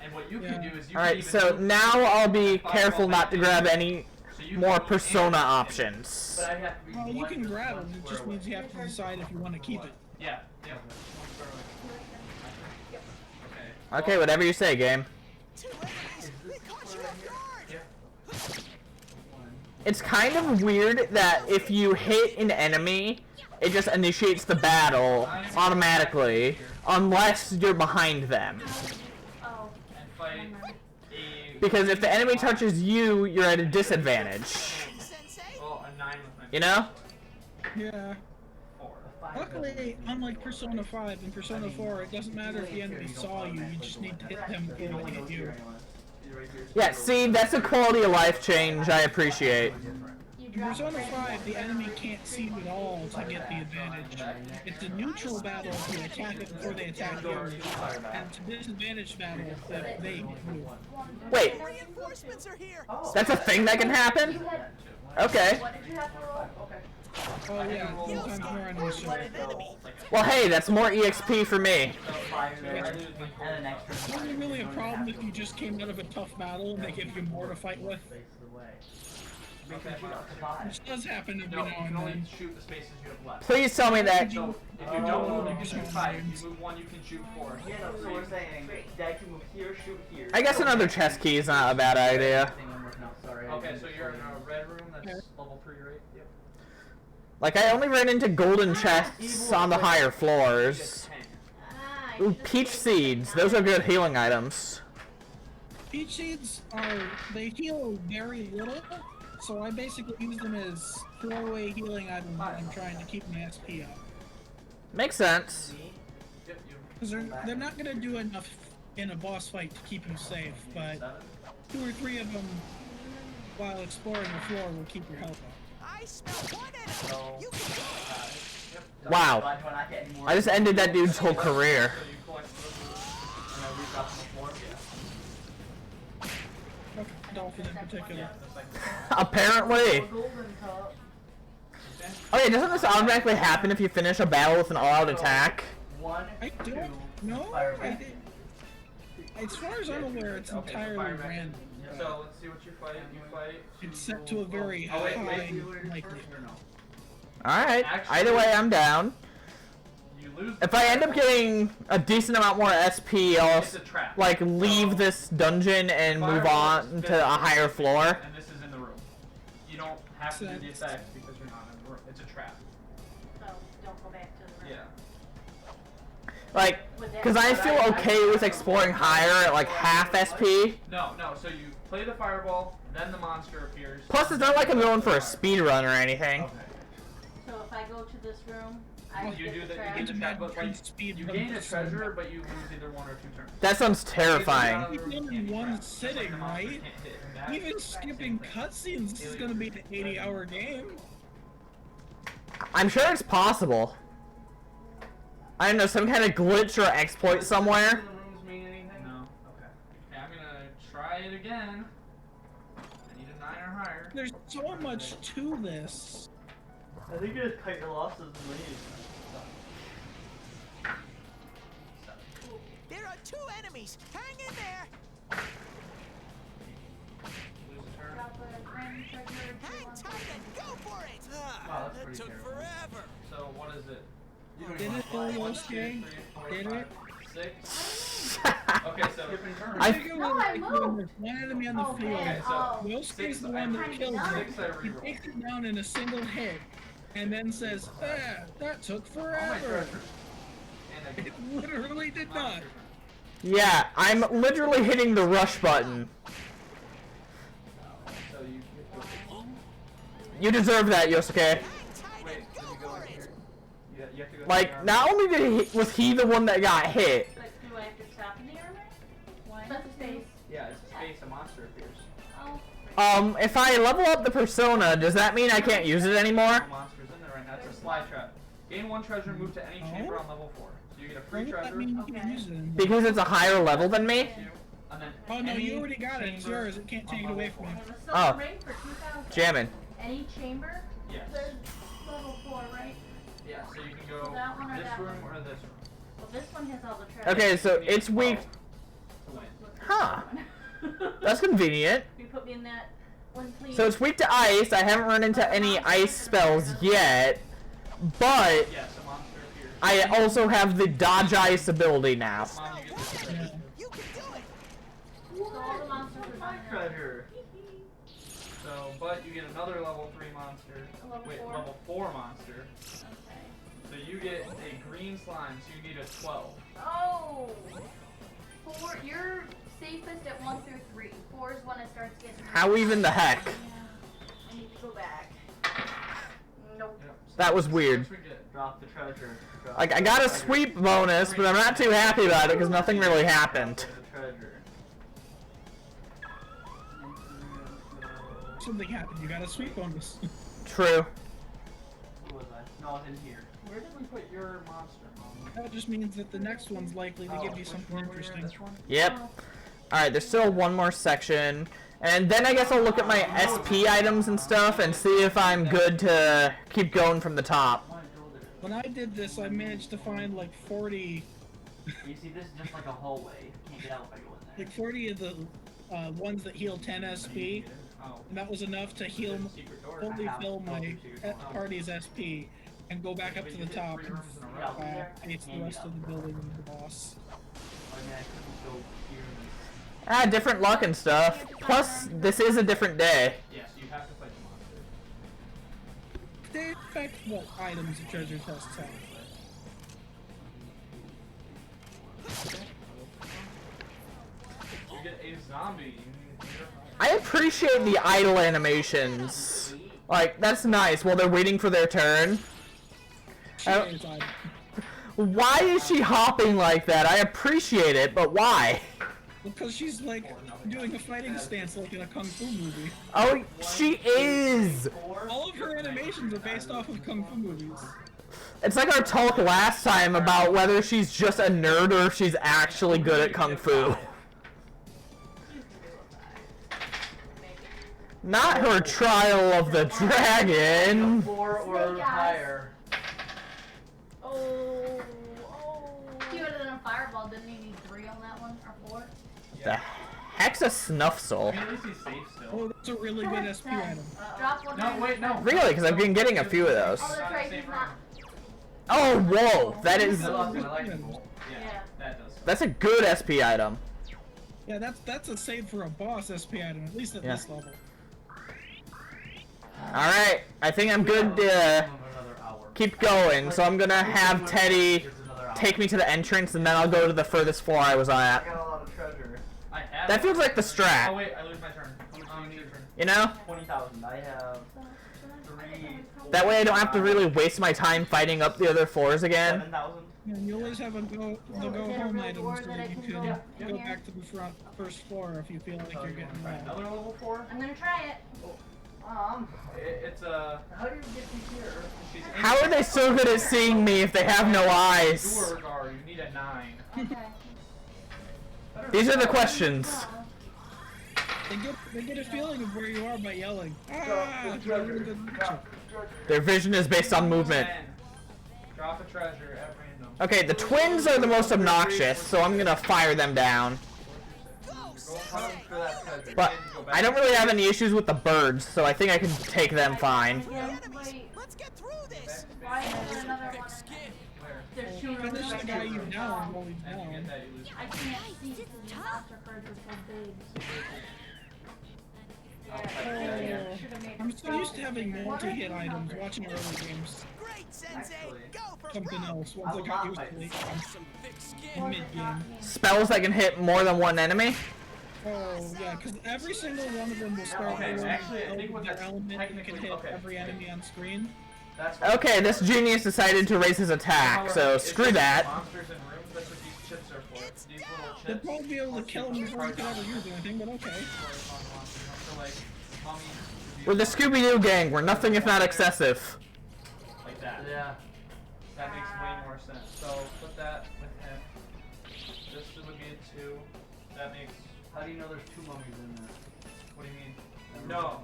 And what you can Yeah. do is you can Alright, even so do now I'll be fireball careful not to back grab in. any So you more can go persona in. options. But I have to be Well, you one can grab one them, it square just means away. you have to decide if you want to keep it. Yeah. Yeah. Okay. Okay, whatever you say, game. two enemies. They caught you off guard. Yeah. It's kind of weird that if you hit an enemy, it just initiates the battle automatically, unless you're behind them. Oh. And fight a. Because if the enemy touches you, you're at a disadvantage. Sensei. Oh, a 9 with my. You know? Yeah. 4. Luckily, unlike Persona 5, in Persona 4, it doesn't matter if the enemy saw you, you just need to hit them before they hit you. right here. Yeah, see, that's a quality of life change I appreciate. In Persona 5, the enemy can't see you at all to get the advantage. It's a neutral battle if you attack it before they attack you, and it's a disadvantaged battle if they move. Wait, Reinforcements are here. that's a thing that can happen? Okay. What did you have to roll? Oh yeah, sometimes more enemies show up. Well, hey, that's more EXP for me. It's only really a problem if you just came out of a tough battle and they give you more to fight with. Which does happen every No, now you can and only then. shoot the spaces you have left. Please tell me that. So, if you don't move, you can shoot 5. If you move 1, you can shoot 4. Yeah, no, so we're saying Dad can move here, shoot here. I guess another chest key is not a bad idea. Okay, so you're in a red room that's level 3, right? Yep. Like, I only ran into golden chests on the higher floors. Ooh, peach seeds. Those are good healing items. Peach seeds they heal very little, so I basically use them as throwaway healing items when I'm trying to keep my SP up. Makes sense. Because they're not going to do enough in a boss fight to keep you safe, but 2 or 3 of them while exploring the floor will keep your health up. I smell one enemy. You can do it. Wow. I just ended that dude's whole career. So you collect those, and then we've got the floor. Dolphin in particular. Apparently. Oh yeah, doesn't this automatically happen if you finish a battle with an all-out attack? I don't know. As far as I'm aware, it's entirely random. So let's see what you fight. You fight. It's set to a very high likelihood. Alright, either way I'm down. You lose. If I end up getting a decent amount more SP, I'll It's a trap. like leave this dungeon and move on to a higher floor. And this is in the room. You don't have to do the effect because you're not in the room. It's a trap. So don't go back to the room. Yeah. Like, because I feel okay with exploring higher at like half SP. No. So you play the fireball, then the monster appears. Plus, it's not like I'm going for a speed run or anything. Okay. So if I go to this room, I You get do the the trap. you get the trap, but like you gain a treasure, but you lose either 1 or 2 turns. That sounds terrifying. In one sitting, right? Even skipping cutscenes, this is gonna be an 80-hour game. I'm sure it's possible. I don't know, some kind of glitch or exploit somewhere. The rooms mean anything? No. Okay. Okay, I'm gonna try it again. I need a 9 or higher. There's so much to this. I think you just cut your losses and leave. There are 2 enemies. Hang in there. Lose a turn. Drop a grand treasure if you Hang want tight and go for it. Wow, that's That pretty took terrible. forever. So what is it? Did it, 1, 2, Yosuke? 3, 4, Did 5, it? 6. Okay, so skipping turns. I- No, I moved. There's one enemy on the Okay, field. Okay, so oh. Yosuke's the one that kills him. 6 I He reroll. takes it down in a single hit, and then says, that took All my forever. treasures. And I It get literally did not. Yeah, I'm literally hitting the rush button. So you get to You deserve that, Yosuke. Hang tight wait, and did go you go for in here? it. You have to go Like, down. not only did was he the one that got hit, But do I have to stop in the armor? Why? That's a space. Yeah, it's a space, a monster appears. Oh. if I level up the persona, does that mean I can't use it anymore? No monsters in there right now. It's a slide trap. Gain 1 treasure, move to any chamber on level 4. So you get a free Doesn't that treasure. mean you can use it anymore? Because it's a higher level than me? And then Oh no, any you already got it. It's chamber yours. It can't take it on away level from you. I have a silver Oh. ring for 2,000. Jamming. Any chamber? Yes. There's level 4, right? Yeah, so you can go So that one or this that room one? or this room Well, this one has all the treasure. Okay, so You need it's weak. 12 to win. Huh. That's convenient. You put me in that one, please. So it's weak to ice. I haven't run into any ice spells yet, but Yes, a monster appears. I also have the dodge ice ability now. Come on, you get this treasure. You can do it. So all the monsters are My down there. treasure. So, but you get another level 3 monster. Level Wait, 4? level 4 monster. Okay. So you get a green slime, so you need a 12. Oh! 4, you're safest at 1 through 3. 4 is when it starts getting... How even the heck? Yeah. I need to go back. Nope. Yep. So That was weird. once we get- Drop the treasure. Drop Like, I the got a treasure. sweep bonus, but I'm not too happy about it because nothing really happened. The treasure. something happened. You got a sweep bonus. True. Where was I? No, I was in here. Where did we put your monster? That just means that the next one's likely to give you something interesting. Yep. Alright, there's still one more section. And then I guess I'll look at my SP items and stuff and see if I'm good to keep going from the top. When I did this, I managed to find like 40... You see, this is just like a hallway. You can't get out if I go in there. like 40 of the ones that heal 10 SP. And that was enough to heal, fully fill my party's SP. And go back up to the top and face the rest of the building and the boss. Ah, different luck and stuff. Plus, this is a different day. Yes, you have to fight the monster. They affect what items the treasure chests have. You get a zombie. I appreciate the idle animations. Like, that's nice while they're waiting for their turn. Why is she hopping like that? I appreciate it, but why? Because she's like doing a fighting stance like in a kung fu movie. Oh, she is! All of her animations are based off of kung fu movies. It's like our talk last time about whether she's just a nerd or if she's actually good at kung fu. Not her trial of the dragon. 4 or higher. Oh. He would have done a fireball, didn't he need 3 on that one? Or 4? The heck's a snuff soul? I mean, at least he's safe still. Oh, that's a really good SP item. Drop one. No, wait, no. Really? Because I've been getting a few of those. Oh, that's right, he's not. Oh, whoa! That is... Yeah, that does. That's a good SP item. Yeah, that's a save for a boss SP item, at least at this level. Alright, I think I'm good to keep going, so I'm gonna have Teddy take me to the entrance and then I'll go to the furthest floor I was at. I got a lot of treasure. That feels like the Oh strat, wait, I lose my turn. Need a turn. you know? 20,000. I have 3. That way I don't have to really waste my time fighting up the other floors again. 7,000. And you always have the go home items so that you can go back to the first floor if you feel like you're getting robbed. Another level 4? I'm gonna try it. It's a. How do you get me here? How are they so good at seeing me if they have no eyes? Duergar, you need a 9. Okay. These are the questions. They get a feeling of where you are by yelling. Ah, Their vision is based on movement. 10. Drop a treasure at random. Okay, the twins are the most obnoxious, so I'm gonna fire them down. But I don't really have any issues with the birds, so I think I can take them fine. Let's get through this. Why is there another one? There's 2 Finish the right guy there. you down while he's And you down. get that, you lose. I can't see because the monster cards are so big. Yeah, should've made I'm so used to having multi-hit items watching early games. Great, Sensei. Go for Something else once I got used to late some thick skin. and mid-game. Spells that can hit more than one enemy? Oh, yeah, because every single one of them will start Okay, with actually, I think what their that's element and can technically- hit okay. every enemy on screen. That's Okay, this genius decided to raise his attack, so screw that. Monsters in rooms, that's what these chips are for. These little They'll chips. probably be able to kill him before he can ever use anything, but okay. So like, mummies, We're the Scooby-Doo gang, we're nothing if not excessive. like that. Yeah. That makes way more sense. So put that with him. This would be a 2. That makes. How do you know there's 2 mummies in there? What do you mean? No.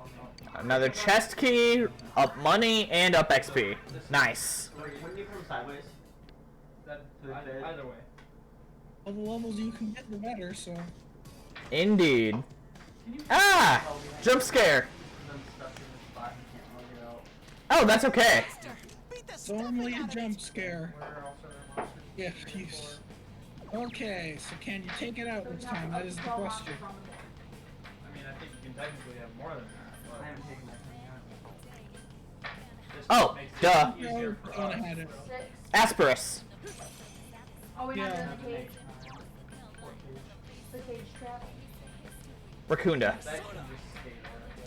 Another chest key, up money, and up XP. Nice. Wouldn't you put them sideways? That To the bed. either way. All the levels you can get, the better, so. Indeed. Ah! Jump scare. Them stuck in the spot you can't really get out. Oh, that's okay. Beat the It's stuffing only a out of jump it. scare. Where else are there monsters? Yeah, use. Okay, so can you take it out this time? That is the question. I mean, I think you can technically have more than that. But I haven't taken that thing out. this Oh, makes it duh. easier No, for gonna us. had it. 6. Asperus. Oh, we're not Yeah. doing the cage. The cage trap. Raccoonda. That can just stay there, I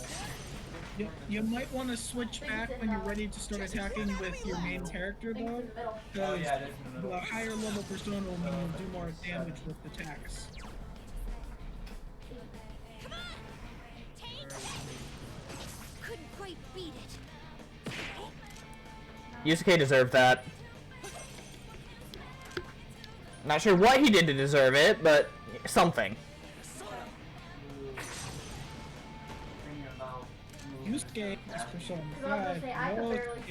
guess. You might want to switch back when you're ready to start attacking with your main character, though. Middle. Oh Because yeah, it is in the middle. the higher level persona will mean you'll do more damage with attacks. Yusuke deserved that. Not sure what he did to deserve it, but something. Yusuke is Persona 5.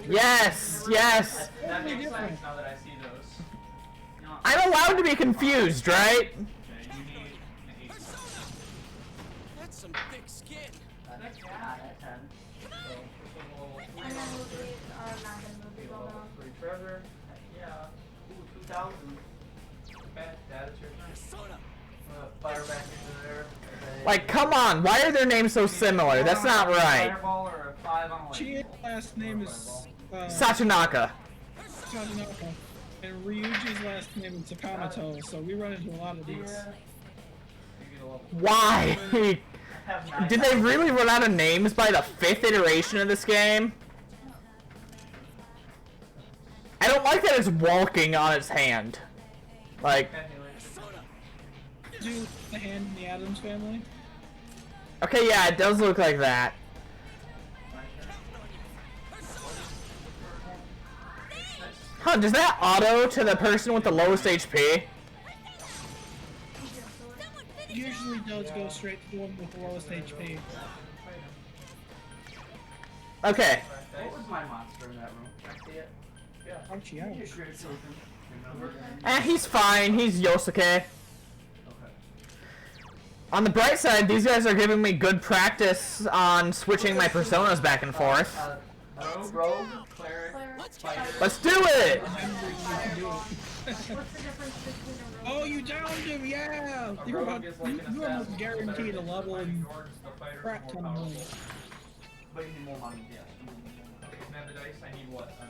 Yes, yes. That makes sense now that I see those. I'm allowed to be confused, right? Okay, you need an 8. That's some thick skin. That's 10. And then movies are not gonna move as well. 3 treasure. Yeah. Ooh, 2,000. Okay, that is your turn. Persona. Fire back into there. Like, come on, why are their names so similar? That's not right. Fireball or a 5 on a Chia's lightning bolt? last name is Sachinaka. Sachinaka. And Ryuji's last name is Sakamoto, so we run into a lot of these. You get a level. Why? Did they really run out of names by the 5th iteration of this game? I don't like that it's walking on its hand. Like, Do the hand in the Addams Family? okay, yeah, it does look like that. Huh, does that auto to the person with the lowest HP? Usually does go straight to the one with the lowest HP. Okay. What was my monster in that room? Can I see it? Ouchie, ouch. He's fine. He's Yosuke. On the bright side, these guys are giving me good practice on switching my personas back and forth. Rogue, cleric, fighter. Let's do it! What's the difference between a Oh, you downed him, yeah! A You're rogue is like an almost assassin. guaranteed a level and Towards the fighter crap for ton more of money. powerful. But you need more money, yeah. Okay, can I have the dice? I need what? A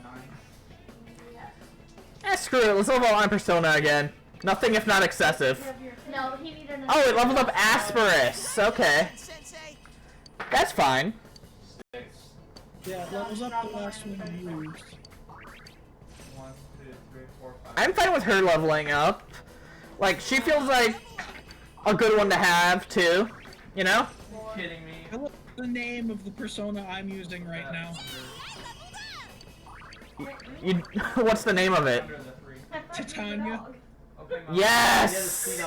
9? Screw it. Let's level up my persona again. Nothing if not excessive. No, he needed an Oh, it leveled up Asperus. Okay. Sensei. That's fine. 6. Yeah, it levels up the last one you used. 1, 2, 3, 4, 5. I'm fine with her leveling up. Like, she feels like a good one to have, too. You know? Kidding me? I love the name of the persona I'm using right now. You, what's the name of it? Under the 3. Titania. Okay, Mom. Yes!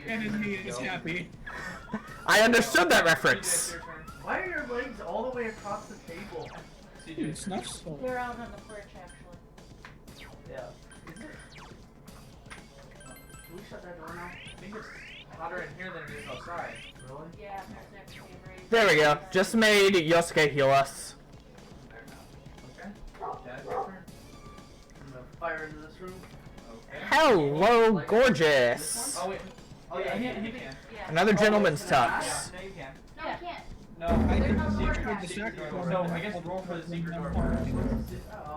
Enemy is happy. I understood that CJ, reference. it's your turn. Why are your legs all the way across the table? Dude, CJ. Snuff Soul. They're out on the fridge, actually. Yeah. Is it? Can we shut that door now? I think it's hotter in here than it is outside. Really? Yeah, there's actually a raise. There we go. Just made Yosuke heal us. There now. Okay. That's your turn. I'm gonna fire into this room. Okay. Hello, gorgeous. Oh wait. Oh yeah, he can. Yeah. Another gentleman's Yeah, tux. no, you can. No, you can't. No, I there's did a the secret secret door. door. So I guess roll for the secret door first.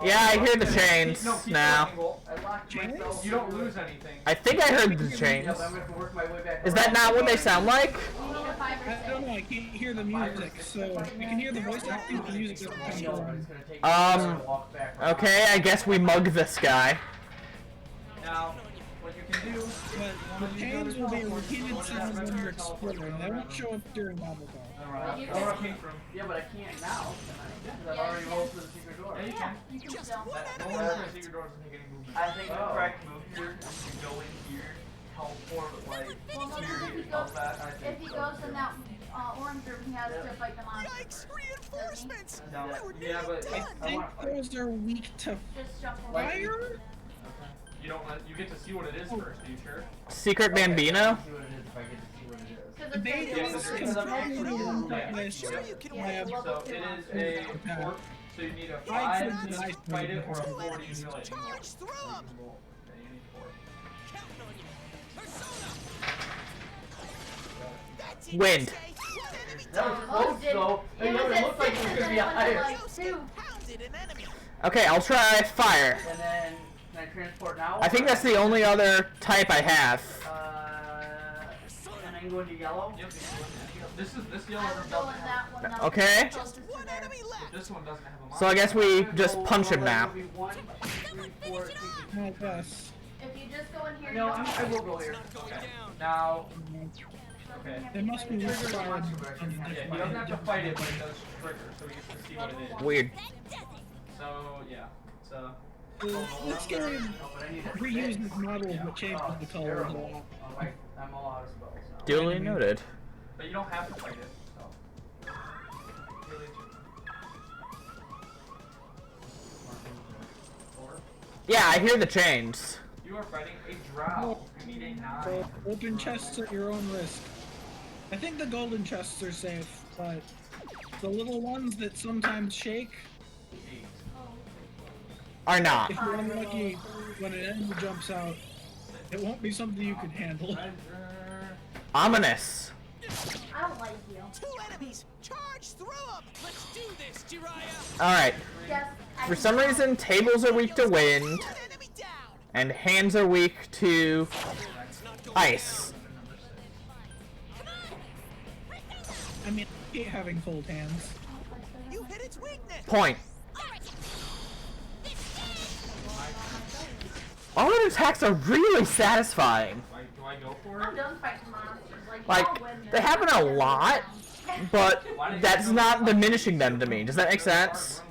Yeah, I hear the chains No, keep now. rolling, Bolt. I locked myself. You don't lose anything. I think I heard the chains. Yeah, but I'm gonna have to work my way back. Is that not what they sound like? You need a 5 or I 6. don't know, I can't hear the music, so you can hear the voice acting, the music doesn't come through. Okay, I guess we mug this guy. Now, what you can do. But the chains will be repeated sounds when you're exploring. They won't show up during Bible Call. Alright. You Or a can- pink room. Yeah, but I can't now. Because I've Yeah, already you rolled can. for the secret door. Yeah, you can. You can Just still. one No enemy one for the left. secret door doesn't take any movement. I think the correct move here is to go in here, teleport, like, Well, no, here, if he help goes, that. I think if he so, goes too. in that orange room, he has to fight the monster. Yikes! Reinforcements. No, We were yeah, nearly but I done. think those are weak to Just jump away. fire? you don't let, you get to see what it is first. Are you sure? Secret Bambino? See what it is if I get to see what it is. Because The it's baby gonna is be- probably the one that I'm I sure you can Yeah, win. level So 2 it monster. is a 4, so you need a 5 to fight it or a 4 to Two enemies. humiliate. Charge through 'em. Okay, you need 4. Counting on you. Persona. That's it, Wind. Sensei. One enemy That was down. close, though. It It was looked at like 6 it was and gonna then be it went to higher. like 2. Pounded an enemy. Okay, I'll try fire. And then, can I transport now? I think that's the only other type I have. And then go into yellow? Yep. This yellow I room would go doesn't in have. that one. That Okay. was closest to One there. enemy left. This one doesn't have a monster. So I guess we I'm gonna just go punch him roll, now. it'll be 1, 2, 3, 4, 6. I guess. If you just go in here, No, you I don't will go here. Okay. Now, okay. It must be Trigger the required. monster version. Yeah, he doesn't have to fight it, but it does trigger, so he gets to see what it is. Weird. So yeah. This game reuses models but changes the colors a lot. I'm all out of spells now. Duly noted. But you don't have to fight it. So. Yeah, I hear the chains. You are fighting a drow. You need a 9. So open chests at your own risk. I think the golden chests are safe, but the little ones that sometimes shake, Are not. if you're unlucky when an enemy jumps out, it won't be something you can handle. Ominous. I don't like you. 2 enemies! Charge through them! Let's do this, Jiraiya. Alright. Yes, I For some reason, tables are weak to wind, Enemy down! and hands are weak to ice. I mean, I hate having cold hands. You hit its weakness! Point. All of the attacks are really satisfying. Do I go for I'm it? done fighting monsters. Like, y'all win they this. happen a lot, but that's not diminishing them to me. Does that make sense?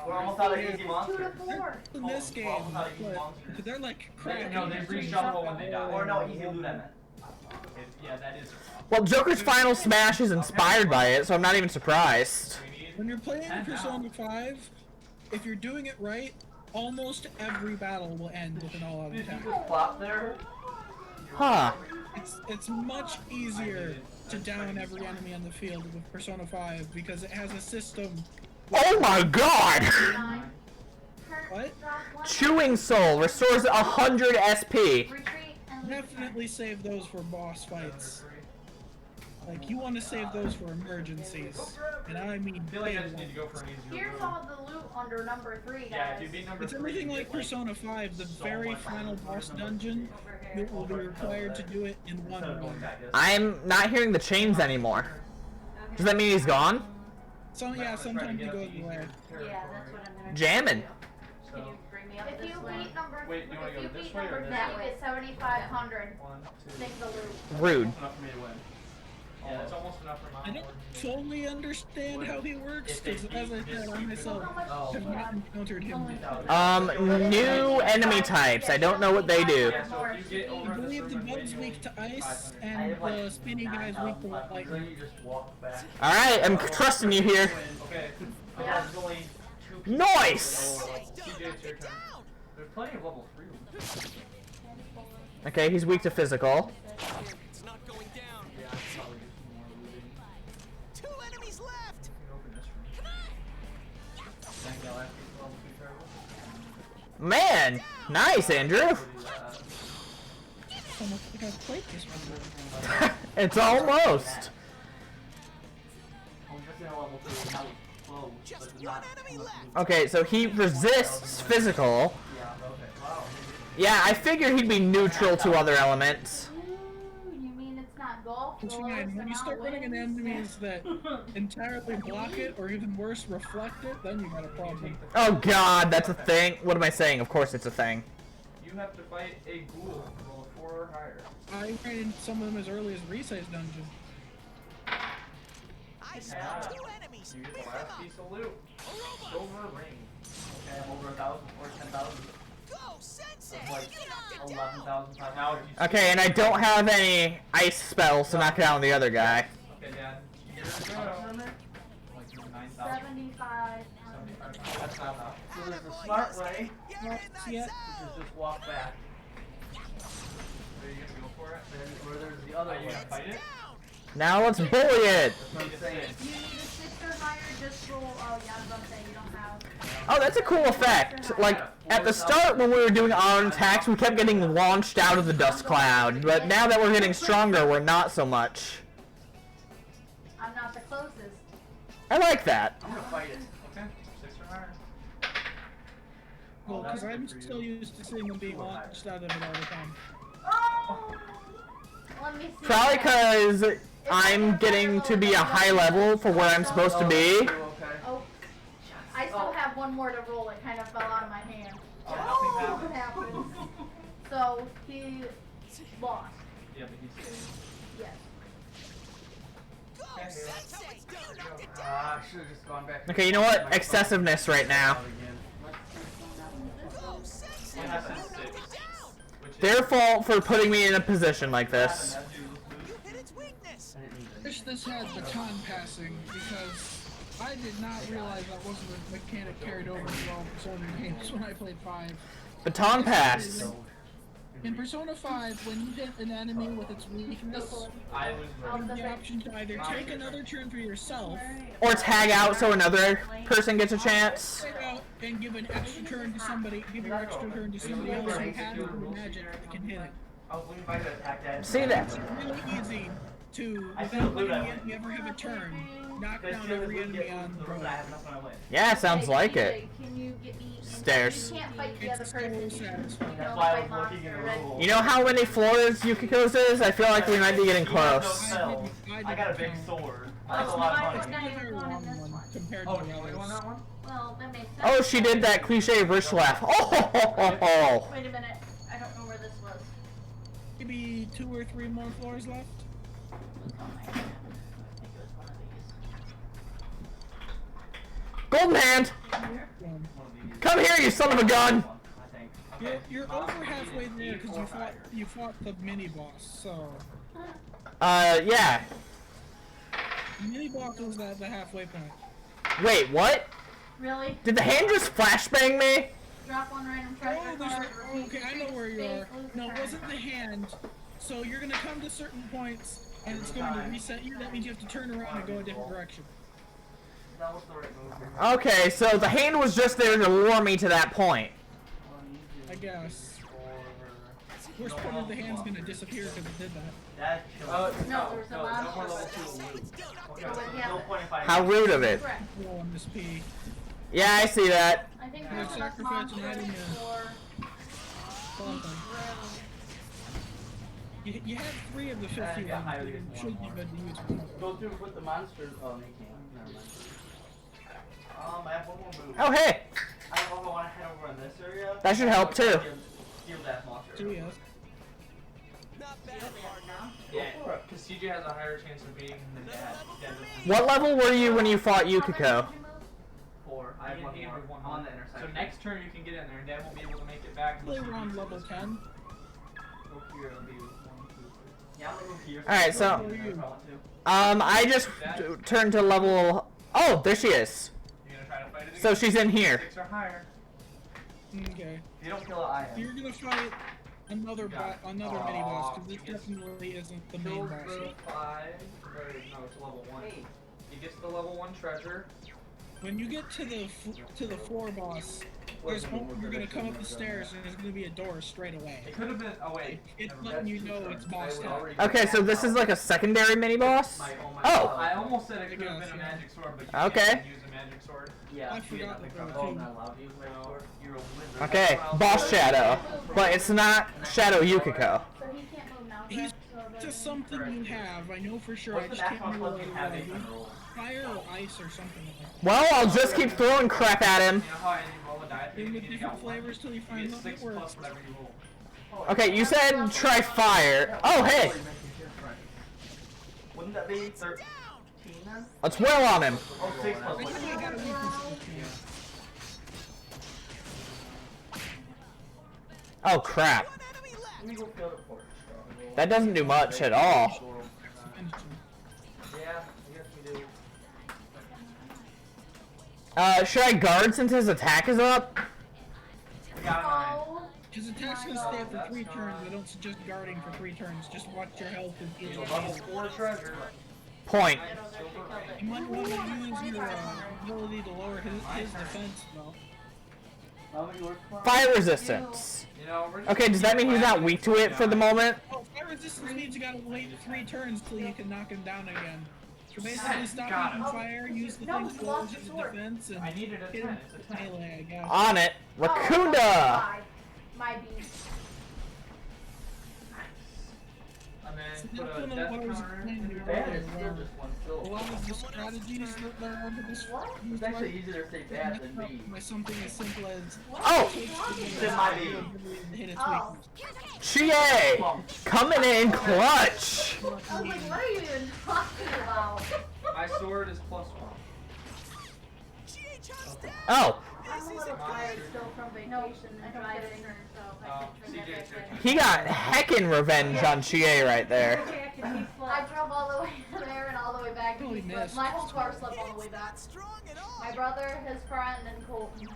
We're almost out of easy 2 to monsters. 4. In this game, but they're like crap. No, they reshuffle when they die. Or no, easy loot I meant. Yeah, that is. Well, Joker's final smash is inspired by it, so I'm not even surprised. When you're playing Persona 5, if you're doing it right, almost every battle will end with an all-out Did you attack. just plop there? Huh. It's much easier to down every enemy on the field with Persona 5 because it has a system. Oh my god! What? Chewing Soul restores 100 SP. Retreat and Definitely save those for boss fights. Like, you want to save those for emergencies. And I mean I feel like I big just need to ones. go for an easier Here's road. all the loot under number 3, guys. Yeah, if you beat number It's 3, everything you like get, Persona 5, the very final boss dungeon, it will be required to do it in one run. I'm not hearing the chains anymore. Does that mean he's gone? So yeah, sometimes it goes away. Yeah, that's what I'm gonna do. Jamming. Can you bring me up if you beat number Wait, you wanna if go you this beat way or number 3, this you way? get 7,500. 1, 2. Take the loot. Rude. Enough for me to win. Yeah, that's almost enough for I my don't fully understand how he works, because as I said, I myself have not encountered him yet. New enemy types. I don't know what they do. Yeah, so if you get I over the believe the certain bug's manual, weak to ice, 500. and the spinny guy's weak to So lightning. you just walk back. Alright, I'm trusting you here. Okay. There's only 2 people. Nice! So, CJ, it's your turn. There's plenty of level 3 ones. Okay, he's weak to physical. It's not going down. Yeah, I can probably do some more looting. 2 enemies left! You can open this room. Thank you, I'll ask you for level 2 turbo. Man! Nice, Andrew! Do that. Almost like I've played this one. It's almost. I'm just in a level 3 now it's close, Just but it's 1 not. enemy left! Okay, so he resists physical. Yeah, okay. Wow. Yeah, I figured he'd be neutral to other elements. Ooh, you mean it's not golf? It's The fine. lowest When you start amount running into wins? enemies that entirely block it, or even worse, reflect it, then you got a problem. Oh god, that's a thing. What am I saying? Of course it's a thing. You have to fight a ghoul. Roll a 4 or higher. I ran into some of them as early as Resay's dungeon. I smell 2 enemies! You get Beat the them last up! piece of loot. Silver ring. Okay, I'm over 1,000 or 10,000. Go, Sensei! It's like You knocked it 11,000 times. Now, if you Okay, and I don't have any ice spells to knock down the other guy. Okay, Dad. Here we go. Like 9,000. 75. 75. That's not enough. So there's a smart way, You're in the Yeah. zone! which is just walk back. So you gonna go for it? Then where there's the other Are you way. gonna fight it? Now let's bully it! That's what I'm saying. You need a 6 or higher, just roll. Oh, yeah, I was gonna say you don't have. Oh, that's a cool effect. Like, at the start when we were doing our attacks, we kept getting launched out of the dust cloud. But now that we're getting stronger, we're not so much. I'm not the closest. I like that. I'm gonna fight it. Okay. 6 or higher. Well, that's because I'm good for you. still used to seeing them being launched out of it all the time. Oh! Let me see. Probably because I'm getting to be a high level for where I'm supposed to be. Okay. Oh, I still have one more to roll. It kind of fell out of my hand. Oh, nothing What happens? So he lost. Yeah, but he's saved. Yes. Go, Sensei! You knocked it down! I should have just gone back. Okay, you know what? Excessiveness right now. S is 6. Which is Their fault for putting me in a position like this. You hit its weakness. Wish this had baton passing because I did not realize that wasn't a mechanic carried over to all Persona games when I played 5. Baton pass. In Persona 5, when you hit an enemy with its weakness, I was you have the option to either take another turn for yourself, Or tag out so another person gets a chance. take out and give an extra turn to somebody, give your extra turn to somebody else who has the magic that can hit it. I was waiting for you to attack that. See that? It's really easy to, I without feel letting that the way. enemy ever have a turn, knock down every enemy on the road. Yeah, sounds like it. Can you get me in- Stairs. You can't fight the other It's person. so satisfying. That's why I was looking at the rules. You know how many floors Yukiko's is? I feel like we might be getting You have no close. spells. I got a big sword. That's a lot of It's money. not even another one in this long one. compared Oh, to do the you want others. that one? Well, that makes sense. Oh, she did that cliche Rich laugh. Oh, Wait a minute. I don't know where this was. Maybe 2 or 3 more floors left. Oh my god. I think it was one of these. Golden hand! Come here, you son of a gun! I think. You're over halfway there because you fought the mini boss. So Yeah. the mini boss was at the halfway point. Wait, what? Really? Did the hand just flashbang me? Drop one random treasure Oh, card. okay, I know where you are. No, it wasn't the hand. So you're gonna come to certain points, and it's going to reset you. That means you have to turn around and go a different direction. That was the right move. Okay, so the hand was just there to lure me to that point. I guess. Worst part is the hand's gonna disappear because it did that. That killed. No, there's a lot no more of level stuff. 2 loot. Okay, Oh, wait, no point in fighting. How rude of it. Correct. Roll on this P. Yeah, I see that. I think Yeah, there's enough sacrifice monsters an item, for Something. You had 3 of the 50 Yeah, higher ones. to You get should one be good to use one of them. Go through with the monsters. Oh, they can't. Never mind. I have one more move. Oh, hey! I also want to head over in this area. That should help, too. Steal that monster. So yes. Not bad, partner. Yeah, because CJ has a higher chance of beating than Dad. What level were you when you fought Yukiko? 4. I have one more. I'm on the So intersection. next turn you can get in there, and Dad won't be able to make it back. Play unless you around use level this 10. Go here, it'll be 1, 2, 3. Yeah, I'm gonna move here. Alright, so- Where are you? I just turned to level... Oh, there she is. You gonna try to fight it again? So she's in here. 6 or higher. Okay. If you don't kill it, I You're am. gonna fight another another mini boss because this He gets- definitely isn't the main Kill boss. the 5, or no, it's level 1. He gets the level 1 treasure. When you get to the 4 boss, there's one where you're gonna come up the stairs and there's gonna be a door straight away. It could have been. Oh wait. It's never mind. letting you know it's boss time. Okay, so this is like a secondary mini-boss? Oh! I almost said it could have been a magic sword, but you Okay. can't use a magic sword. Yeah. I forgot that there were Oh, two. not allowed to use my sword. You're a wizard. Okay, boss Shadow. But it's not Shadow Yukiko. So he can't move now. He's correct? So there's- just something you have. I know for sure. I What's the just can't maximum remember plus what you it have was. Fire or ice or something like that. Well, I'll just keep throwing crap at him. You know how I roll a die Then thing? with You different got one. flavors till you You find get out 6 what works. plus whatever you roll. Okay, you said try fire. Oh, hey! Wouldn't that be 13 then? Let's wail on him. Oh, 6 plus I think I got a weakness to this game. Oh, crap. One enemy left. Let me go kill it for That doesn't do much at all. Yeah, I guess we do. Should I guard since his attack is up? We got a 9. Oh, His attack's gonna stay up for 3 turns. I don't suggest guarding for 3 turns. Just watch your health and You heal. know, level 4 treasure. Point. You might want to use your ability to lower his defense though. How many work for? Fire resistance. You know, we're just Okay, does that mean he's not weak to it for the moment? Oh, fire resistance means you gotta wait 3 turns till you can knock him down again. So basically stop Got him it. from fire, use the No, thing he to lost his his sword. defense, and I needed a hit 10. him It's a with 10. melee, I guess. On it. Raccoonda! my beast. And then So put that's a one of death what I was counter explaining in to you there. Bad earlier, is still where just one a skill. lot of the strategies that are under this It's actually easier to say bad than B. by something as simple as Oh! Then my B. hit its Oh. weakness. Chie! Coming in clutch! I was like, what are you even talking about? My sword is +1. GH Hunt's down. Oh! I'm I'm a little tired still from vacation and driving, so I can turn that back in. He got heckin' revenge on Chie right there. I drove all the way there and all the way back. Holy missed. My whole car slept all the way back. Not strong at all. My brother, his friend, and Colton.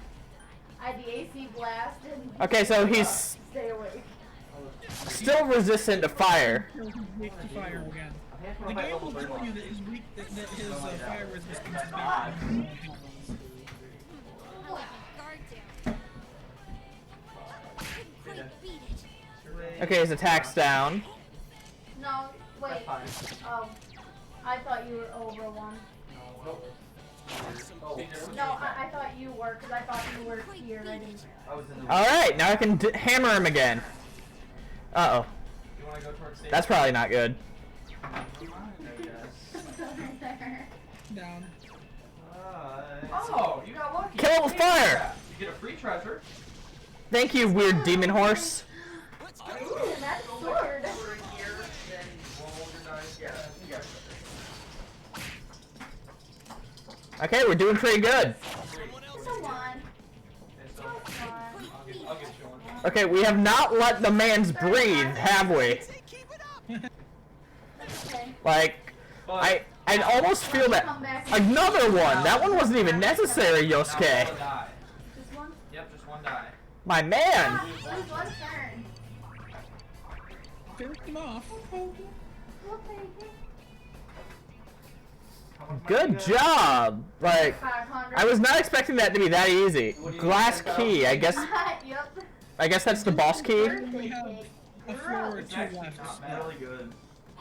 I had the AC blast and Okay, so he's stay awake. still resistant to fire. He's weak to fire again. The game will tell you that his fire resistance is back. Oh, guard down. Couldn't quite beat it. Okay, his attack's down. No, wait. I thought you were over one. No, I thought you were, because I thought you were here. I didn't. Alright, now I can hammer him again. Uh-oh. You wanna go towards stage? That's probably not good. Down. Oh, you got lucky. Kill it with fire! You get a free treasure. Thank you, weird demon horse. Let's go. Ooh, that's sword. Okay, we're doing pretty good. Someone else Come on. I'll get you one. Okay, we have not let the man's breathe, have we? say keep it up. Okay. Like, I'd almost feel that another one. That one wasn't even necessary, Now Yosuke. roll a die. This one? Yep, just one die. My man. Lose one turn. Finish him off. We'll take it. Good job. Like, 500. I was not expecting that to be that easy. Glass key. I guess Yep. that's the boss key. We have a floor or It's two actually left. not bad. Really good.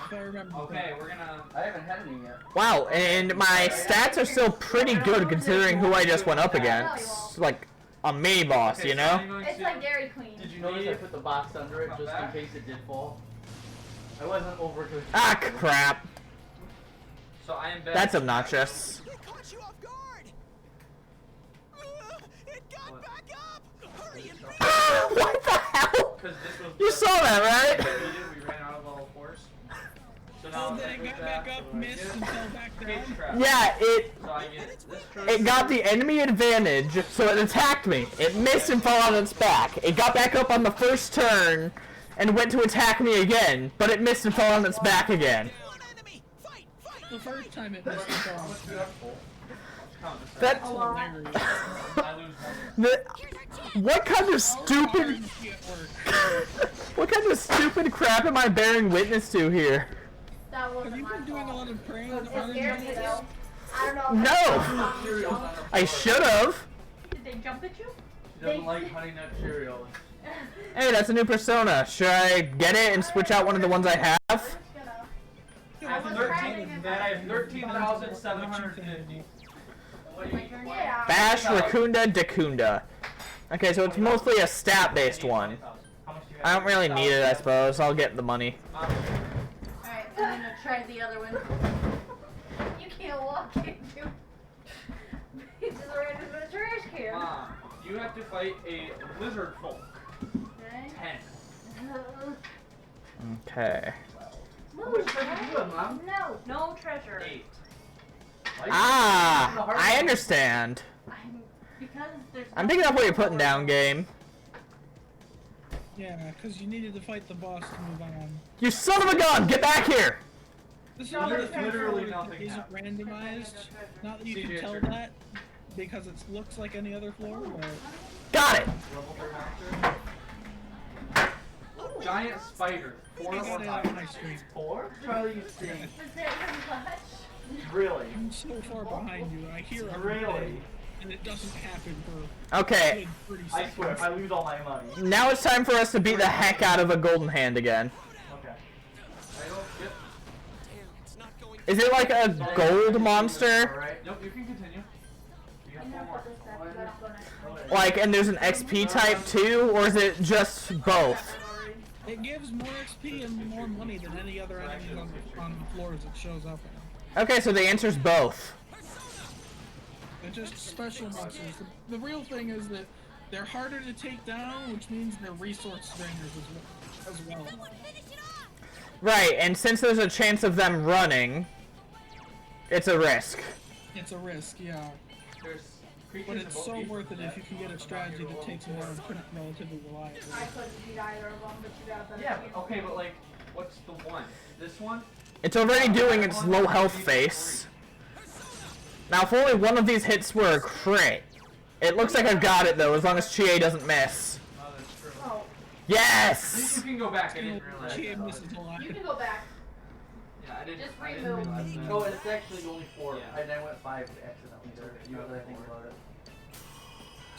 If I remember. Okay, we're gonna. I haven't had any yet. Wow, and my stats are still pretty good considering who I just went up against. Like a mini boss, you know? It's like Dairy Queen. Did you notice I put the box under it just in case it did fall? I wasn't over to. Ah, crap. So I am back. That's obnoxious. It caught you off guard. It got back up. Hurry and bring Ah, what the hell? Because this was. You saw that, right? We ran out of all force. So Oh, then it got back up, missed, and fell back Cage down. trap. Yeah, So I get this it got the enemy advantage, so it attacked me. It missed and fell on its back. It got back up on the first turn and went to attack me again, but it missed and fell on its back again. one enemy. Fight, fight. The first time it missed the ball. That's Hilarious. I lose one. what kind of stupid what kind of stupid crap am I bearing witness to here? That Have wasn't you my been doing a fault. lot of praying? It scared me though. I don't know. No, I should have. Did they jump at you? She doesn't like Honey Nut Cheerios. Hey, that's a new persona. Should I get it and switch out one of the ones I have? I have 13,750. Yeah. Bash Racunda Decunda. Okay, so it's mostly a stat-based one. I don't really need it, I suppose. I'll get the money. Alright, I'm gonna try the other one. You can't walk into. He just ran into the trash can. Mom, you have to fight a lizard folk. Okay. 10. Okay. Move, Mom. No, no treasure. 8. Ah, I understand. Because there's I'm picking up what you're putting down, game. Yeah, because you needed to fight the boss to move on. You son of a gun! Get back here! This is No, another there's thing literally that nothing isn't happened. randomized. Not that you can CJ, tell sure. that, because it looks like any other floor, but... Got it! Giant spider. 4 I more got it on my times. screen. 4? Charlie, you stink. Is it much? Really? I'm so far behind you, I hear everything, Really? and it doesn't happen for Okay, good 30 I seconds. swear, I lose all my money. now it's time for us to beat the heck out of a golden hand again. Okay. I don't get. Damn, it's not going Is it like a gold monster? Alright. Nope, you can continue. You I'm got 4 gonna more. put this back because I don't go next. Like, and there's an XP type too, or is it just both? It gives more XP and more money than any other enemies on the floors it shows up in. Okay, so the answer's both. They're just special monsters. The real thing is that they're harder to take down, which means they're resource drainers as well. Right, and since there's a chance of them running, it's a risk. It's a risk, yeah. There's but it's so worth it if you can get a strategy that takes them down relatively reliably. I couldn't beat either of them, but you got them. Yeah, okay, but like, what's the one? This one? It's already doing its low health face. Now, if only one of these hits were a crit. It looks like I've got it, though, as long as Chie doesn't miss. Oh, that's true. Oh, Yes! You can go back, I didn't realize. Chie misses a lot. you can go back. Yeah, I didn't. Just I didn't remove. realize that. No, it's actually only 4, Yeah. and I went 5 accidentally there. You know that I think about it.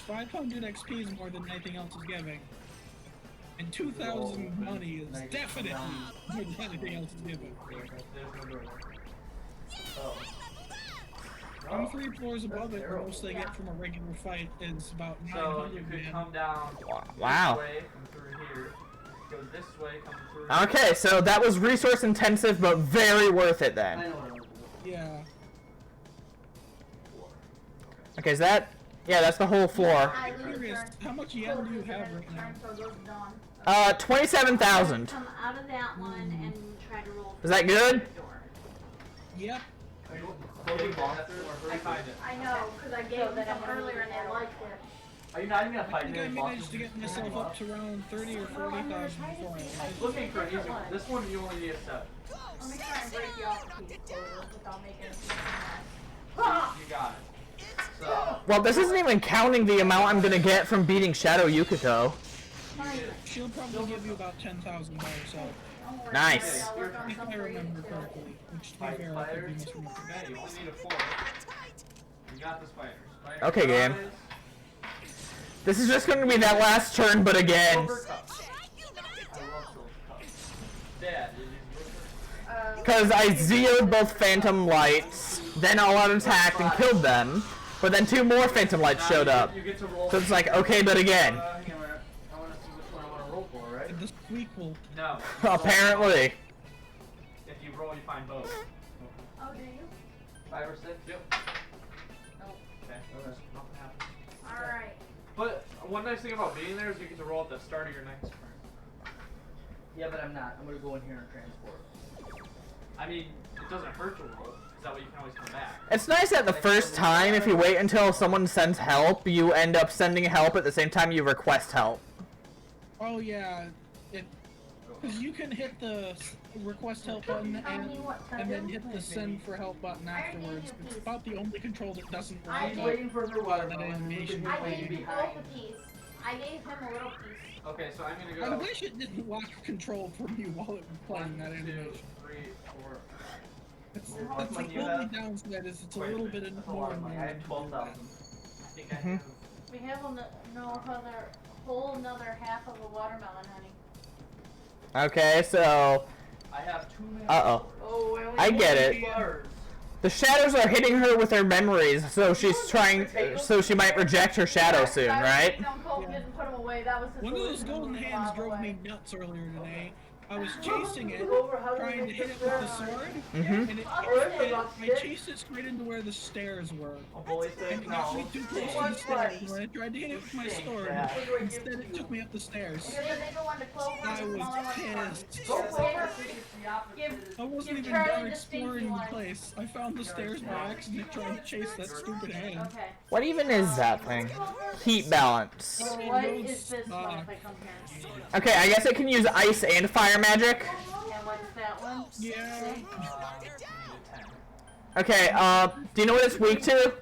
500 XP is more than anything else is giving. And 2,000 money is definitely more than anything else is giving. There's no door. Oh. I'm 3 floors above it, the most they get from a regular fight is about So you 900 could man. come down Wow. this way, come through here, go this way, come through Okay, so that was resource intensive, but very worth it I then. know what I want to do. Yeah. Okay, is that... Yeah, that's the whole floor. I lose Curious, turn. how much yen do you have right now? So it goes dawn. 27,000. Come out of that one and try to roll. Is that good? Door. Yep. Closing monster or find it. I know, because I gave them some earlier and they liked it. Are you not even gonna I fight think I any managed bosses? to get myself up to around 30 or 40,000 before I Looking for an easy one. This one you only need a 7. Let me try and break you off a piece without making it seem You got it. So, Well, this isn't even counting the amount I'm gonna get from beating Shadow Yukiko. She'll probably give you about 10,000 by herself. Nice. If I remember correctly. Which, to be fair, I could be misremembering. yeah, you only need a 4. You got the spiders. Spiders Okay, game. rise. This is just gonna be that last turn, but again. Silver cup. I love silver cups. Dad, it is your turn. Because I zeroed both Phantom Lights, then all out attacked and killed them, but then 2 more Phantom Lights Now showed up. You get to roll. So it's like, okay, but again. Hang on a minute. I want to see which one I want to roll for, right? And the sequel. No. Apparently. If you roll, you find both. Oh, do you? 5 or 6? Yep. Nope. Okay. Nothing happens. Alright. But one nice thing about being there is you get to roll at the start of your next turn. Yeah, but I'm not. I'm gonna go in here and transport. I mean, it doesn't hurt to roll, because that way you can always come back. It's nice that the first time, if you wait until someone sends help, you end up sending help at the same time you request help. Oh yeah, because you can hit the request help button and then hit the send for help button afterwards. It's about the only control that doesn't work. I'm waiting for her watermelon. animation. I gave you both a piece. I gave him a little piece. Okay, so I'm gonna I go. wish it didn't lock control from you while it was playing that 1, 2, animation. 3, 4. That's much the money you only have? downside is it's a Wait a little minute, bit That's a lot more of money. I have 12,000. I think I have. We have whole another half of a watermelon, honey. Okay, so... I have 2 minutes. Uh-oh. Oh, I only I have get 1 it. bars. The shadows are hitting her with her memories, so she's trying... So she might reject her shadow soon, right? One of those golden hands drove me nuts earlier today. I was chasing it, trying to hit it with the sword, Mm-hmm. and I chased it straight into where the stairs were. A bully And thing? it got me No. too close to the stairs. When I tried to hit it with my sword, instead it took me up the stairs. I was pissed. I wasn't even done exploring the place. I found the stairs by accident trying to chase that stupid hand. Okay. What even is that thing? Heat balance. So what is this one if I come here? Okay, I guess it can use ice and fire magic. And what's that one? Yeah. Okay, do you know what it's weak to?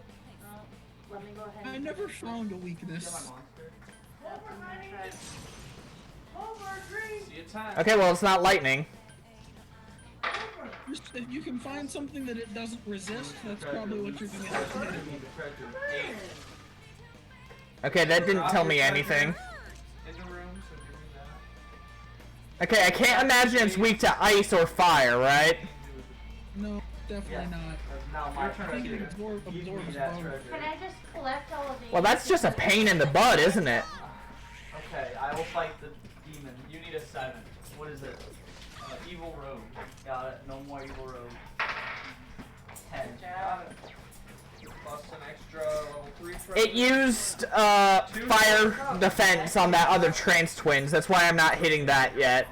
Let me go ahead I and never found a weakness. See you time. Okay, well, it's not lightning. Just, if you can find something that it doesn't resist, that's probably what you're gonna have to hit it with. Okay, that didn't tell me anything. In the room, so give me that. Okay, I can't imagine it's weak to ice or fire, right? No, definitely not. That's now my I think it turn. absorbs Give me both. that treasure. Can I just collect all of these? Well, that's just a pain in the butt, isn't it? Okay, I will fight the demon. You need a 7. What is it? Evil rogue. Got it. No more evil rogue. 10. Got it. Plus an extra level 3 treasure. It used, fire defense on that other trans twins. That's why I'm not hitting that yet.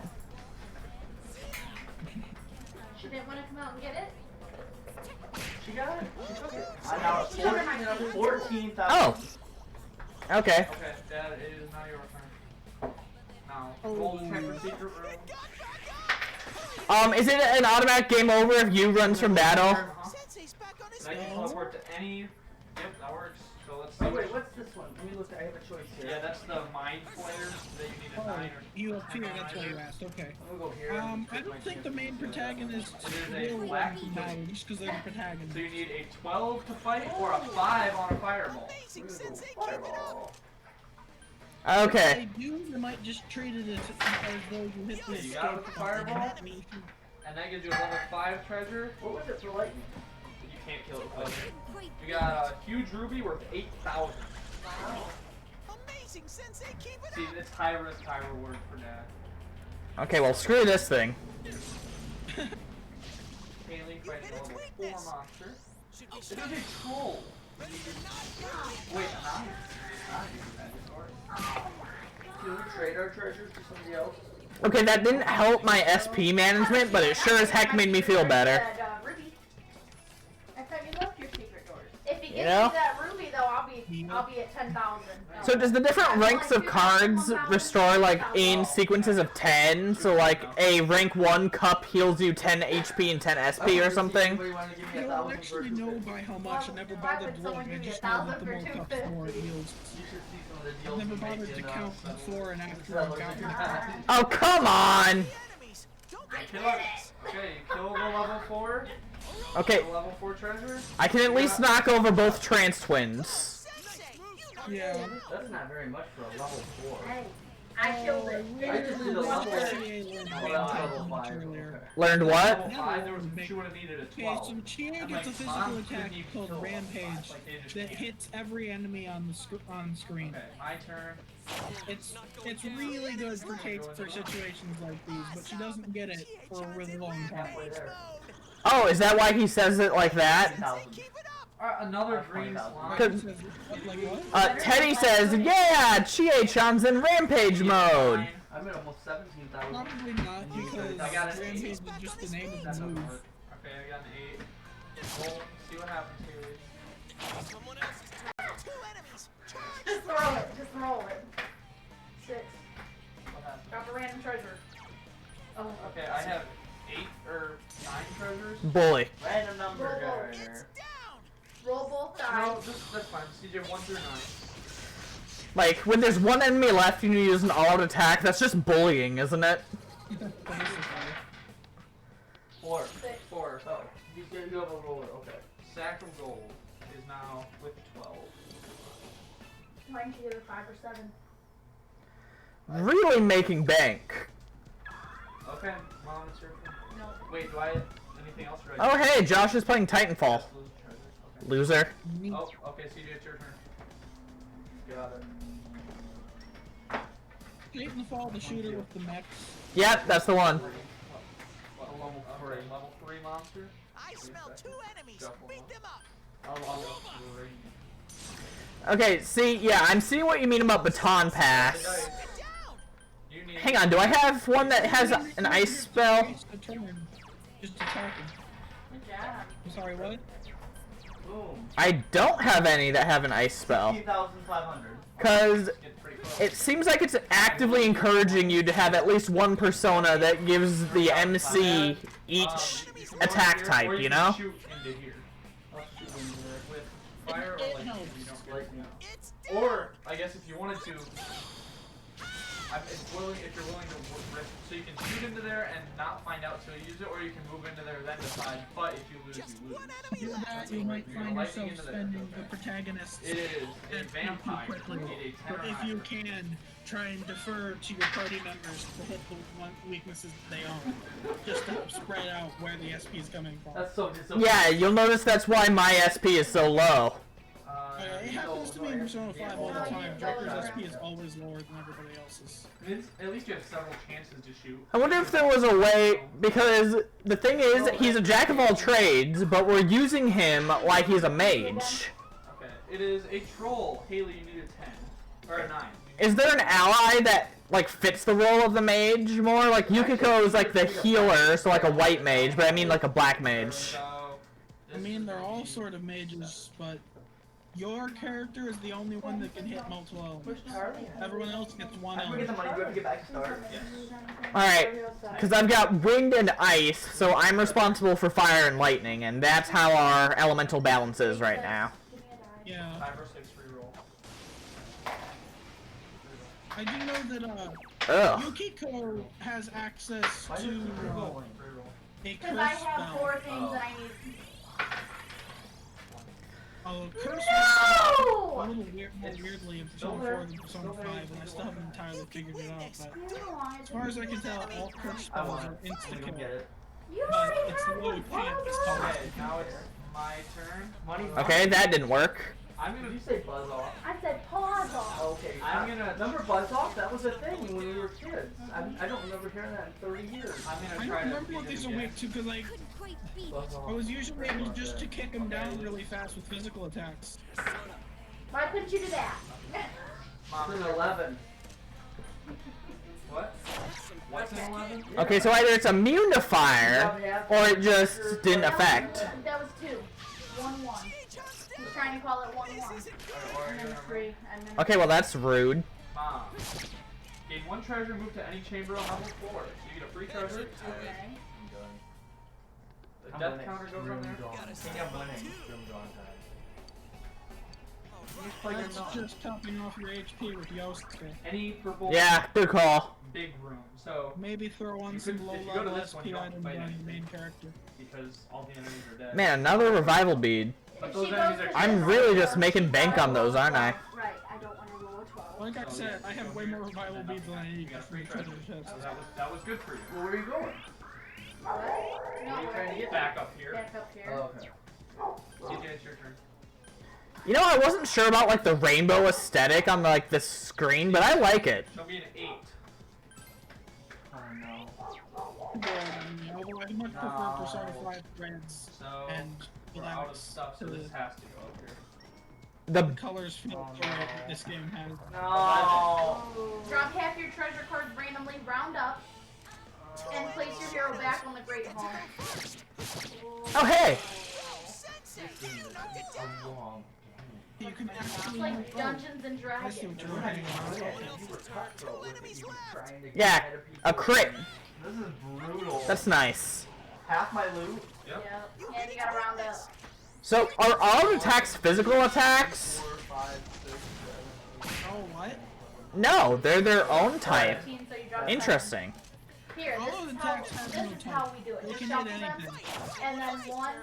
She didn't want to come out and get it? She got it. She took it. I'm now at 14,000. Oh. Okay. Okay, that is now your turn. Now, roll the check for secret room. Is it an automatic game over if you runs from battle? Sensei's back on his And I can feet. teleport to any. Yep, that works. So let's see. Oh wait, what's this one? Let me look. I have a choice here. Yeah, that's the mind flayer that you need a 9 or. You up here, that's why you asked, okay. I'm gonna go here. I don't think the main protagonist It is a will black matter just because they're the protagonist. So you need a 12 to fight or a 5 on a fireball. Amazing, Sensei, keep it up. Okay. If they do, they might just treat it as though you hit the You got it with the fireball? And that gives you a level 5 treasure. What was it for lightning? You can't kill it with lightning. You got a huge ruby worth 8,000. Amazing, Sensei, keep it See, up. it's high risk, high reward for that. Okay, well, screw this thing. Haley fights a level 4 monster. Should we It is stop? a troll. But you're not good. Wait, not Do we trade our treasures to somebody else? Okay, that didn't help my SP management, but it sure as heck made me feel better. Ruby. I thought you loved your secret doors. If you give You know? me that ruby, though, I'll be at 10,000. So does the different ranks of cards restore, like, in sequences of 10? So, like, a rank 1 cup heals you 10 HP and 10 SP or something? You don't actually know by how much. I never bothered looking. I just know that the more cups, the more it heals. I never bothered to count before and after I got my Oh, come on! Enemies. Don't I get did Kill it. it. Okay, you kill the level 4. Okay, The level 4 treasure. I can at least knock over both trans twins. Sensei. You Yeah. That's not very much for a level 4. Hey, I killed it. I just did a level. Learned what? Level 5, there was, she would have needed a Okay, 12. so Chie And, gets a like, physical Mom attack couldn't even called kill a lot. Rampage Like, they just that can't. hits every enemy on the on screen. Okay, my turn. It's really good for situations like these, but she doesn't get it for a really long time. Halfway there. Oh, is that why he says it like that? 10,000. keep it up. Another That's green 20,000. slime. Cause- Like what? Teddy says, yeah, Chie-chan's in rampage mode. I'm at almost 17,000. Probably not, because I got it. Rampage is just the name of That the doesn't move. work. Okay, I got an 8. Roll, see what happens here. Someone else's turn. 2 enemies. Charge. Just throw it. Just roll it. 6. What happens? Drop a random treasure. Oh. Okay, I have 8 or 9 treasures. Bully. Random number Roll. generator. Down. Roll both No, dice. that's fine. CJ 1 through 9. Like, when there's one enemy left and you use an all-out attack, that's just bullying, isn't it? 4. 6. 4. Oh, you have a roller. Okay. Sack of gold is now with 12. Mine should either 5 or 7. Really making bank. Okay, Mom, it's your turn. No. Wait, do I have anything else ready? Oh, hey, Josh is playing Titanfall. Yes, lose treasures. Okay. Loser. Oh, okay, CJ, it's your turn. Got it. Titanfall, the shooter with the mechs. Yep, that's the one. What, level 3? Level 3 monster? I smell 2 enemies. Beat them up. I'll level 3. Okay, see, yeah, I'm seeing what you mean about baton pass. Get down. You need Hang on, do I have one that has an ice spell? Just a turn. Just attacking. Good job. I'm sorry, what? Boom. I don't have any that have an ice spell. 15,500. Because get pretty close. it seems like it's actively encouraging you to have at least one persona that gives the MC each You can go attack here, type, or you can know? shoot into here. I'll shoot into there. With fire or It lightning, helps. you don't get Lightning. It's down. Or, I guess if you wanted to, if you're willing to risk, so you can shoot into there and not find out till you use it, or you can move into there then decide, but if you lose, Just you lose. one Do enemy left. that, you might You're find lightning yourself into there. spending the protagonist's It is a and vampire. quickly. You need a 10 But or if you higher. can, try and defer to your party members to hit the weaknesses they own. Just to help spread out where the SP is coming from. That's so disappointing. Yeah, you'll notice that's why my SP is so low. It happens to me in Persona 5 all the time. Joker's SP is always lower than everybody else's. At least you have several chances to shoot. I wonder if there was a way, because the thing is, he's a jack of all trades, but we're using him like he's a mage. Okay, it is a troll. Haley, you need a 10. Or a 9. Is there an ally that, like, fits the role of the mage more? Like, Yukiko is like the healer, so like a white mage, but I mean like a black mage. So, I mean, they're all sort of mages, but your character is the only one that can hit multiple elements. Everyone else gets one I forget the element. money. Do I have to get back to start? Alright, because I've got wind and ice, so I'm responsible for fire and lightning, and that's how our elemental balance is right now. Yeah. 5 or 6 reroll. I do know that Ugh. Yukiko has access Why to do you keep a rolling? curse Because I have spell. 4 things that I need. Oh, curse No! spell a little weird, more weirdly in Persona 4 than Persona 5, and I still haven't entirely figured it out. But as far as I can tell, all curse I spells want are it. insta I'm gonna kill. get it. You But already it's have low one. chance. Okay, now it's my turn. Money. Okay, that didn't work. I'm Did gonna you say buzz off? I said pause off. Okay. I'm gonna- Remember buzz off? That was a thing when we were kids. I don't remember hearing that in 30 years. I'm I gonna don't try to remember beat what him these are again. weak to, because like, Couldn't quite beat Buzz it. off. I was usually able just to kick them down really fast with physical attacks. Why couldn't you do that? Mom, It's an 11. what? What's an 11? Okay, so either it's immune to fire, or it just didn't affect. That was 2. 1-1. He's trying to call it 1-1. And then 3. And then Okay, well that's rude. Mom. Gain 1 treasure, move to any chamber on level 4. So you get a free treasure. Okay. The death counter goes on there. I think I'm winning. Room gone time. That's just topping off your HP with Yosuke. Any purple Yeah, good call. big room. So, Maybe throw on You some could- low if you go to level this one, SP you don't items fight on your anything. main character. because all the enemies are dead. Man, another revival bead. But If those she enemies goes are for I'm this really one, just making bank on those, aren't I? Right, I don't want to roll a 12. Like I said, I have way more revival beads than I need You got a free for treasure. treasure chests. So that was good for you. Well, where are you going? What? No, trying to get Back up here. back up here. Oh, okay. CJ, it's your turn. You know, I wasn't sure about like the rainbow aesthetic on like the screen, but I like it. Show me an 8. Oh no. Yeah, although I much prefer Persona 5 Reds So and we're out of Blacks stuff, so to this the has to go up here. The colors feel the way that this game has. No. Drop half your treasure cards randomly, round up, and place your hero back on the Great Hall. oh hey, You can It's actually like Dungeons and I Dragons. see what you're doing. You were cutthroat with it. You were trying to get yeah, ahead of people. a crit. This is brutal. That's nice. half my loot. Yep. Yep. And you gotta round up. So are all attacks physical attacks? 4, 5, 6, 7, 8. Oh, what? No, they're their own type. 15, so you drop Interesting. 7. Here, All of the attacks have no this is how type. we do it. They Just can shuffle hit them, anything. and then 1.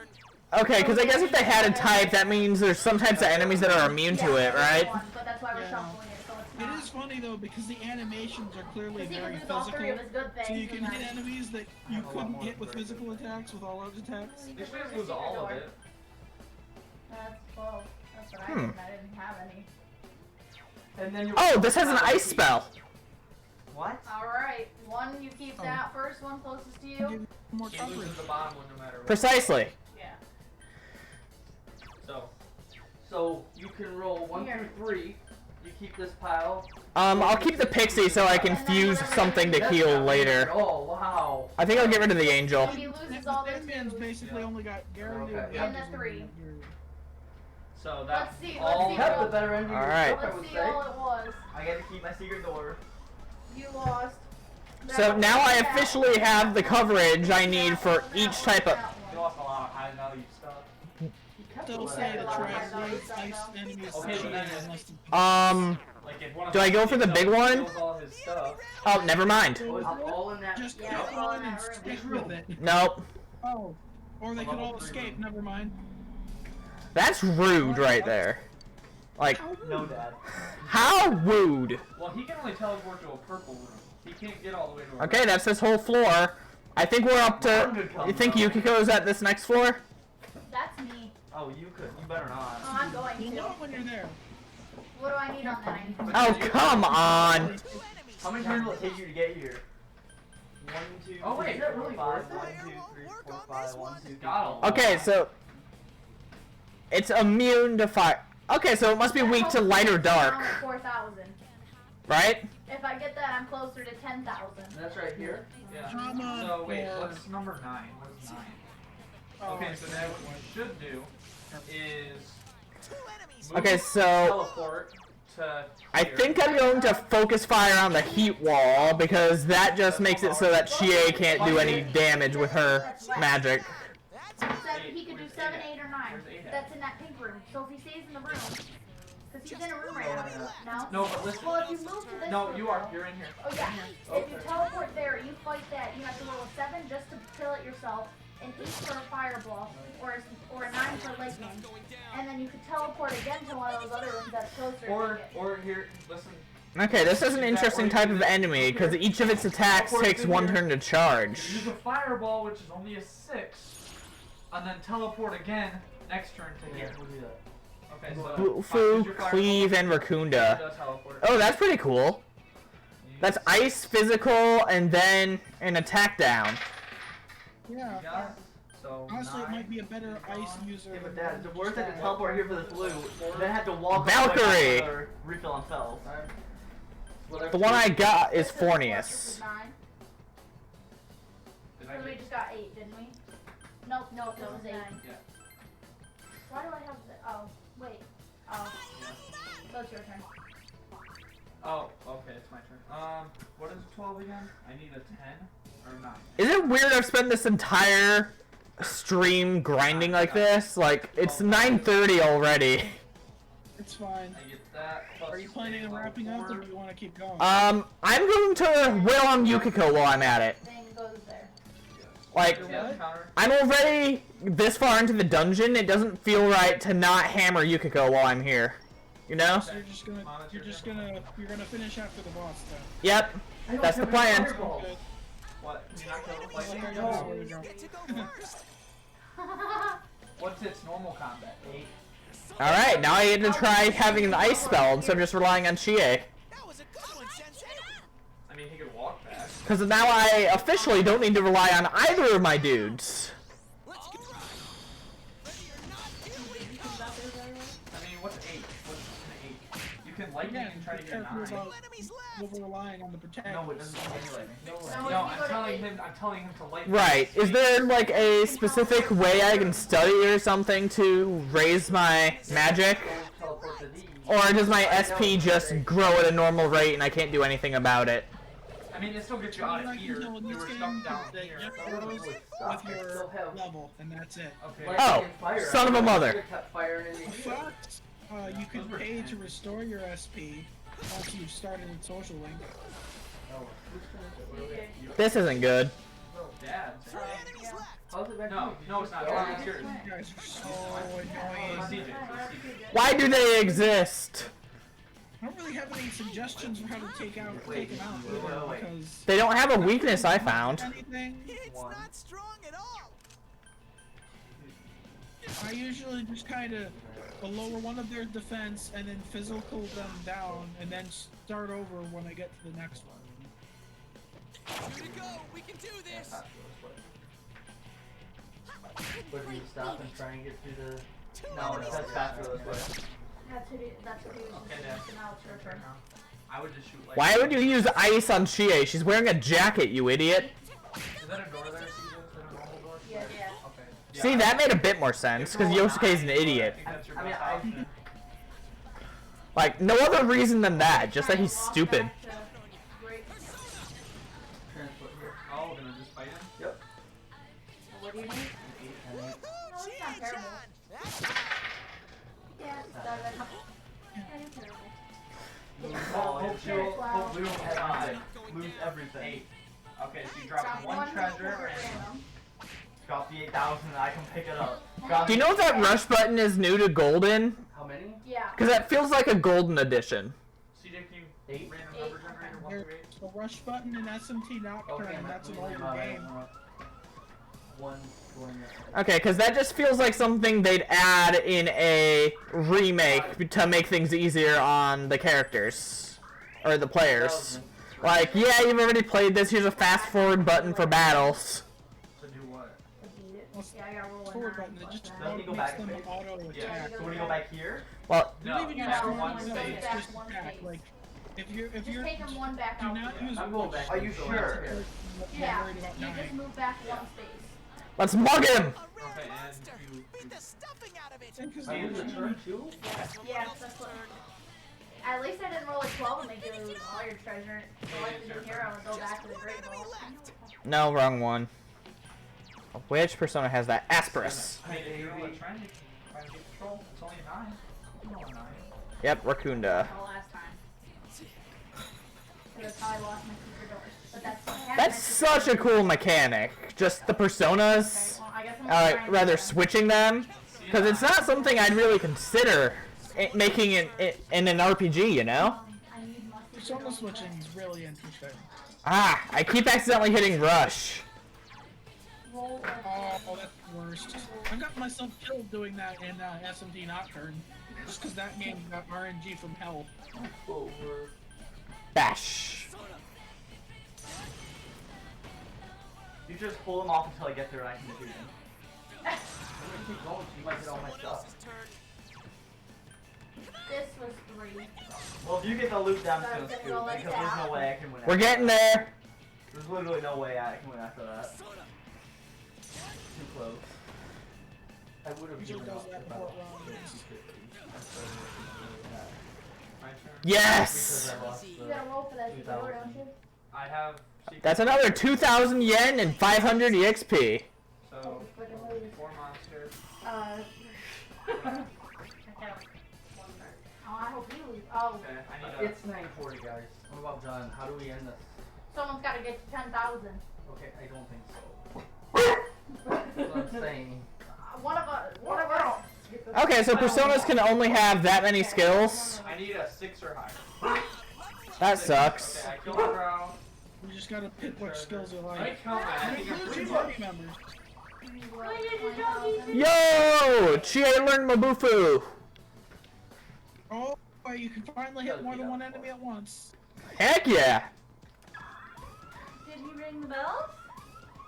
Okay, because I guess if they had a type, that means there's some types of enemies that are immune to it, right? But that's why we're Yeah. shuffling it, so it's It not. is funny though because the animations are clearly Because he very can use all 3 of physical. his good things. So you can and hit then- enemies that you couldn't hit with physical attacks with all those attacks. They should just lose all of it. That's 12. That's what I Hmm. did. I didn't have any. And then you. Oh, this has an ice spell. What? Alright, 1 you keep Oh. that first one closest to Give you. you more He coverage. loses the bottom one no matter what. Precisely. Yeah. So, So you can roll 1 Here. through 3. You keep this pile. I'll keep the pixie so I can fuse something to That's heal not later. weird. Oh wow. I think I'll get rid of the angel. If he loses all this, Batman's basically Yeah. only got guaranteed. Okay. And the dodges 3. so that's Let's see, all. let's see. Kept the better end of your Alright. ship, I Let's would see say. all it was. I get to keep my secret door. You lost. So now I officially have the coverage I need for each type of... You lost a lot of high value stuff. He kept They'll the say better the end. track leads ice enemies Okay, to but then- unless you Like if one of Do I them go for the steals big one? steals all his stuff. Oh, never mind. Oh, is it all in that? just Yeah, keep it's all going in and that room. stick with it. Nope. Oh. Or they could Level all 3 escape, room. never mind. That's rude right there. Like, No, Dad. how rude. Well, he can only teleport to a purple room. He can't get all the way to a Okay, that's this whole floor. I think we're up to... You think Yukiko's at this next floor? That's me. Oh, you could. You better not. Oh, I'm going You'll to. know it when you're there. What do I need on that? Oh, come on. How many times will it take you to get here? 1, 2, Oh, wait, three, is that four, really five, worth it? 1, 2, 3, 4, 5, 1, 2, 3, Got all 4, Okay, 5. so... It's immune to fire. Okay, so it must be weak to light or dark, 4,000. right? If I get that, I'm closer to 10,000. That's right here. Yeah. Comma So wait, or- what's number 9? What is 9? Okay, so now what you should do is move, Okay, so teleport to I here. think I'm going to focus fire on the heat wall because that just makes it so that Chie can't do any damage with her magic. He could do 7, 8, or 9. That's in that pink room. So if he stays in the room, because he's in a room right now. No, but listen. Well, if you move to this No, room, you are. You're in here. Oh yeah. If you teleport there, you fight that. You have to roll a 7 just to kill it yourself, an 8 for a fireball, or a 9 for lightning, and then you could teleport again to one of those other rooms that's closer. Or here, listen. Okay, this is an interesting type of enemy because each of its attacks takes 1 turn to charge. Use a fireball, which is only a 6, and then teleport again next turn to here. We'll do that. Okay, so Bufu, Cleave, and Raccoonda. Oh, that's pretty cool. That's ice, physical, and then an attack down. Yeah. So Honestly, it might be a better ice user. Yeah, but Dad, the worst I could teleport here for the blue, then have to walk Valkyrie! away or refill on spells. The one I got is Fornius. 9. So we just got 8, didn't we? Nope, that was 8. Yeah. Why do I have the? Oh, wait. Oh, so it's your turn. Oh, okay, it's my turn. What is 12 again? I need a 10 or 9. Is it weird I've spent this entire stream grinding like this? Like, it's 9:30 already. It's fine. I get that. Are you planning on wrapping up, or do you want to keep going? I'm going to wail on Yukiko while I'm at it. Thing goes there. Like, I'm already this far into the dungeon, it doesn't feel right to not hammer Yukiko while I'm here. You know? So you're gonna finish after the boss then. Yep, that's the plan. Good. What? You're not gonna Let's fight start me? out where we go. Get to go first. What's its normal combat? 8. Alright, now I get to try having an ice spell instead of just relying on Chie. That was a good one, Sensei. I mean, he could walk back. Because now I officially don't need to rely on either of my dudes. Let's go. Ready or not, here we come. I mean, what's 8? What's an 8? You can lightning and try to get a 9. Careful Enemies about over-relying on the protagonist. No, it doesn't say lightning. No, No, if you go to 8. I'm telling him to light. Right, is there like a specific way I can study or something to raise my magic? Teleport to these. Or does my SP just grow at a normal rate and I can't do anything about it? I mean, it still gets you out of here. In You this were game, stuck down that here. you grows with your level, and that's it. Okay. Oh, son of a mother. The fact you can pay to restore your SP once you've started with Social Link. This isn't good. Dad. Enemies left. No, it's not. It's yours. You guys are so It's annoying. CJ. It's Why do they exist? I don't really have any suggestions for how to take them out either, because They don't have a weakness I found. anything. It's not strong at all. I usually just kind of lower one of their defense and then physical them down, and then start over when I get to the next one. Two to go. We can do this. But do you stop and try and get through the... Two No, enemies that's faster this way. That's what he was Okay, just then. now it's your turn. I would just shoot lightning. Why would you use ice on Chie? She's wearing a jacket, you idiot. Is that a door there, CJ? Is that a normal door? Yeah. Okay. See, that made a bit more sense, because Yosuke's an idiot. I think that's your I mean, best I- option. Like, no other reason than that, just that he's stupid. Transport here. Oh, gonna just fight him? Yep. What do you need? No, it's not terrible. Yeah, it's better than. Yeah, it's terrible. Hope we don't have anything. Lose everything. 8. Okay, so you drop Drop one treasure for and... random. Drop the 8,000 and I can pick it up. Drop Do you know that rush button is new to Golden? How many? Yeah. Because that feels like a Golden edition. CJ, can you 8? random Eight. number generator 1 through 8? The rush button in SMT Nocturne, Okay, that's an I'm older not- game. One going there. Okay, because that just feels like something they'd add in a remake to make things easier on the characters. Or the players. Like, yeah, you've already played this, here's a fast forward button for battles. To do what? Beat it. Yeah, I gotta roll a Forward 9. button, it just Doesn't he go makes back them a bit? auto attack. So when you go back here? Well, No, Even Yeah, use no, one one of goes it's back just one attack. space. Like, if you're Just take him one back do out not here. use I'm going back. rush. Are you So sure? I'm Yeah, worried about you just dying. move back one space. Let's mug him! A real Okay, and monster. you- Beat the stuffing out of it. And 'cause I use the turn too? Yeah, that's what. At least I didn't roll a 12 and make you lose all your treasure. Select the new hero and go back to the Great Ball. No, wrong one. Which persona has that? Asperus. I mean, if you're only trying to get control, it's only a 9. You know a 9. Yep, Raccoonda. The last time. So that's how I lost my secret doors. But that's That's such a cool mechanic. Just the personas. Well, I guess I'm gonna try and Rather do that. switching them. Because it's not something I'd really consider making it in an RPG, you know? I need my secret Persona doors switching back. is really interesting. Ah, I keep accidentally hitting rush. Roll a- Oh, that's the worst. I got myself killed doing that in SMT Nocturne. Just because that man got RNG from hell. Over. Bash. You just pull them off until I get there and I can defeat him. I'm gonna keep going so you might get all my Someone stuff. else's turn. This was 3. Well, if you get the loot down, So it's it's gonna gonna go scoop, like because there's that. no way I can win We're after getting that. there. There's literally no way I can win after that. Too close. I would have Usually given does up that if I before lost round. 50-50. I started with that. My turn. Yes! Because I lost You the... gotta roll for that secret door, don't you? I have. Secret That's another 2,000 yen and 500 EXP. So, 4 monsters. Okay. Oh, I hope you lose. Oh, Okay, I need a. It's 9:40, guys. I'm about done. How do we end this? someone's gotta get to 10,000. Okay, I don't think so. That's what I'm saying. One of us. Okay, so personas can only have that many skills. I need a 6 or higher. That 6. sucks. Okay, I killed the Drow. You just gotta pick what skills you I like. count that. I think I'm Include pretty your much. party members. Yo! Chie learned Mabufu! Oh, you can finally hit more than one enemy at once. Heck yeah! Did he ring the bells?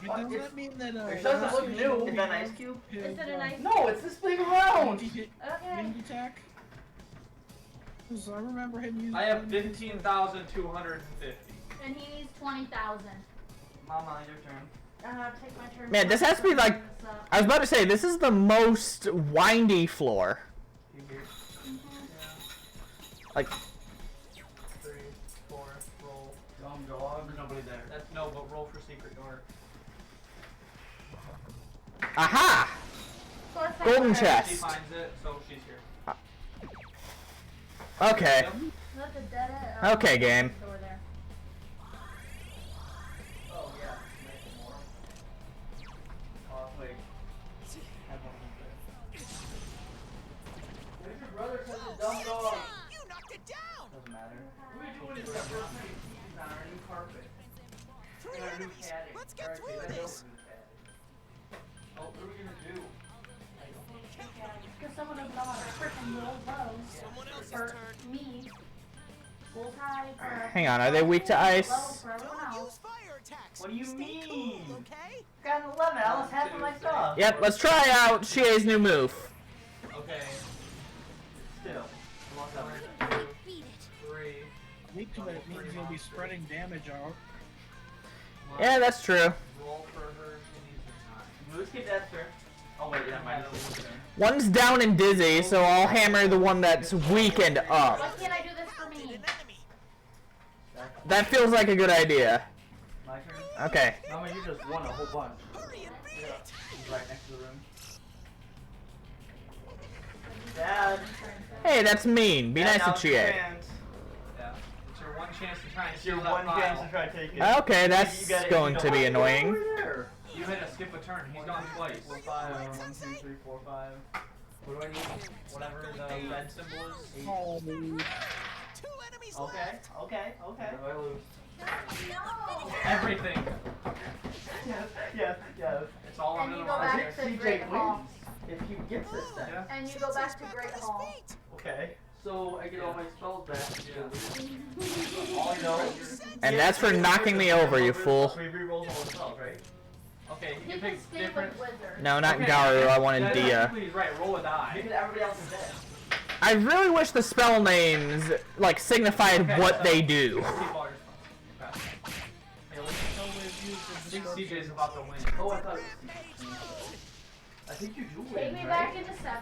Doesn't that mean that It doesn't look new. Is that an ice cube? Is it a nice? No, it's this big around! Okay. Wind attack. 'Cause I remember him using. I have 15,250. And he needs 20,000. Mama, your turn. Take my turn. Man, this has to be like... I was about to say, this is the most windy floor. You here? Like, 3, 4, roll. Dumb dog. There's nobody there. That's no, but roll for secret door. aha! Golden She chest. finds it, so she's here. Okay. That's a dead end. Okay, game. Door there. Oh, yeah. Make more. Wait. Have one there. Where's your brother? Such a dumb dog. You knocked it down. Doesn't matter. What are you doing? Is that first night cheese on our new carpet? 3 And our new enemies. caddy. Let's get Alright, through let's go this. with the caddy. Oh, what are we gonna do? Because someone doesn't know how to freaking roll bows. Someone else's For turn. me. Bullseye for... Hang on, are they weak to ice? Low for everyone Don't else. use fire attacks. What do you Stay mean? Cool, okay? Got an 11. I lost half of my stuff. Yep, let's try out Chie's new move. Okay. Still. I lost that 1, one. 2, Beat it. 3. Weak to it means you'll be spreading damage out. Yeah, that's true. Roll for her. She needs a 9. Let's get that turn. Oh, wait, yeah, mine is turn. One's down and dizzy, so I'll hammer the one that's weak and Why up. can't I do this for me? An enemy. That feels like a good idea. My turn? Okay. No, you just won a whole bunch. Hurry and beat Yeah. it. He's right next to the room. Dad. Hey, that's mean. Be Dad, nice now to it's your Chie. chance. Yeah. It's your one chance to try and It's your steal that one chance file. to try to take it. Okay, You that's gotta- going you to know- be Oh, annoying. over there. You had to skip a turn. He's gone twice. 4, 5. 1, 2, 3, 4, 5. What do I need? Whatever the red symbol is. Oh, 2 enemies Okay, left. okay, okay. What do I lose? No! Everything. Yes, yes, yes. It's all And under you the go line. back to CJ Great Hall. wins. If he gets this then. Yeah. And you go back to Great His Hall. feet. Okay. So I get all my spells back. Yeah. All you know. And that's for knocking me over, you fool. So he rerolls all the spells, right? Okay, You you can pick stay different. with Wizard. No, not Okay, Garu. I wanted yeah, Dia. Please, right, roll a die. Because everybody else is dead. I really wish the spell names, like, signified Okay, what so- they do. Keep all your spells. Okay. Haley? so with use I the think destruction. CJ's about to win. Oh, I thought it was CJ. I think you do win, Take me right? back into 7.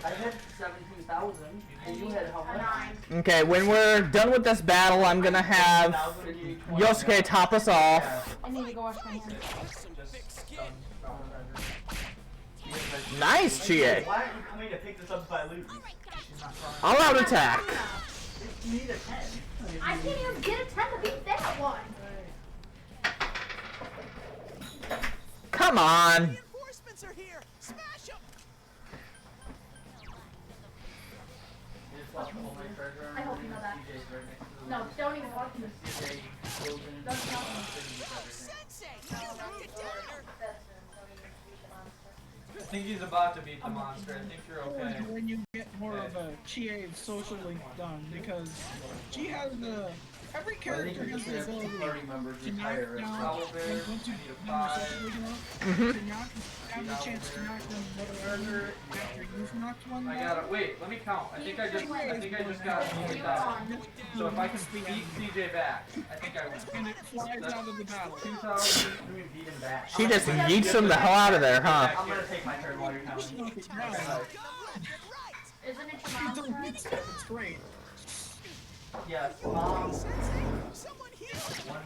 I had 17,000. And you had how A much? 9. Okay, when we're done with this battle, I'm gonna have 1,000, you need 20. Yosuke top us off. I need to go wash my hands. Nice, Chie. Why aren't you coming to pick this up if I lose? All out attack. You need a 10. I can't even get a 10 to beat that one. Come on. Reinforcements are here. Smash 'em. I hope you know that. No, don't even walk me. Don't tell me. Sensei, you knocked it down. I think he's about to beat the monster. I think you're okay. When you get more of a Chie social link done, because she has the every character has the ability to knock down like once you to knock have the chance to knock them whatever after you've knocked one I down. gotta wait. Let me count. I think I just got 20,000. So if I can beat CJ back, I think I win. And it flies out of the battle. 2,000. Beat him back. She just yeets him the hell out of there, huh? I'm gonna take my turn while you're counting. Knock it down. Isn't it your mom's turn? It's great. Yes. Someone here. 1,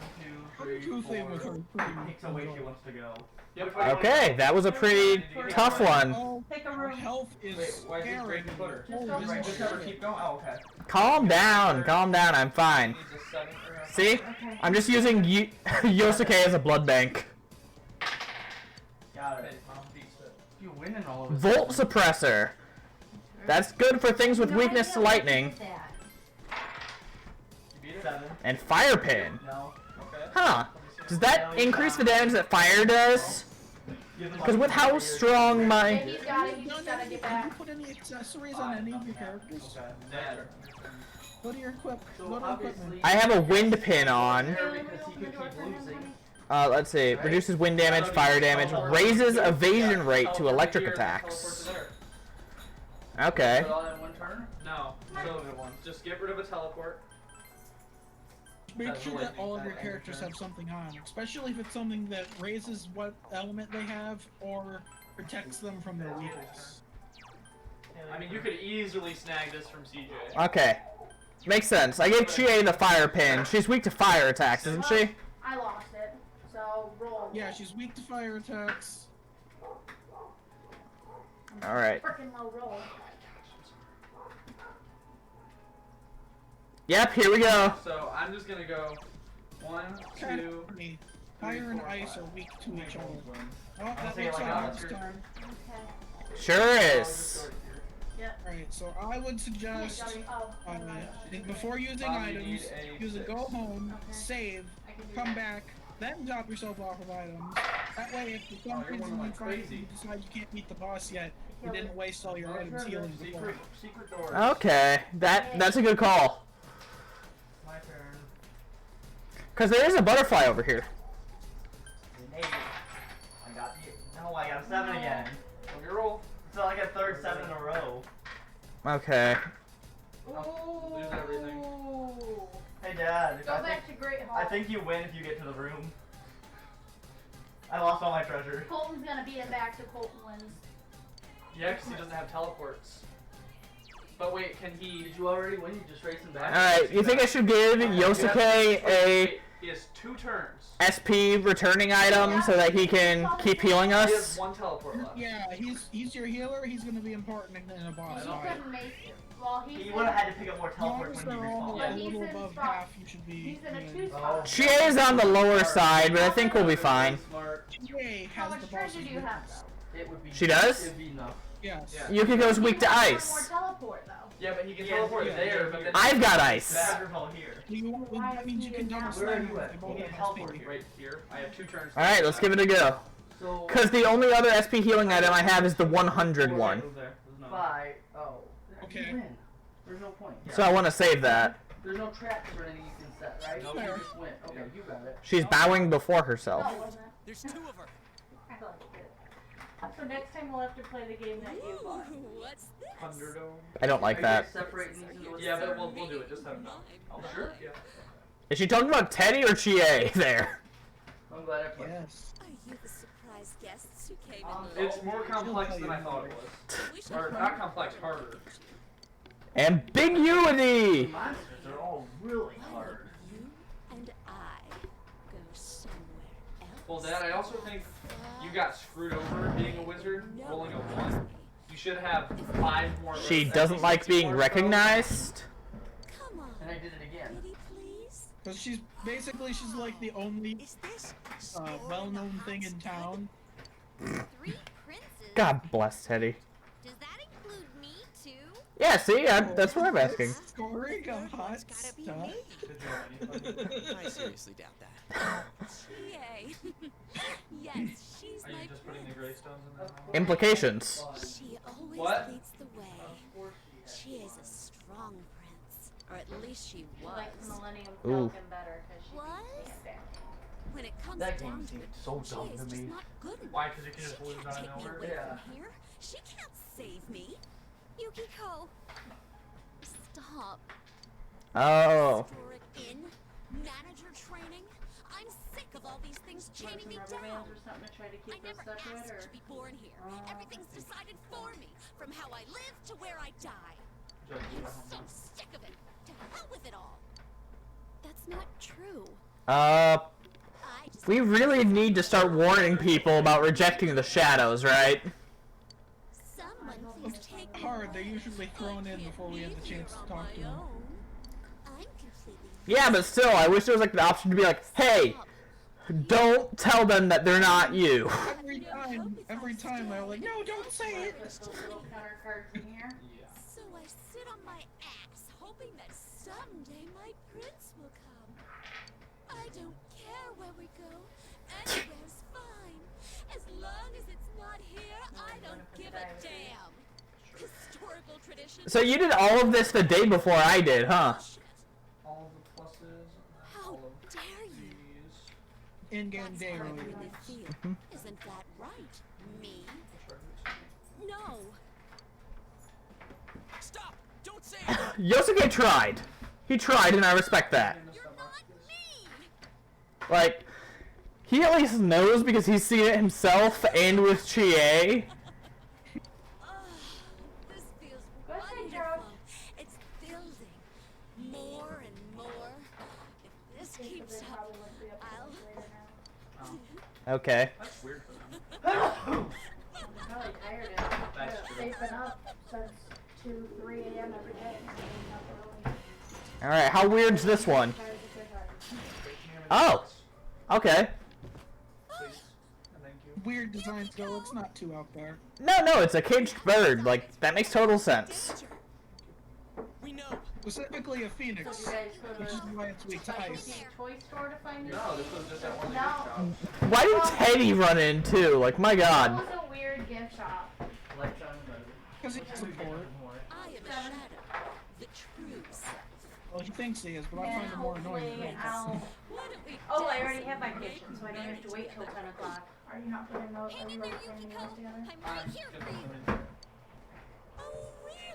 2, Two 3, thing with 4. her pretty Takes away she wants to go. Okay, that was a pretty tough one. Oh, Pick a her room. health is Wait, why is he scary. breaking footer? Just go Holy for it. Just have her keep going. Oh, okay. Calm down, I'm fine. Needs a 7 or a- See? I'm just using Yosuke as a blood bank. Got Hey, it. mom beats it. You win in all of this. Volt suppressor. That's good for things with weakness to lightning. You beat it? 7. And fire pin. No. Okay. Huh. Does that increase the damage that fire does? Because with how strong Yeah, my... he's got it. You just gotta get Have you back. put any accessories on any of your characters? Okay. There. Go to your So equipment. obviously, I have a wind pin on. because he could keep losing. Let's see. Reduces wind damage, fire damage, raises evasion rate to electric attacks. Okay. Put all in one turn? No. So just get rid of a teleport. Make sure that all of your characters have something on, especially if it's something that raises what element they have or protects them from their weakness. I mean, you could easily snag this from CJ. Okay. Makes sense. I gave Chie the fire pin. She's weak to fire attacks, isn't she? I lost it. So roll. Yeah, she's weak to fire attacks. Alright. Freaking low roll. Yep, here we go. So I'm just gonna go 1, 2. Funny. Fire and ice are weak to each other. Oh, that say looks like like that. it's time. Okay. Sure is. Alright, so I would suggest, Oh. before using Mom, you items, need a use a 6. go home, Okay. save, I can do come that. back, then top yourself off of items. That way, if for some Oh, you're reason going you like find crazy. you decide you can't beat the boss yet, you didn't waste all your items healing before. Secret doors. Okay. That's a good call. My turn. Because there is a butterfly over here. An 8. I got the. No, I got a 7 again. When you roll, So I got third 7 in a row. Okay. lose everything. Ooh. Hey Dad, Go back to Great Hall. I think you win if you get to the room. I lost all my treasure. Colton's gonna beat it back to Colton wins. Yeah, because he doesn't have teleports. But wait, can he? Did you already win? You just raced him back? Alright, you think I should give Yosuke a Wait, he has 2 turns. SP returning item so that he can keep healing He has us? 1 teleport left. Yeah, he's your healer, he's gonna be important in a boss He fight. couldn't make it. Well, he's You would have had to pick up more As long teleports as when you they're all respawn. Yeah, a he's little in above spot. half, you should be. He's in a good. 2 Oh. spot. Chie is on the lower side, but I think we'll be fine. Smart. Chie How has much the treasure boss's do you have weakness. though? It would be. She does? It'd be enough. Yes. Yeah. Yukiko's weak to He has ice. one more teleport though. Yeah, but he can Yeah, teleport yeah, there, yeah, but yeah. then I've got ice. Treasure's all here. That means you can double Where are slam you them at? if they You both can have teleport speed. here. right here. I have 2 turns. Alright, let's give it a go. So. Because the only other SP healing item I have is the 100 one. Move there. There's no- 5. Oh. Okay. You win. There's no point. So I want to save that. There's no traps or anything you can set, right? Nope. You just win. Okay, you got it. She's bowing before No, herself. it wasn't. There's 2 of her. I thought it did. So next time we'll have to play the game that you bought. What's this? Thunderdome. I don't like Are you that. guys separating these into Yeah, but we'll do it. Just have enough. Oh, sure. Yeah. Is she talking about Teddy or Chie there? I'm glad I played. Yes. Are you the surprise guests who came It's more complex than I thought it was. Or not complex, harder. Ambiguity! Monsters are all really hard. You and I go somewhere else. Well, Dad, I also think you got screwed over being a wizard, rolling a 1. You should have 5 more. She doesn't like being recognized. Come on. And I did it again. Pretty please. Because she's like the only Is this well-known thing in town. 3 princes? God bless Teddy. Does that include me too? Yeah, see, that's what I'm asking. Scoring a hot Gotta be stuff. me. I seriously doubt that. Yay. Yes, she's Are you my just putting the gravestones in there? Implications. She always What? leads the way. She is a strong prince, or at least she was. Like Millennium Ooh. Falcon better because she What? can stand there. When it comes That down game to it, seemed so she dumb is to just me. not good enough. Why? Because you can She just lose can't out of take me nowhere? away Yeah. from here. She can't save me. Yukiko, stop. Oh. Historic inn, manager training. I'm sick of all these things chaining me Rubber down. bands or something to try to I keep us never stuck with, asked or? to be born here. Everything's decided for me, from how I live to where I die. I'm so sick of it. To hell with it all. That's not true. Uh, I just we really need to start warning people about rejecting the shadows, right? someone please take me Hard, they're away. usually thrown I in can't before we have the leave chance here to on talk to my them. own. I'm completely Yeah, but still, I wish there was like the option to be like, hey, don't tell them that they're not you. Every time they're like, no, don't say it. Put those little counter cards in here. So I sit on my ass, hoping that someday my prince will come. I don't care where we go. Anywhere's fine. As long as it's not here, I don't give a damn. Historical tradition. So you did all of this the day before I did, huh? bullshit. All the pluses. How all of dare you? these. In-game That's day how I earlier. really feel. Isn't that right? Me? No. Stop! Don't say it! Yosuke tried. He tried, and I respect that. You're not me! Like, he at least knows because he's seen it himself and with Chie. This feels Go ahead, wonderful. George. It's building more and more. If this keeps They up, probably wouldn't be up to I'll. this later now. Okay. That's weird for them. They're probably tired of That's it. true. They've been up since 2, 3 a.m. every day. Alright, how weird's this one? Tired of their tired. Oh. Okay. Please. And thank you. Weird designs though, it's not too out there. No, it's a caged bird. Like, that makes total sense. Danger! We know. Specifically a phoenix, So you guys go which is to why it's weak to a ice. toy store to find your No, this was just at one of the No. gift shops. Why did Teddy run in too? Like, my That god. was a weird gift shop. Lifetime Because he can support. I am a shadow. The true self. Well, he thinks he is, but I And find him more annoying than hopefully he is. I'll... Why don't we Oh, I dance already have my and kitchen, so I don't have to wait till 10 o'clock. Are you not putting those? Are Hang you in there, both putting Yukiko. those together? I'm right here for you. Oh,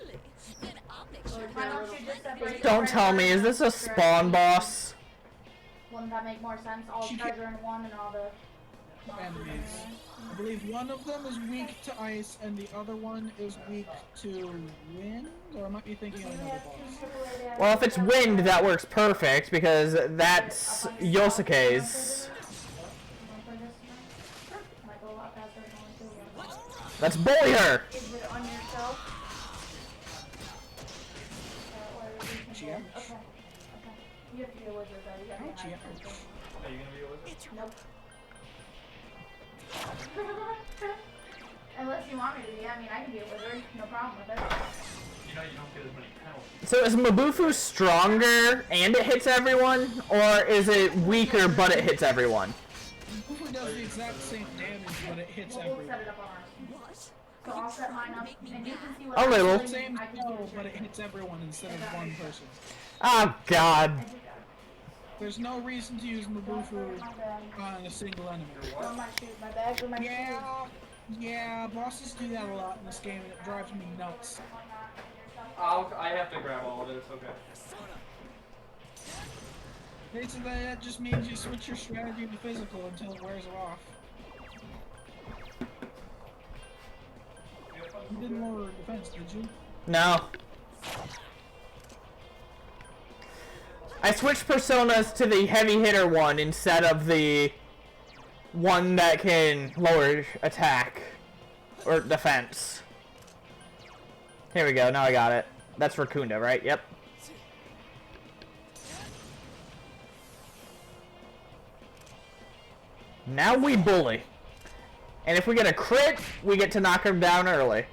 really? Then I'll make sure to Why get don't a you just little separate bit. Don't tell me, is this a spawn boss? Wouldn't that make more sense? All She treasure in one and all the... Enemies. I believe one of them is weak to ice, and the other one is weak to wind, or I might be thinking of another boss. Well, if it's wind, that works perfect, because that's Yosuke's. Let's bully her! Is it on your shelf? Chia? Okay. Okay. You have to be a wizard though. You gotta be a Chia. high wizard. Are you gonna be a wizard? Nope. Unless you want me to be. I mean, I can be a wizard. No problem with it. You know you don't get as many penalties. So is Mabufu stronger and it hits everyone, or is it weaker but it hits everyone? Ufu does the exact same damage, but it hits We'll set everyone. it up on ours. What? So I'll set mine up, and you can see what A I'm little. doing. Same I can spell, see but what it hits everyone instead of one person. Oh god. There's no reason to use Mabufu on a single enemy. Throw my shoes, my bags, or my Yeah, bosses do that a lot in this game, and it drives me nuts. I have to grab all of it. It's okay. Basically, that just means you switch your strategy to physical until it wears off. You did more defense, did you? No. I switched personas to the heavy hitter one instead of the one that can lower attack or defense. Here we go, now I got it. That's Raccoonda, right? Yep. Now we bully. And if we get a crit, we get to knock him down early.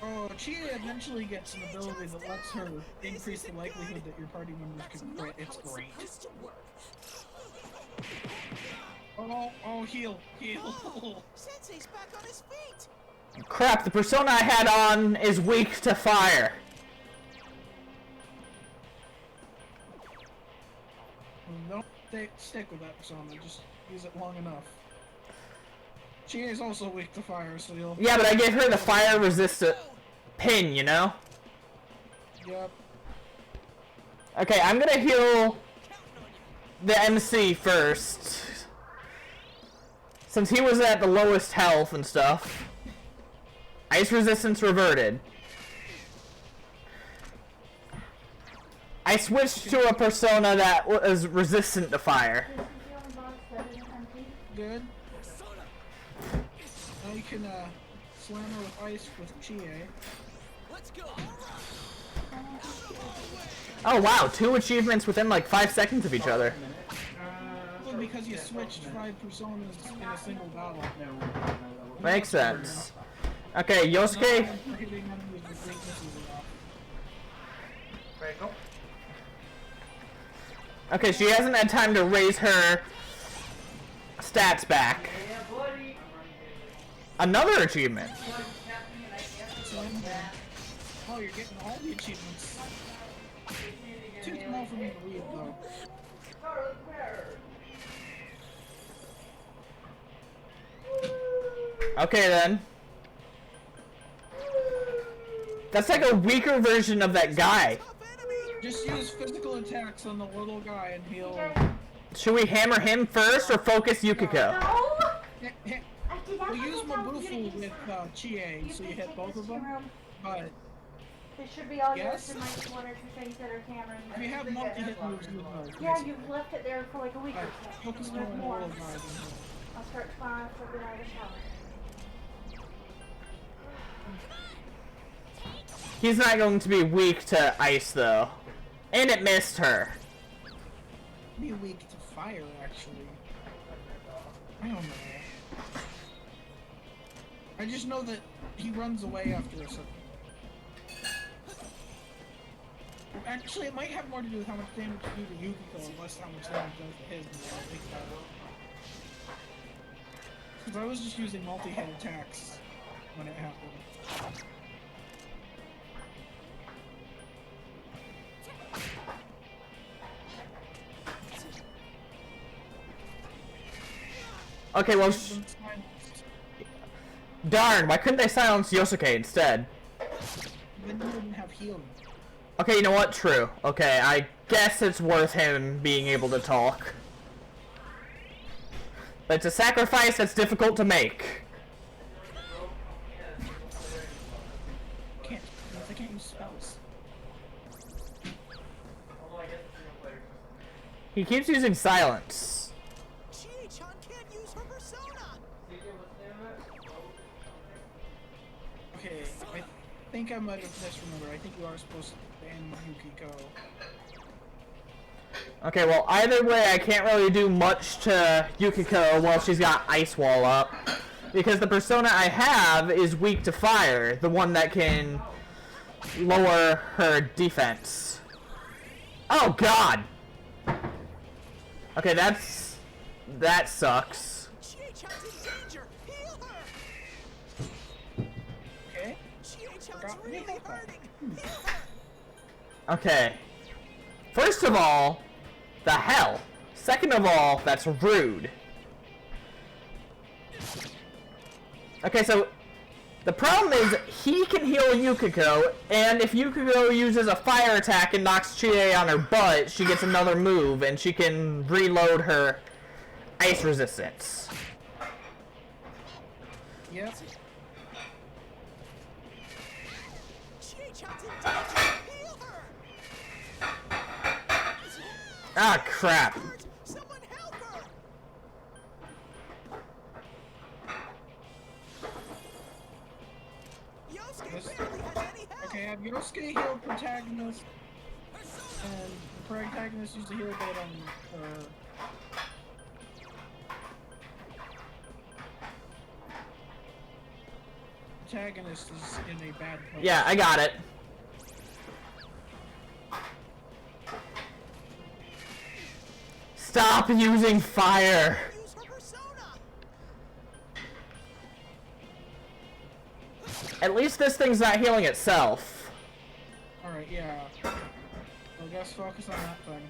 Oh, Chia eventually gets an ability that lets her increase the likelihood that your party members can crit. It's great. Oh, heal. Sensei's back on his feet. Crap, the persona I had on is weak to fire. Don't stick with that persona, just use it long enough. Chia is also weak to fire, so you'll... Yeah, but I gave her the fire resistant pin, you know? Yep. Okay, I'm gonna heal the MC first. Since he was at the lowest health and stuff. Ice resistance reverted. I switched to a persona that was resistant to fire. Good. Now you can slam her with ice with Chie. Let's go. Oh wow, 2 achievements within like 5 seconds of each other. Well, because you switched 5 personas in a single battle. Makes sense. Okay, Yosuke. Okay, she hasn't had time to raise her stats back. Another achievement. Oh, you're getting all the achievements. Too small for me to read, though. Okay then. That's like a weaker version of that guy. Just use physical attacks on the little guy and he'll... Should we hammer him first or focus Yukiko? We'll use Mabufu with Chie, so you hit both of them, but... They should be all yes? yours in like 1 or 2 things that are cameras. If you have multi-hit moves, use those. Yeah, you've left it there for like a week or so. Focus more on the little guy. I'll start tomorrow for the night of shower. He's not going to be weak to ice though. And it missed her. Be weak to fire, actually. I don't know. I just know that he runs away after a second. Actually, it might have more to do with how much damage you do to Yukiko and less how much damage does to his. Because I was just using multi-hit attacks when it happened. Okay, well, darn, why couldn't they silence Yosuke instead? Then you wouldn't have healing. Okay, you know what? True. Okay, I guess it's worth him being able to talk. But it's a sacrifice that's difficult to make. I can't use spells. He keeps using silence. Chie-chan can't use her persona. Okay, I think I might have misremembered. I think you are supposed to ban Yukiko. Okay, well, either way, I can't really do much to Yukiko while she's got Ice Wall up. Because the persona I have is weak to fire, the one that can lower her defense. Oh, God! Okay, that sucks. Chie-chan's in danger. Heal her. Okay? Chie-chan's really hurting. Heal her. Okay. First of all, the hell. Second of all, that's rude. Okay, so The problem is, he can heal Yukiko, and if Yukiko uses a fire attack and knocks Chie on her butt, she gets another move, and she can reload her ice resistance. Yep. Ah, crap. Someone help her! Yosuke barely has any help! Okay, have Yosuke heal protagonist, and the protagonist use the heal bait on protagonist is in a bad place. Yeah, I got it. Stop using fire! Use her persona! At least this thing's not healing itself. Alright, yeah. I guess focus on that thing.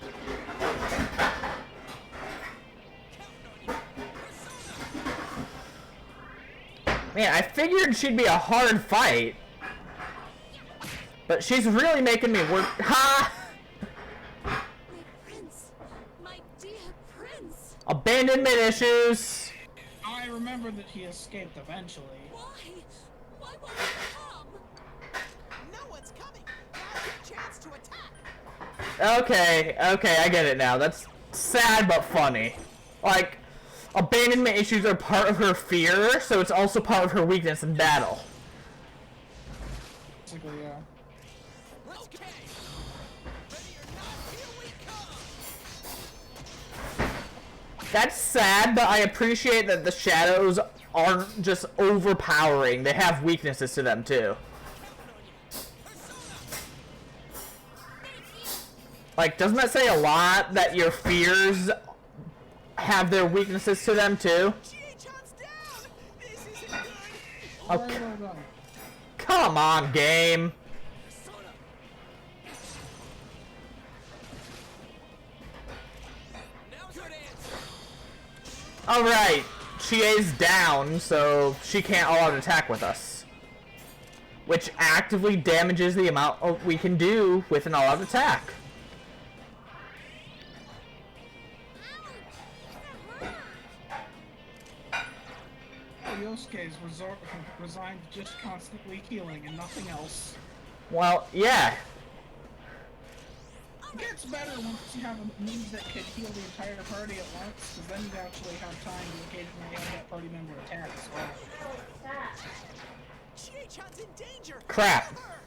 Man, I figured she'd be a hard fight. But she's really making me work. Ha! My prince, my dear prince. Abandonment issues. I remember that he escaped eventually. Why? Why won't you come? No one's coming! Now's your chance to attack! Okay, I get it now. That's sad but funny. Like, abandonment issues are part of her fear, so it's also part of her weakness in battle. Basically, yeah. Let's go! Ready or not, here we come! That's sad, but I appreciate that the shadows aren't just overpowering. They have weaknesses to them, too. Like, doesn't that say a lot that your fears have their weaknesses to them, too? Chie-chan's down! This isn't good! Okay. Well done. Come on, game. Alright, Chie's down, so she can't all out attack with us. Which actively damages the amount we can do with an all-out attack. Yosuke's resigned to just constantly healing and nothing else. Well, yeah. It gets better once you have a move that can heal the entire party at once, because then you actually have time to occasionally have that party member attack as well. Chie-chan's in danger! Crap. Help her!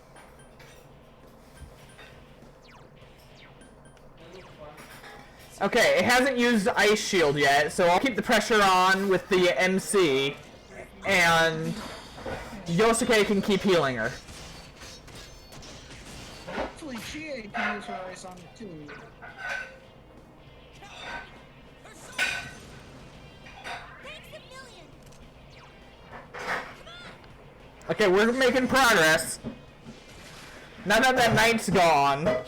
Okay, it hasn't used Ice Shield yet, so I'll keep the pressure on with the MC, and Yosuke can keep healing her. Hopefully Chie can use her ice on it too. Thanks a million. Okay, we're making progress. Now that that knight's gone. Are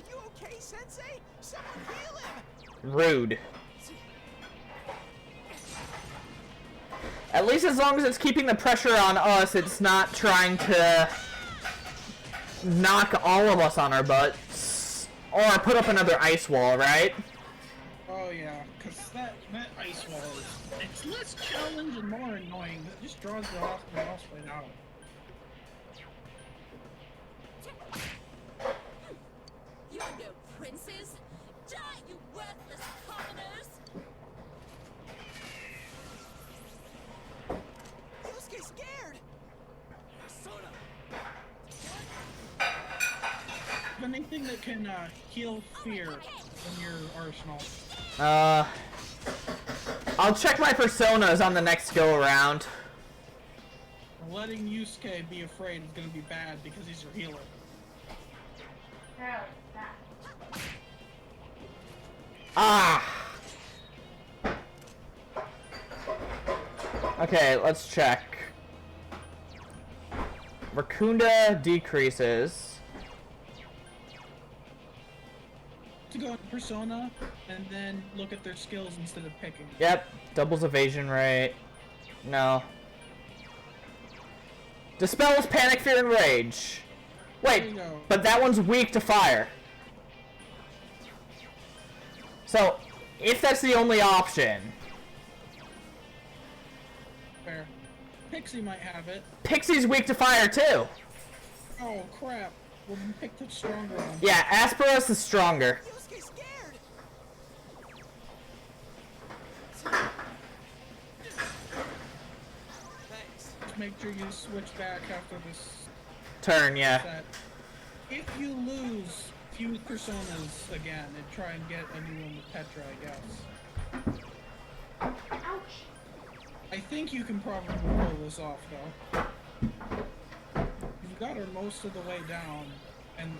you okay, Sensei? Someone heal him! Rude. At least as long as it's keeping the pressure on us, it's not trying to knock all of us on our butts. Or put up another ice wall, right? Oh yeah, because that ice wall is it's less challenge and more annoying. It just draws the boss fight out. You are no princes. Die, you worthless commoners. Yosuke's scared! Anything that can heal fear in your arsenal. I'll check my personas on the next go around. Letting Yusuke be afraid is gonna be bad because he's your healer. Ah! Okay, let's check. Rakunda decreases. to go into Persona and then look at their skills instead of picking. Yep. Doubles evasion rate. No. Dispels panic, fear, and rage. Wait, but that one's weak to fire. So, if that's the only option... Fair. Pixie might have it. Pixie's weak to fire, too. Oh, crap. We'll pick the stronger one. Yeah, Asperos is stronger. Yosuke's scared. Thanks. Just make sure you switch back after this Turn, yeah. set. If you lose, fuse Personas again and try and get a new one with Petra, I guess. Ouch. I think you can probably pull this off, though. You've got her most of the way down, and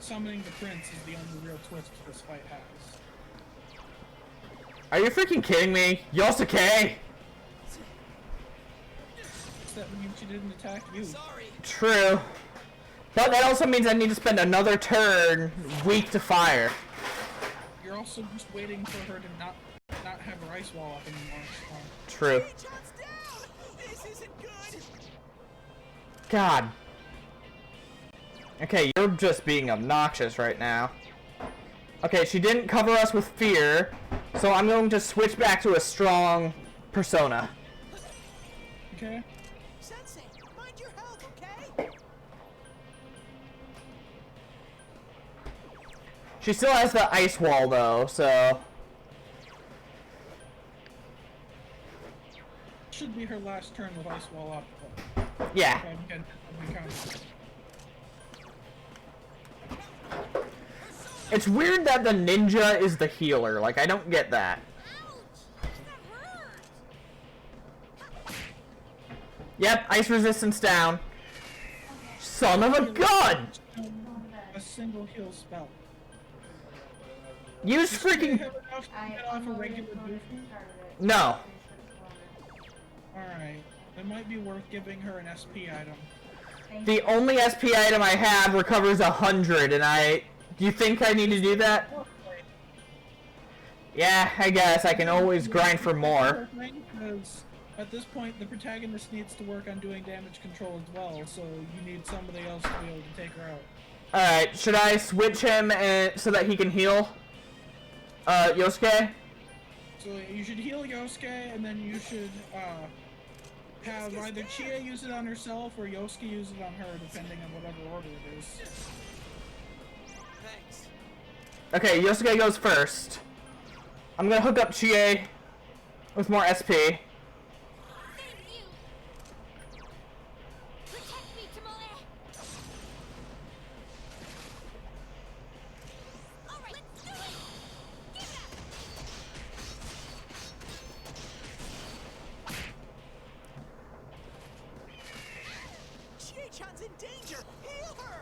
summoning the prince is the only real twist this fight has. Are you freaking kidding me? Yosuke! That means she didn't attack you. Sorry. True. But that also means I need to spend another turn weak to fire. You're also just waiting for her to not have her ice wall up anymore. True. John's down. This isn't good. God. Okay, you're just being obnoxious right now. Okay, she didn't cover us with fear, so I'm going to switch back to a strong persona. Okay. Sensei, mind your health, okay? She still has the ice wall though, so... Should be her last turn with ice wall up. Yeah. It's weird that the ninja is the healer. Like, I don't get that. Yep, ice resistance down. Son of a gun! A single heal spell. Use freaking... Get off a regular boost? No. Alright. It might be worth giving her an SP item. The only SP item I have recovers 100, and do you think I need to do that? Yeah, I guess. I can always grind for more. Because at this point, the protagonist needs to work on doing damage control as well, so you need somebody else to be able to take her out. Alright, should I switch him so that he can heal? Yosuke? So you should heal Yosuke, and then you should, have either Chie use it on herself or Yosuke use it on her, depending on whatever order it is. Thanks. Okay, Yosuke goes first. I'm gonna hook up Chie with more SP. Thank you. Protect me, Tamale. All right, let's do it. Give it up. Chie-chan's in danger. Heal her.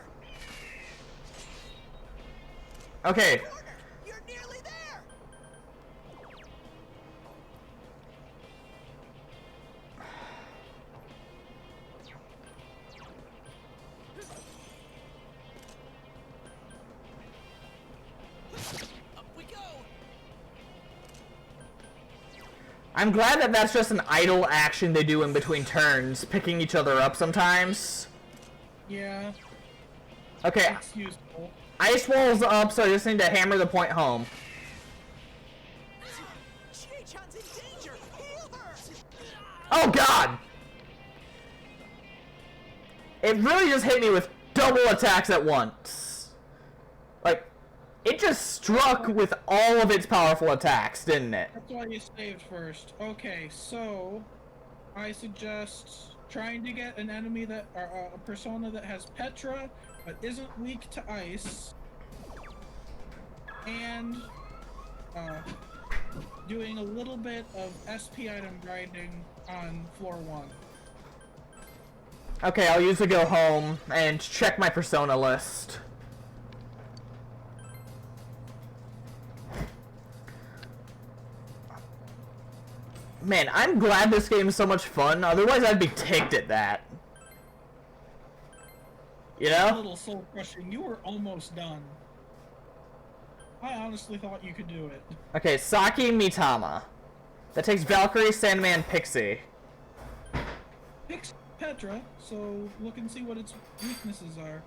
Okay. Corner. You're nearly there. Up we go. I'm glad that that's just an idle action they do in between turns, picking each other up sometimes. Yeah, Okay, it's useful. ice wall's up, so I just need to hammer the point home. Chie-chan's in danger. Heal her. Oh god! It really just hit me with double attacks at once. Like, it just struck with all of its powerful attacks, didn't it? That's why you saved first. Okay, so I suggest trying to get an enemy that, or a persona that has Petra but isn't weak to ice, and doing a little bit of SP item grinding on floor 1. Okay, I'll use the go home and check my persona list. Man, I'm glad this game is so much fun, otherwise I'd be ticked at that. You A know? little soul crushing. You were almost done. I honestly thought you could do it. Okay, Saki Mitama. That takes Valkyrie, Sandman, Pixie. Petra, so look and see what its weaknesses are.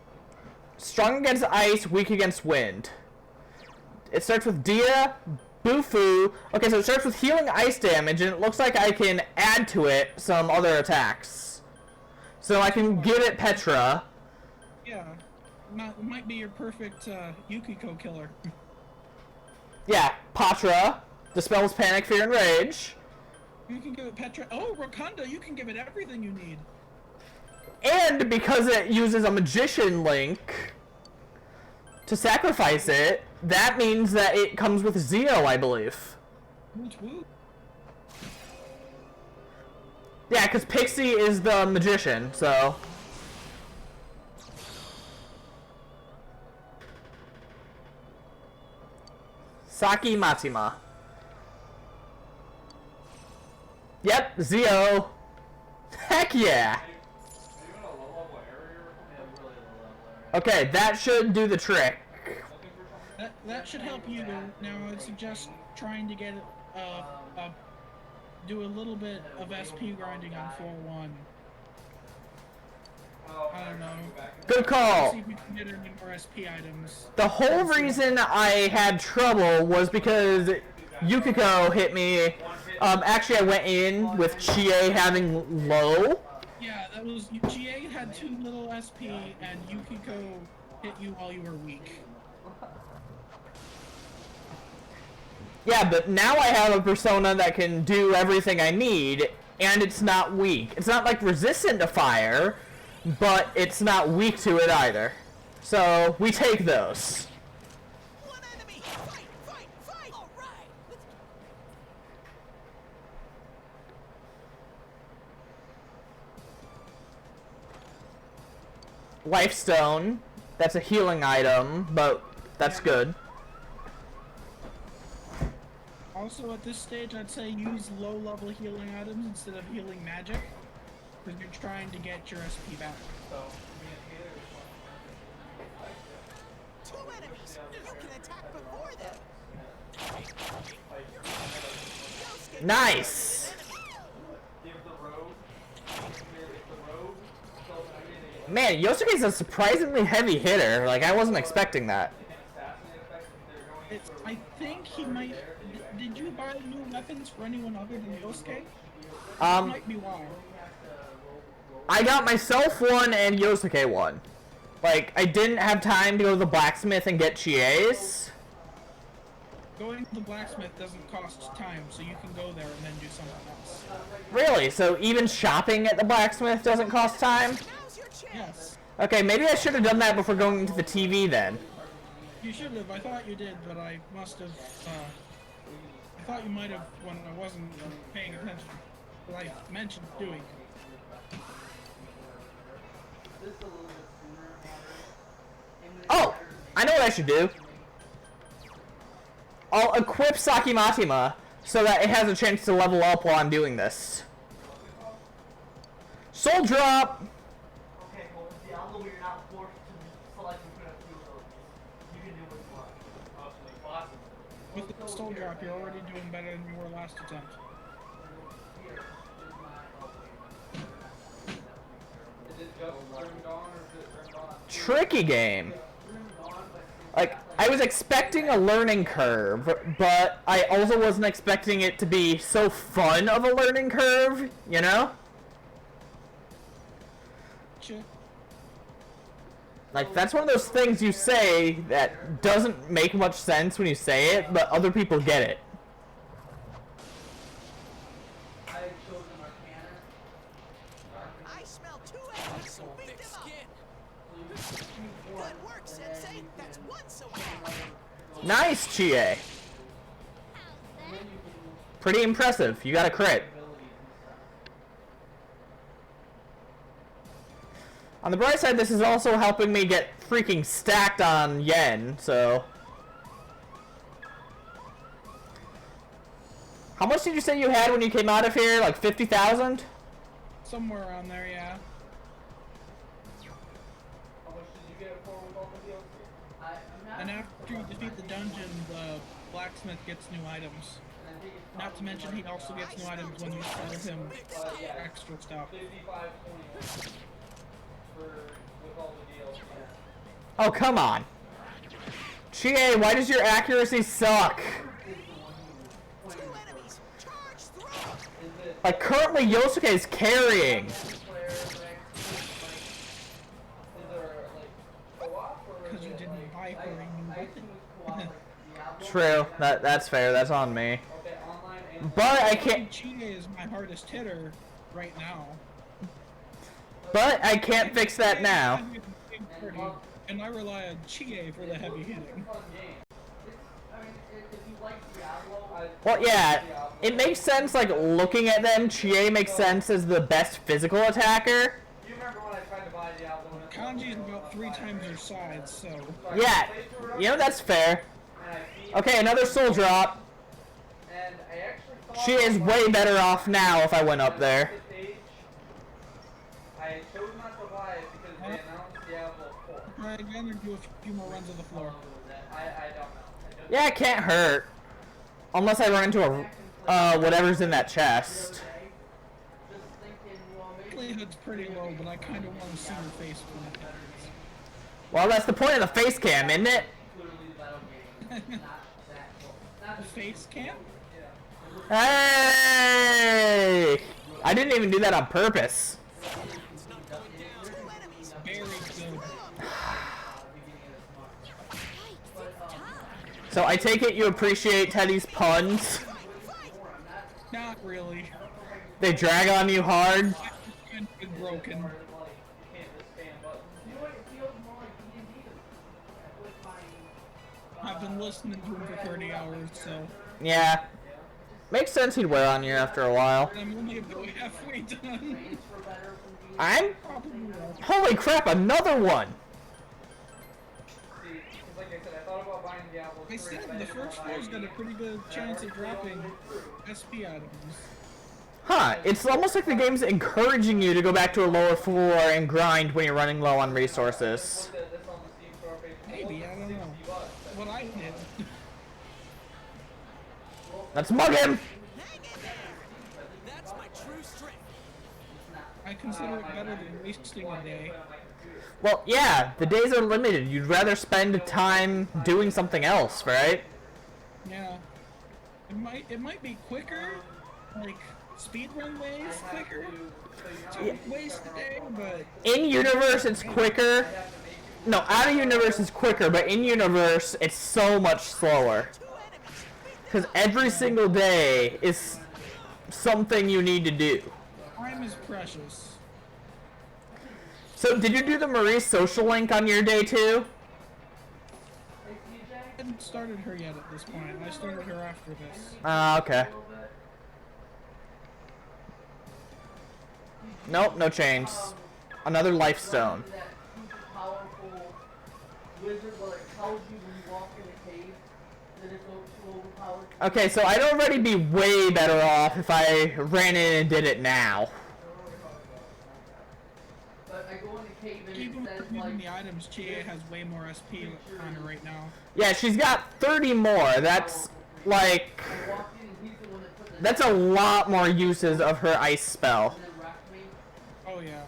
Strong against ice, weak against wind. It starts with Dia, Bufu. Okay, so it starts with healing ice damage, and it looks like I can add to it some other attacks. So I can give it Petra. Yeah, might be your perfect Yukiko killer. Yeah, Patra. Dispels panic, fear, and rage. You can give it Petra. Oh, Rakunda, you can give it everything you need. And because it uses a magician link to sacrifice it, that means that it comes with Zeo, I believe. Woot woot. Yeah, because Pixie is the magician, so... Saki Matima. Yep, Zeo. Heck yeah. Okay, that should do the trick. That should help you. Now, I'd suggest trying to get do a little bit of SP grinding on 4-1. I don't know. Good call. See if we can get any more SP items. The whole reason I had trouble was because Yukiko hit me. Actually, I went in with Chie having low. Yeah, that was Chie had too little SP, and Yukiko hit you while you were weak. Yeah, but now I have a persona that can do everything I need, and it's not weak. It's not like resistant to fire, but it's not weak to it either. So we take those. One enemy! Fight! Fight! Fight! All right! Life Stone. That's a healing item, but that's good. Also, at this stage, I'd say use low-level healing items instead of healing magic, because you're trying to get your SP back. Two enemies! You can attack before them! Nice! Man, Yosuke's a surprisingly heavy hitter. Like, I wasn't expecting that. I think he might... Did you buy new weapons for anyone other than Yosuke? That might be why. I got myself one and Yosuke one. Like, I didn't have time to go to the blacksmith and get Chie's. Going to the blacksmith doesn't cost time, so you can go there and then do something else. Really? So even shopping at the blacksmith doesn't cost time? Yes. Okay, maybe I should have done that before going into the TV then. You should have. I thought you did, but I must have, I thought you might have when I wasn't paying attention. But I mentioned doing it. Oh! I know what I should do. I'll equip Saki Matima so that it has a chance to level up while I'm doing this. Soul Drop! Okay, well, with Diablo, you're not forced to select between a few of those. You can do what you want. With the soul drop, you're already doing better than you were last attempt. Tricky game. Like, I was expecting a learning curve, but I also wasn't expecting it to be so fun of a learning curve, you know? Sure. Like, that's one of those things you say that doesn't make much sense when you say it, but other people get it. I smell two enemies, so beat them up! Good work, Sensei! That's one so far! Nice, Chie. Pretty impressive. You got a crit. On the bright side, this is also helping me get freaking stacked on yen, so... How much did you say you had when you came out of here? Like 50,000? Somewhere around there, yeah. How much did you get for with all the DLC? And after you defeat the dungeon, the blacksmith gets new items. Not to mention he also gets new items when you sell him extra stuff. 55 with all the deals. Oh, come on. Chie, why does your accuracy suck? Like, currently Yosuke is carrying. Because you didn't buy her a new weapon. True. That's fair. That's on me. But I can't. Chie is my hardest hitter right now. But I can't fix that now. And I rely on Chie for the heavy hitting. Well, yeah, it makes sense, like, looking at them, Chie makes sense as the best physical attacker. Kanji is about 3 times your size, so... Yeah, you know, that's fair. Okay, another soul drop. She is way better off now if I went up there. I chose not to buy it because they announced Diablo 4. Try again or do a few more runs of the floor? I don't know. Yeah, it can't hurt. Unless I run into a, whatever's in that chest. Playhood's pretty low, but I kind of want to see your face when it happens. Well, that's the point of the face cam, isn't it? The face cam? Hey! I didn't even do that on purpose. Very good. So I take it you appreciate Teddy's puns? Not really. They drag on you hard? It's been broken. I've been listening to him for 30 hours, so... Yeah. Makes sense he'd wear on you after a while. I'm only about halfway done. I'm... Holy crap, another one! I said the first floor's got a pretty good chance of dropping SP items. Huh, it's almost like the game's encouraging you to go back to a lower floor and grind when you're running low on resources. Maybe, I don't know. What I did. Let's mug him! That's my true strength. I consider it better than wasting a day. Well, yeah, the days are limited. You'd rather spend time doing something else, right? Yeah. It might be quicker, like speedrun ways quicker to waste a day, but In universe, it's quicker. No, out of universe is quicker, but in universe, it's so much slower. Because every single day is something you need to do. time is precious. So, did you do the Marie social link on your day too? I hadn't started her yet at this point. I started her after this. Okay. Nope, no chains. Another life stone. Okay, so I'd already be way better off if I ran in and did it now. Even with using the items, Chie has way more SP on her right now. Yeah, she's got 30 more. That's like... That's a lot more uses of her ice spell. Oh yeah.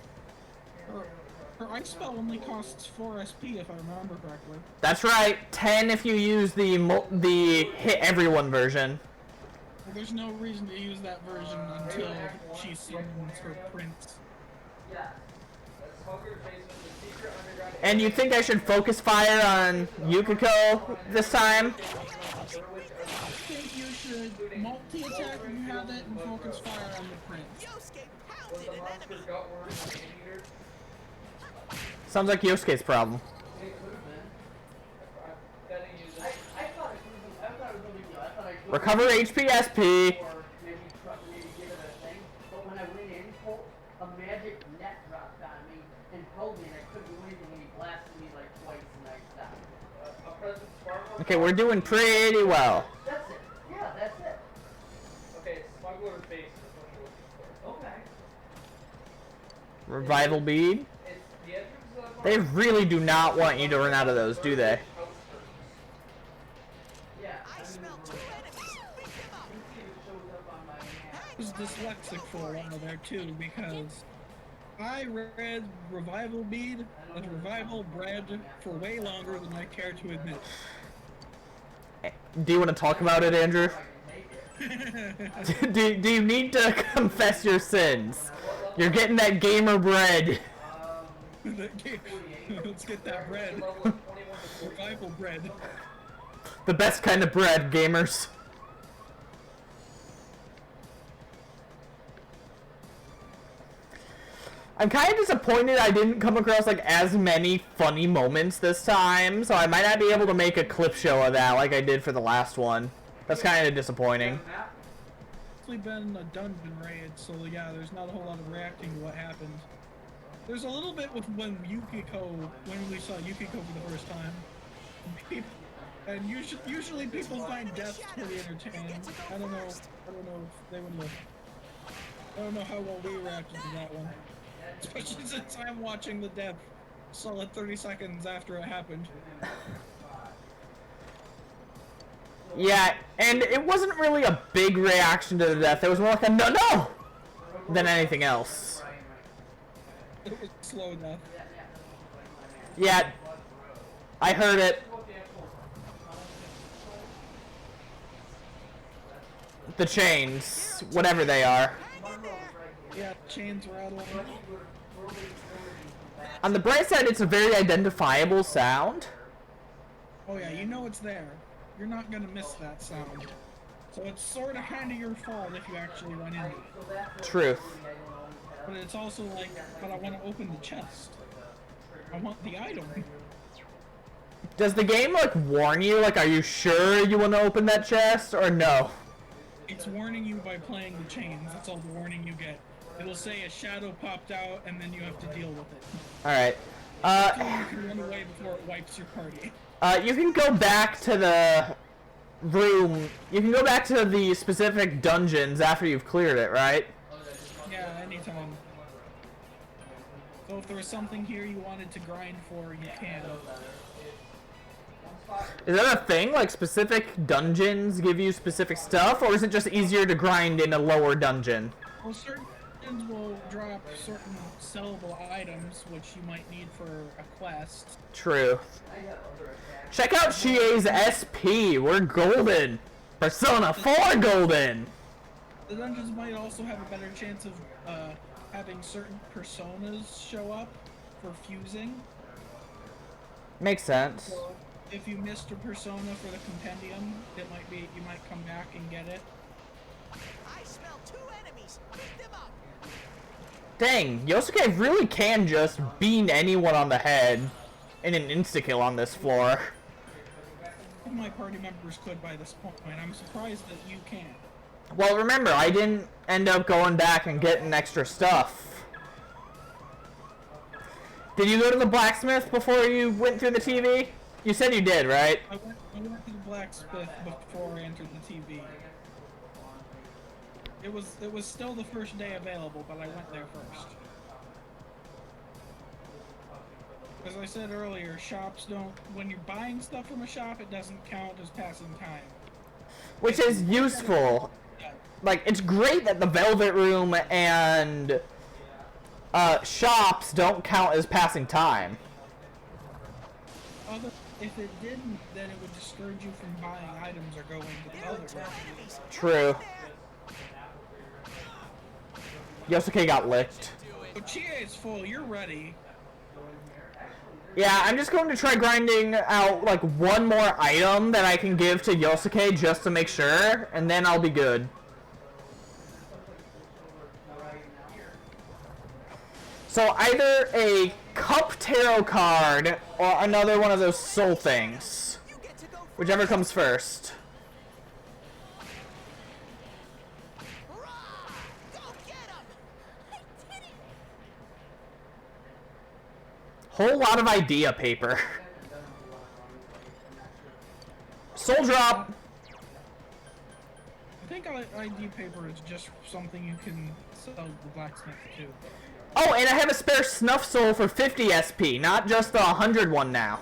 Her ice spell only costs 4 SP if I remember correctly. That's right, 10 if you use the hit everyone version. Well, there's no reason to use that version until she summons her prince. And you think I should focus fire on Yukiko this time? I think you should multi-attack when you have that and focus fire on the prince. Sounds like Yosuke's problem. Recover HP SP. Okay, we're doing pretty well. That's it. Yeah, that's it. Okay, smuggler's base is what you're looking for. Okay. Revival bead. It's the entrance of They really do not want you to run out of those, do they? Helluva was dyslexic for a while there too, because I read Revival Bead and Revival Bread for way longer than I care to admit. Do you want to talk about it, Andrew? do you need to confess your sins? You're getting that gamer bread. Let's get that bread. Revival bread. The best kind of bread, gamers. I'm kind of disappointed I didn't come across like as many funny moments this time, so I might not be able to make a clip show of that like I did for the last one. That's kind of disappointing. It's been a dungeon raid, so yeah, there's not a whole lot of reacting to what happened. There's a little bit with when we saw Yukiko for the first time. And usually people find death pretty entertaining. I don't know if they would look. I don't know how well we reacted to that one. Especially since I'm watching the death solid 30 seconds after it happened. Yeah, and it wasn't really a big reaction to the death. It was more like a no than anything else. It was slow enough. Yeah, I heard it. The chains, whatever they are. Yeah, chains rattling. On the bright side, it's a very identifiable sound. Oh yeah, you know it's there. You're not gonna miss that sound. So it's sort of kind of your fault if you actually run into it. Truth. But it's also like, but I want to open the chest. I want the item. Does the game like warn you? Like, are you sure you want to open that chest or no? It's warning you by playing the chains. That's all the warning you get. It'll say a shadow popped out, and then you have to deal with it. All right. So you can run away before it wipes your party. You can go back to the room. You can go back to the specific dungeons after you've cleared it, right? Yeah, anytime. So if there was something here you wanted to grind for, you can. Is that a thing? Like, specific dungeons give you specific stuff, or is it just easier to grind in a lower dungeon? Well, certain dungeons will drop certain sellable items, which you might need for a quest. True. Check out Chie's SP. We're golden. Persona 4 golden. The dungeons might also have a better chance of having certain personas show up for fusing. Makes sense. So if you missed a persona for the compendium, it might be you might come back and get it. I smell 2 enemies. Beat them up. Dang, Yosuke really can just bean anyone on the head in an insta-kill on this floor. My party members could by this point. I'm surprised that you can't. Well, remember, I didn't end up going back and getting extra stuff. Did you go to the blacksmith before you went through the TV? You said you did, right? I went to the blacksmith before I entered the TV. It was still the first day available, but I went there first. As I said earlier, shops don't... When you're buying stuff from a shop, it doesn't count as passing time. Which is useful. Like, it's great that the Velvet Room and shops don't count as passing time. If it didn't, then it would discourage you from buying items or going to the other rooms. True. Yosuke got licked. So Chie is full, you're ready. Yeah, I'm just going to try grinding out, like, one more item that I can give to Yosuke just to make sure, and then I'll be good. So either a cup tarot card or another one of those soul things. Whichever comes first. Whole lot of idea paper. Soul drop. I think ID paper is just something you can sell to the blacksmith too. Oh, and I have a spare snuff soul for 50 SP, not just the 100 one now.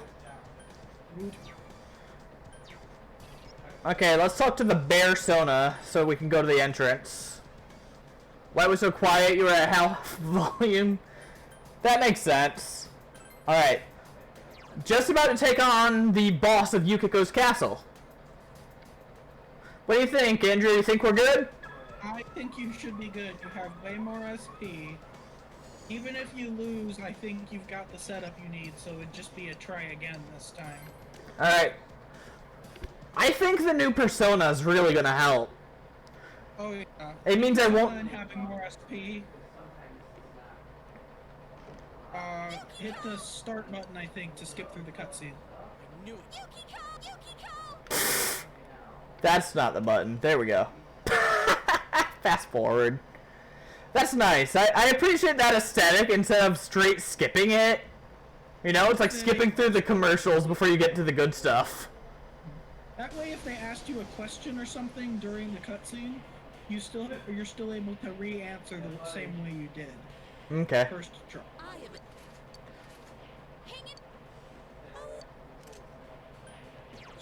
Okay, let's talk to the bear Sona so we can go to the entrance. Why was so quiet? You were at half volume. That makes sense. Alright. Just about to take on the boss of Yukiko's castle. What do you think, Andrew? You think we're good? I think you should be good. You have way more SP. Even if you lose, I think you've got the setup you need, so it'd just be a try again this time. Alright. I think the new persona is really gonna help. Oh yeah. It means I won't... And having more SP. Hit the start button, I think, to skip through the cutscene. Yukiko! Yukiko! That's not the button. There we go. Fast forward. That's nice. I appreciate that aesthetic instead of straight skipping it. You know, it's like skipping through the commercials before you get to the good stuff. That way, if they asked you a question or something during the cutscene, you're still able to re-answer the same way you did. Okay. First try.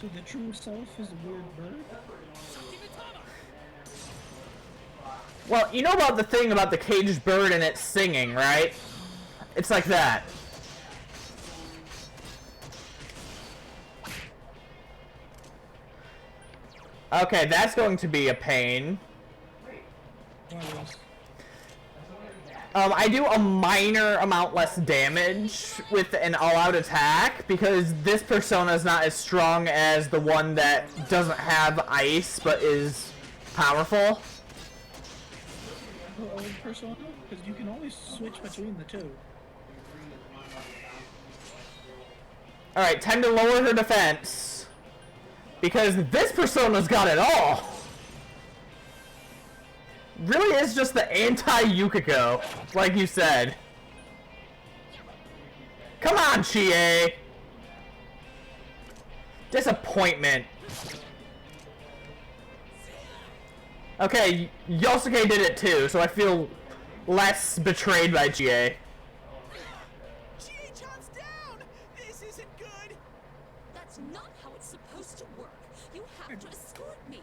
So the true self is a weird bird? Well, you know about the thing about the caged bird and it singing, right? It's like that. Okay, that's going to be a pain. I do a minor amount less damage with an all-out attack because this persona is not as strong as the one that doesn't have ice but is powerful. The old persona? Because you can always switch between the two. Alright, time to lower her defense. Because this persona's got it all! Really is just the anti-Yukiko, like you said. Come on, Chie! Disappointment. Okay, Yosuke did it too, so I feel less betrayed by Chie. Chie-chan's down! This isn't good! That's not how it's supposed to work. You have to escort me.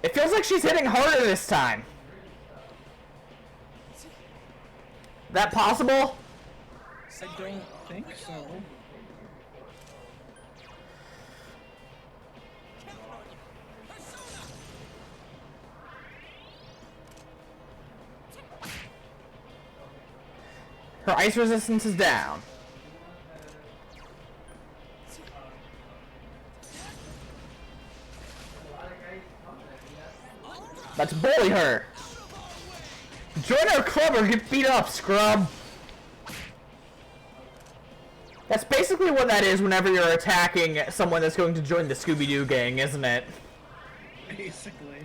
It feels like she's hitting harder this time. That possible? I don't think so. Her ice resistance is down. Let's bully her. Join our club or get beat up, scrub. That's basically what that is whenever you're attacking someone that's going to join the Scooby-Doo gang, isn't it? Basically.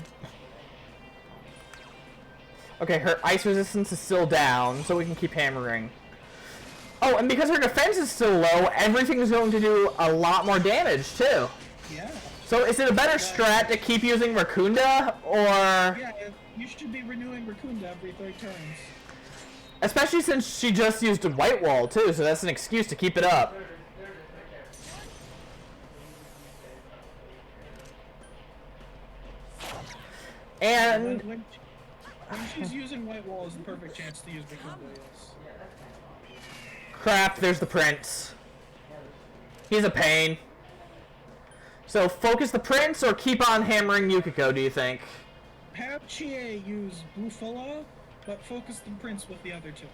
Okay, her ice resistance is still down, so we can keep hammering. Oh, and because her defense is still low, everything is going to do a lot more damage, too. Yeah. So is it a better strat to keep using Racunda, or... Yeah, you should be renewing Racunda every 3 turns. Especially since she just used a White Wall, too, so that's an excuse to keep it up. And... When she's using White Wall is the perfect chance to use Racunda, yes. Crap, there's the prince. He's a pain. So focus the prince or keep on hammering Yukiko, do you think? Have Chie use Bufala, but focus the prince with the other 2.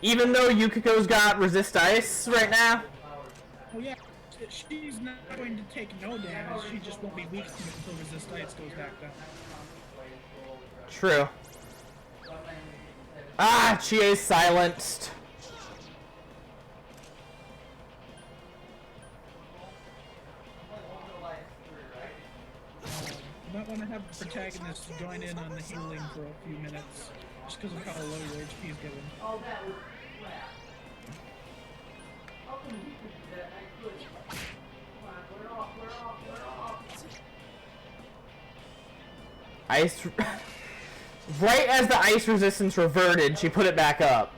Even though Yukiko's got resist ice right now? Oh yeah, she's not going to take no damage, she just won't be weak to it until resist ice goes back down. True. Ah, Chie's silenced. You might want to have the protagonist join in on the healing for a few minutes, just because of how low your HP is given. Ice... Right as the ice resistance reverted, she put it back up.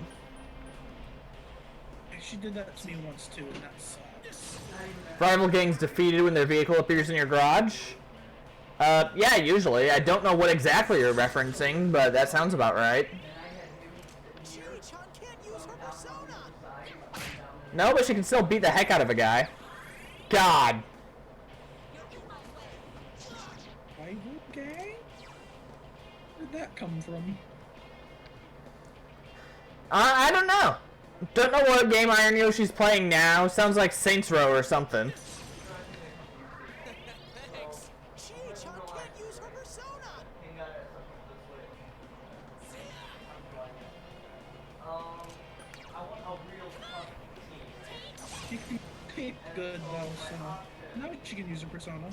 She did that to me once too, and that sucks. Rival gangs defeated when their vehicle appears in your garage? Yeah, usually. I don't know what exactly you're referencing, but that sounds about right. No, but she can still beat the heck out of a guy. God. Okay. Where'd that come from? I don't know. Don't know what game Iron Yoshi's playing now. Sounds like Saints Row or something. She can tape good though, so now she can use her persona.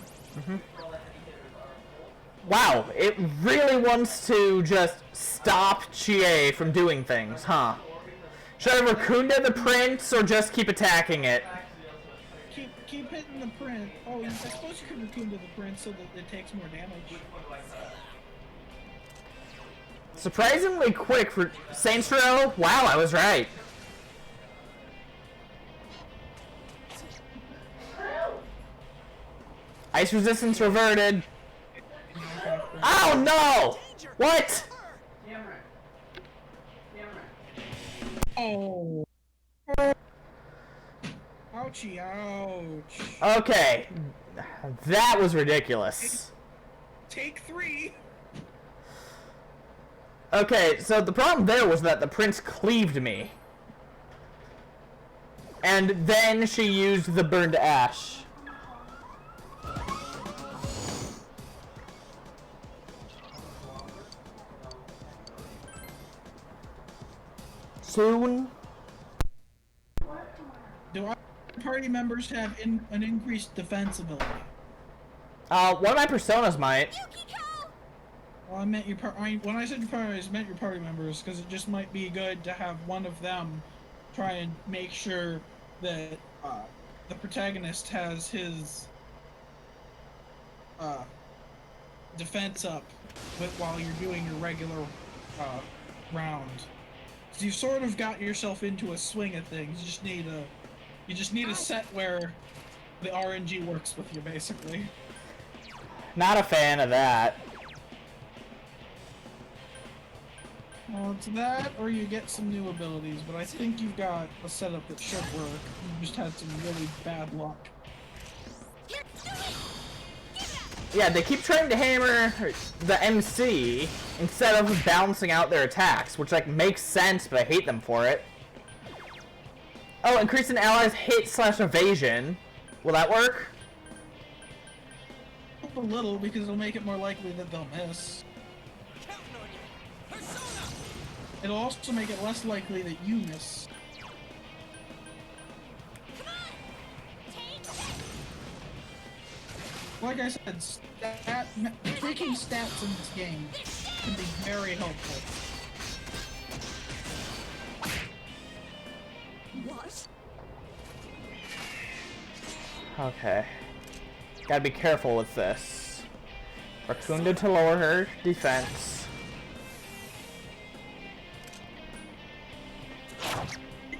Wow, it really wants to just stop Chie from doing things, huh? Should I Raccoonda the prince or just keep attacking it? Keep hitting the print. Oh, I suppose you could Raccoonda the prince so that it takes more damage. Surprisingly quick for Saints Row. Wow, I was right. Ice resistance reverted. Oh no! What? Oh. Ouchie, ouch. Okay. That was ridiculous. Take 3. Okay, so the problem there was that the prince cleaved me. And then she used the burned ash. Soon. Do our party members have an increased defense ability? One of my personas might. Well, I meant your when I said your party, I meant your party members, because it just might be good to have one of them try and make sure that the protagonist has his defense up while you're doing your regular round. So you've sort of got yourself into a swing of things. You just need a set where the RNG works with you, basically. Not a fan of that. Well, it's that, or you get some new abilities, but I think you've got a setup that should work. You just had some really bad luck. Yeah, they keep trying to hammer the MC instead of balancing out their attacks, which like makes sense, but I hate them for it. Oh, increase an ally's hit/evasion. Will that work? A little, because it'll make it more likely that they'll miss. It'll also make it less likely that you miss. Like I said, tweaking stats in this game can be very helpful. What? Okay. Gotta be careful with this. Raccoonda to lower her defense.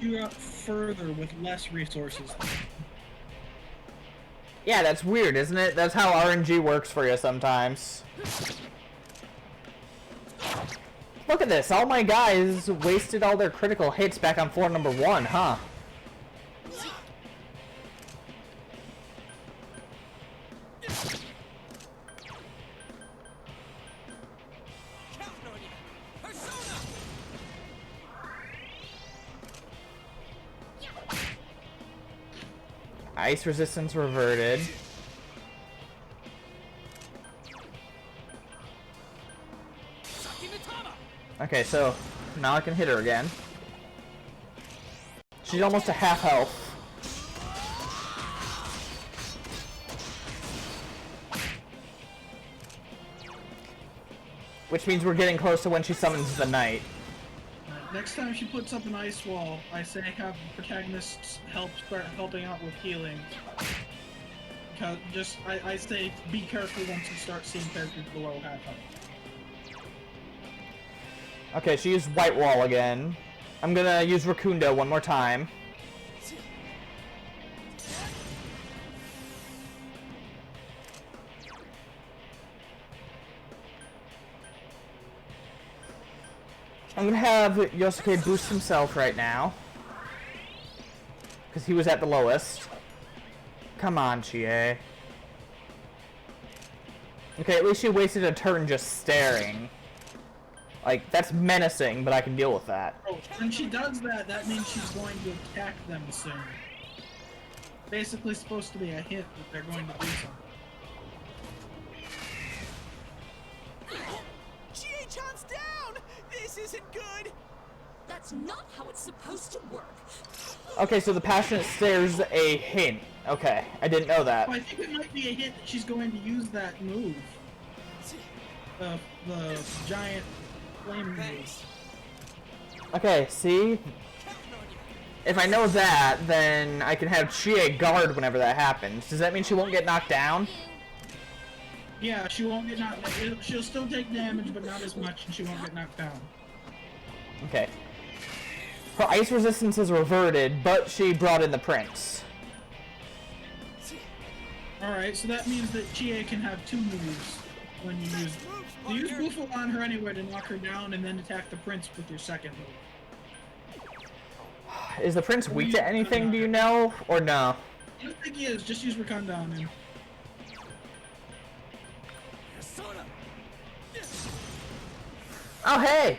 You got further with less resources. Yeah, that's weird, isn't it? That's how RNG works for you sometimes. Look at this, all my guys wasted all their critical hits back on floor number 1, huh? Ice resistance reverted. Okay, so now I can hit her again. She's almost a half health. Which means we're getting close to when she summons the knight. Next time she puts up an ice wall, I say have the protagonists start helping out with healing. Because I say be careful once you start seeing characters below half health. Okay, she used white wall again. I'm gonna use Raccoonda one more time. I'm gonna have Yosuke boost himself right now. Because he was at the lowest. Come on, Chie. Okay, at least she wasted a turn just staring. Like, that's menacing, but I can deal with that. Oh, when she does that, that means she's going to attack them soon. Basically supposed to be a hint that they're going to do something. Chie-chan's down! This isn't good! That's not how it's supposed to work. Okay, so the passionate stare's a hint. Okay, I didn't know that. Well, I think it might be a hint that she's going to use that move. The giant flame move. Okay, see? If I know that, then I can have Chie guard whenever that happens. Does that mean she won't get knocked down? Yeah, she won't get knocked down. She'll still take damage, but not as much, and she won't get knocked down. Okay. Her ice resistance is reverted, but she brought in the prince. Alright, so that means that Chie can have two moves when you use... You use Boofle on her anyway to knock her down, and then attack the prince with your second move. Is the prince weak to anything, do you know? Or no? I don't think he is, just use Rakonda on him. Oh, hey!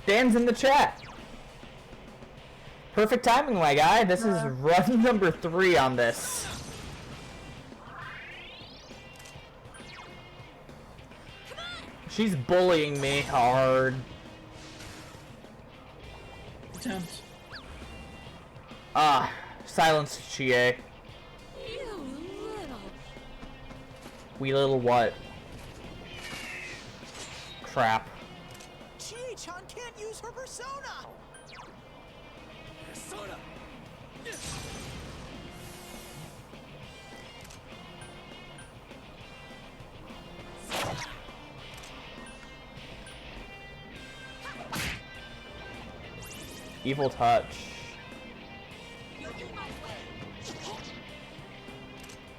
Dan's in the chat. Perfect timing, my guy. This is run number 3 on this. She's bullying me hard. Attempt. Ah, silence Chie. You little. We little what? Crap. Chie-chan can't use her persona! Persona! Evil touch.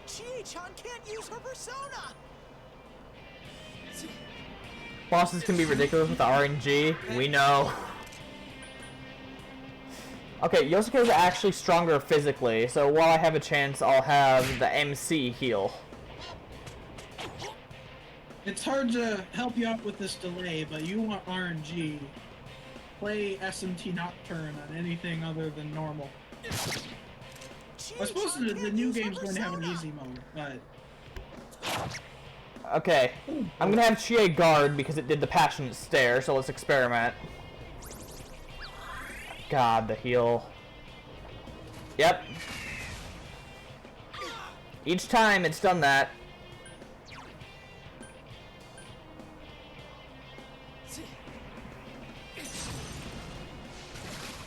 Chie-chan can't use her persona! Bosses can be ridiculous with the RNG. We know. Okay, Yosuke's actually stronger physically, so while I have a chance, I'll have the MC heal. It's hard to help you out with this delay, but you want RNG. Play SMT Nocturne on anything other than normal. I suppose the new game's going to have an easy mode, but... Okay, I'm gonna have Chie guard because it did the passionate stare, so let's experiment. God, the heal. Yep. Each time it's done that.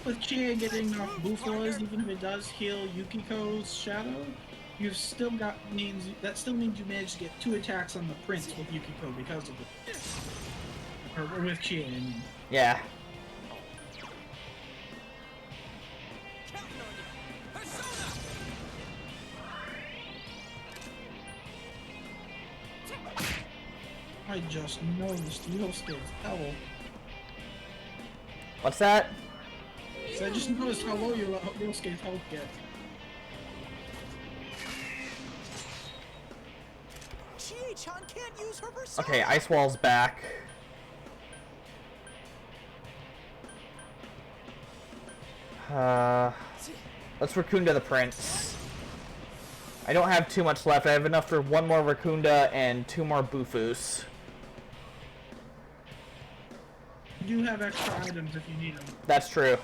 With Chie getting off Buffa's, even if it does heal Yukiko's shadow, you've still got that still means you managed to get 2 attacks on the prince with Yukiko because of it. Or with Chie, I mean. Yeah. I just noticed Yosuke's hell. What's that? So I just noticed how low your Yosuke's health gets. Chie-chan can't use her persona! Okay, Ice Wall's back. Let's Raccoon the Prince. I don't have too much left. I have enough for 1 more Raccoonda and 2 more Bufus. You do have extra items if you need them. That's true.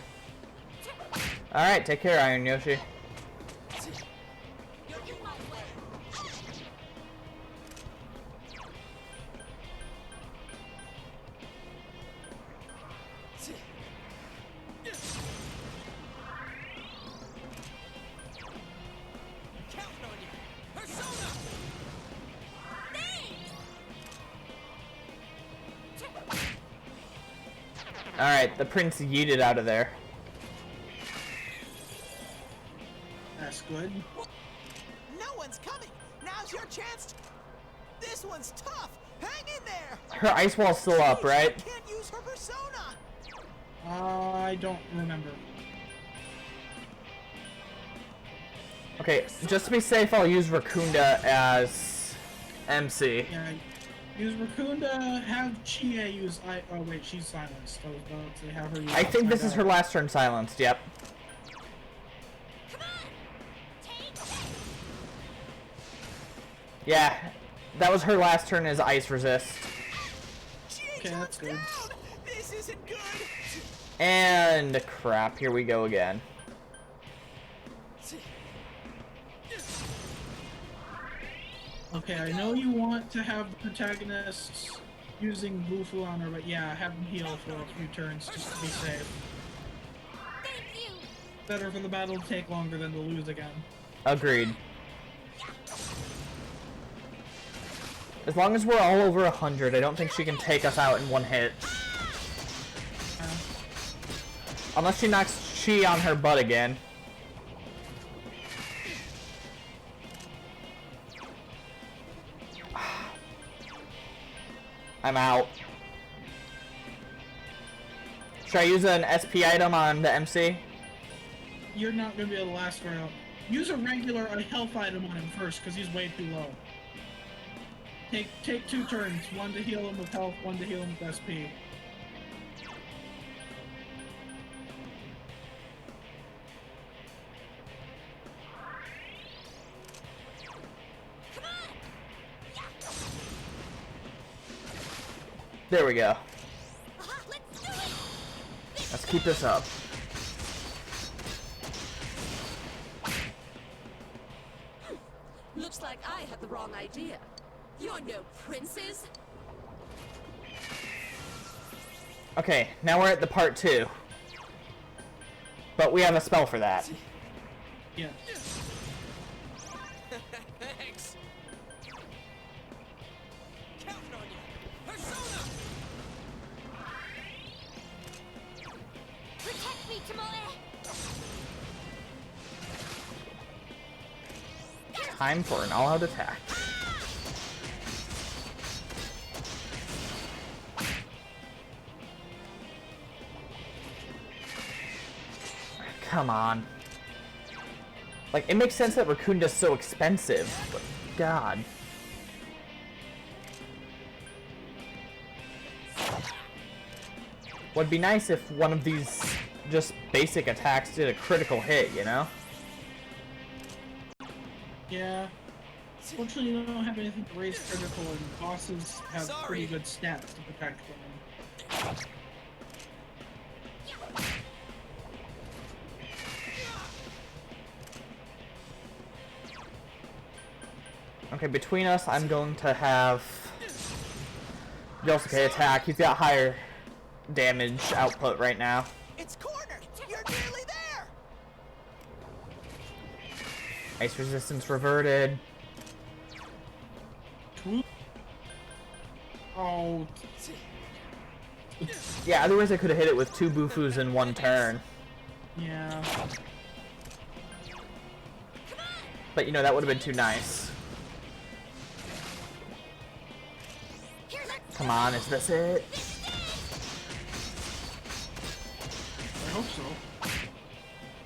Alright, take care, Iron Yoshi. Alright, the prince yeeted out of there. That's good. No one's coming! Now's your chance! This one's tough! Hang in there! Her ice wall's still up, right? Can't use her persona! I don't remember. Okay, just to be safe, I'll use Raccoonda as MC. Yeah, use Raccoonda, have Chie use oh wait, she's silenced. I was about to say have her use I think this is her last turn silenced, yep. Yeah, that was her last turn as Ice Resist. Okay, that's good. This isn't good. And crap, here we go again. Okay, I know you want to have the protagonists using Bufu on her, but yeah, have them heal for a few turns just to be safe. Better for the battle to take longer than to lose again. Agreed. As long as we're all over 100, I don't think she can take us out in one hit. Unless she knocks Chi on her butt again. I'm out. Should I use an SP item on the MC? You're not going to be able to last her out. Use a health item on him first, because he's way too low. Take 2 turns. One to heal him with health, one to heal him with SP. There we go. Let's keep this up. Looks like I had the wrong idea. You're no princes. Okay, now we're at the part 2. But we have a spell for that. Yes. Thanks. Counting on you. Persona. Protect me, Tamale! Time for an all-out attack. Come on. Like, it makes sense that Raccoonda's so expensive, but God. Would be nice if one of these just basic attacks did a critical hit, you know? Yeah. Fortunately, you don't have anything to raise critical, and bosses have pretty good stats to protect from them. Okay, between us, I'm going to have Yosuke attack. He's got higher damage output right now. It's cornered. You're nearly there. Ice resistance reverted. Oh. Yeah, otherwise I could have hit it with 2 Bufus in 1 turn. Yeah. But you know, that would have been too nice. Come on, is this it? I hope so.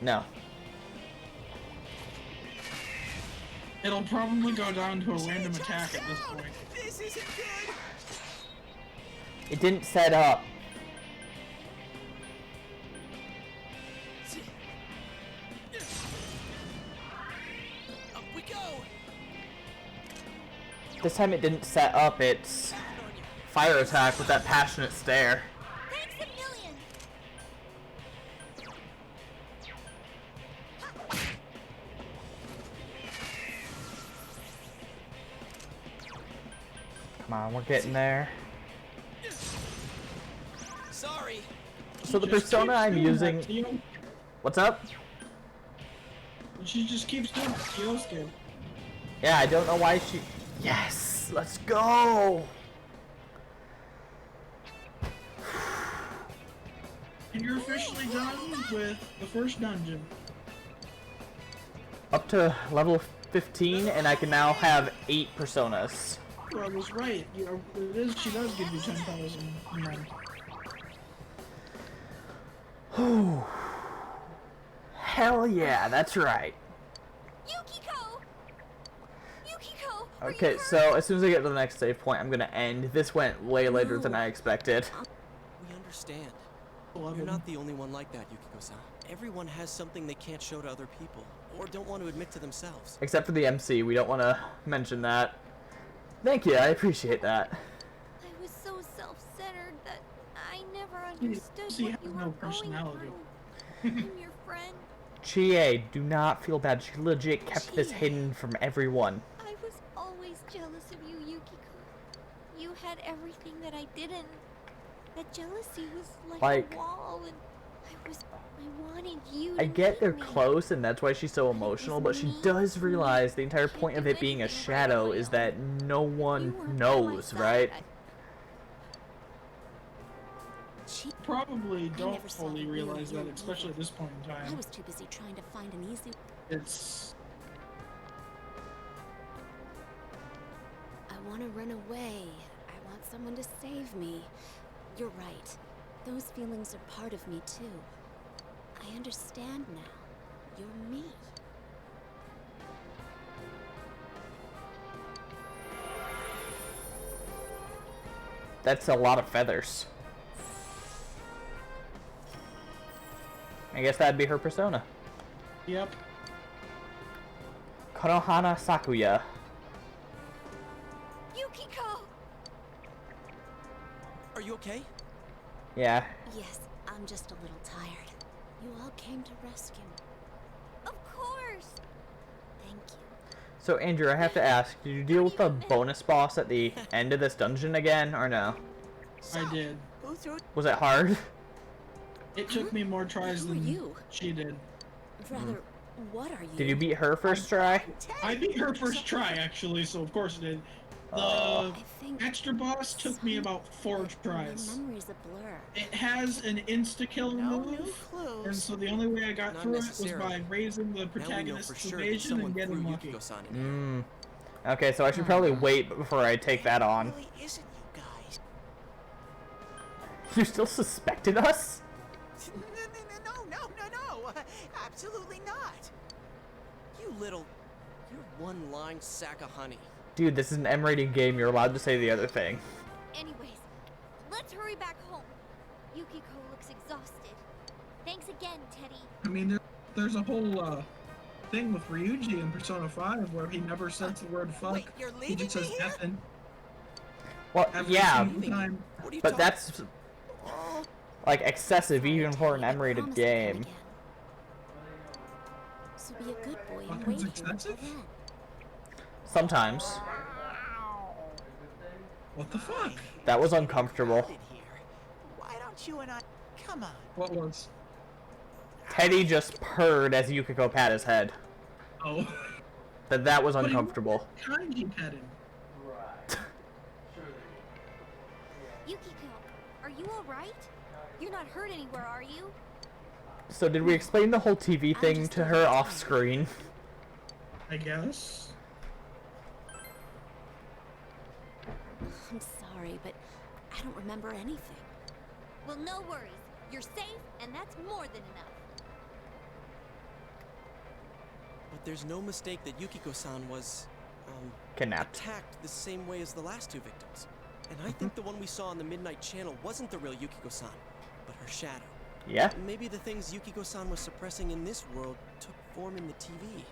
No. It'll probably go down to a random attack at this point. This isn't good. It didn't set up. Up we go. This time it didn't set up its fire attack with that passionate stare. Thanks a million! Come on, we're getting there. Sorry. So the persona I'm using... What's up? She just keeps doing Yosuke. Yeah, I don't know why she... Yes! Let's go! And you're officially done with the first dungeon. Up to level 15, and I can now have 8 personas. Well, I was right. You know, she does give you 10,000 yen. Hell yeah, that's right. Yukiko! Yukiko! Are you Okay, hurt? so as soon as I get to the next save point, I'm gonna end. This went way later than I expected. We understand. 11. You're not the only one like that, Yukiko-san. Everyone has something they can't show to other people, or don't want to admit to themselves. Except for the MC, we don't want to mention that. Thank you, I appreciate that. I was so self-centered that I never You understood see, what has you no were personality. going through. I'm your friend. Chie, do not feel bad. She legit kept this Chie. hidden from everyone. I was always jealous of you, Yukiko. You had everything that I didn't. That jealousy was like a wall, and I wanted you to I get they're meet me. close and that's why she's so emotional, but she does realize the entire point of it being a shadow is that no one knows, right? Probably I don't never saw fully the real realize that, you especially at this point in I time. was too busy trying to find an easy. It's I want to run away. I want someone to save me. You're right. Those feelings are part of me too. I understand now. You're me. That's a lot of feathers. I guess that'd be her persona. yep. Konohana Sakuya. Yukiko! Are you okay? Yeah. Yes, I'm just a little tired. You all came to rescue me. Of course. Thank you. So Andrew, I have to ask, did you deal with the bonus boss at the end of this dungeon again, or no? I did. Go through it. Was it hard? It took me more tries Who are than you? she did. Rather, what are you? Did you beat her first try? I beat her first try, actually, so of course I did. The I think extra boss took me about 4 tries. my memory's a blur. It has an insta-kill No new move, clues. and so the only way I got Not through it was necessarily. by raising the Now we know for protagonist's sure that evasion someone and threw getting lucky. Yukiko-san in here. Okay, so I should probably wait before I take that on. Really isn't, you guys. You still suspected us? No, absolutely not. You little, you're one-line sack of honey. Dude, this is an M-rated game. You're allowed to say the other thing. Anyways, let's hurry back home. Yukiko looks exhausted. Thanks again, Teddy. I mean, there's a whole thing with Ryuji in Persona 5 where he never says the word fuck. Wait, you're He leaving just me says here? effing Well, every yeah, single time. What are you but talking? that's Oh, like excessive Sorry, even for an Teddy, I M-rated promise to come game. again. So be a good boy and Fucking's wait here until expensive? then. Sometimes. What the fuck? That was uncomfortable. here. Why don't you and I come on? What was? Teddy just purred as Yukiko pat his head. Oh. That was But he- uncomfortable. Kind he pet him. Yukiko, are you alright? You're not hurt anywhere, are you? So did we explain the whole TV thing just to a her little off tired. screen? I guess. I'm sorry, but I don't remember anything. Well, no worries. You're safe, and that's more than enough. But there's no mistake that Yukiko-san was, Kidnapped. attacked the same way as the last 2 victims. And I think the one we saw on the Midnight Channel wasn't the real Yukiko-san, but her shadow. Yeah? Maybe the things Yukiko-san was suppressing in this world took form in the TV.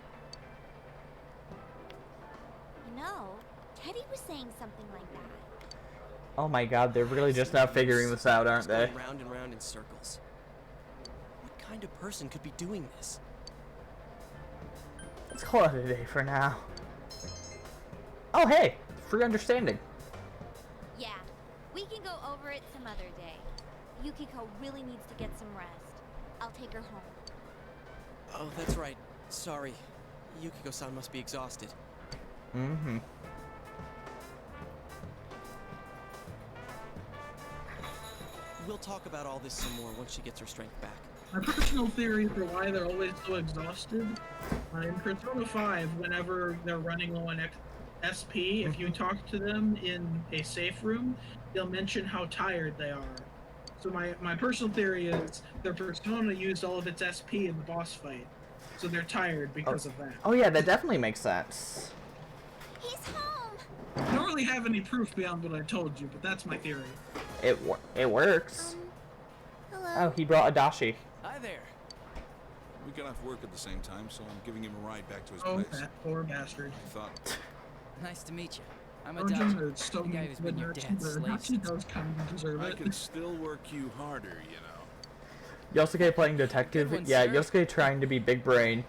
You know, Teddy was saying something like that. Oh my god, they're really just now figuring this out, aren't Just they? going round and round in circles. What kind of person could be doing this? Let's call it a day for now. Oh hey, free understanding. Yeah, we can go over it some other day. Yukiko really needs to get some rest. I'll take her home. Oh, that's right. Sorry. Yukiko-san must be exhausted. Mm-hmm. We'll talk about all this some more once she gets her strength back. My personal theory for why they're always so exhausted, in Persona 5, whenever they're running low on SP, if you talk to them in a safe room, they'll mention how tired they are. So my personal theory is their persona used all of its SP in the boss fight, so they're tired because of that. Oh yeah, that definitely makes sense. He's home. I don't really have any proof beyond what I told you, but that's my theory. It works. Hello. Oh, he brought Adachi. Hi there. We got off work at the same time, so I'm giving him a ride back to his Oh, place. that poor bastard. I thought, Nice to meet you. I'm a Origin Dutch. is so The guy who's been your dad's slave Nazi since- does kind of deserve I it. could still work you harder, you know. Yosuke playing detective. Good one, Yeah, sir. Yosuke trying to be big brain.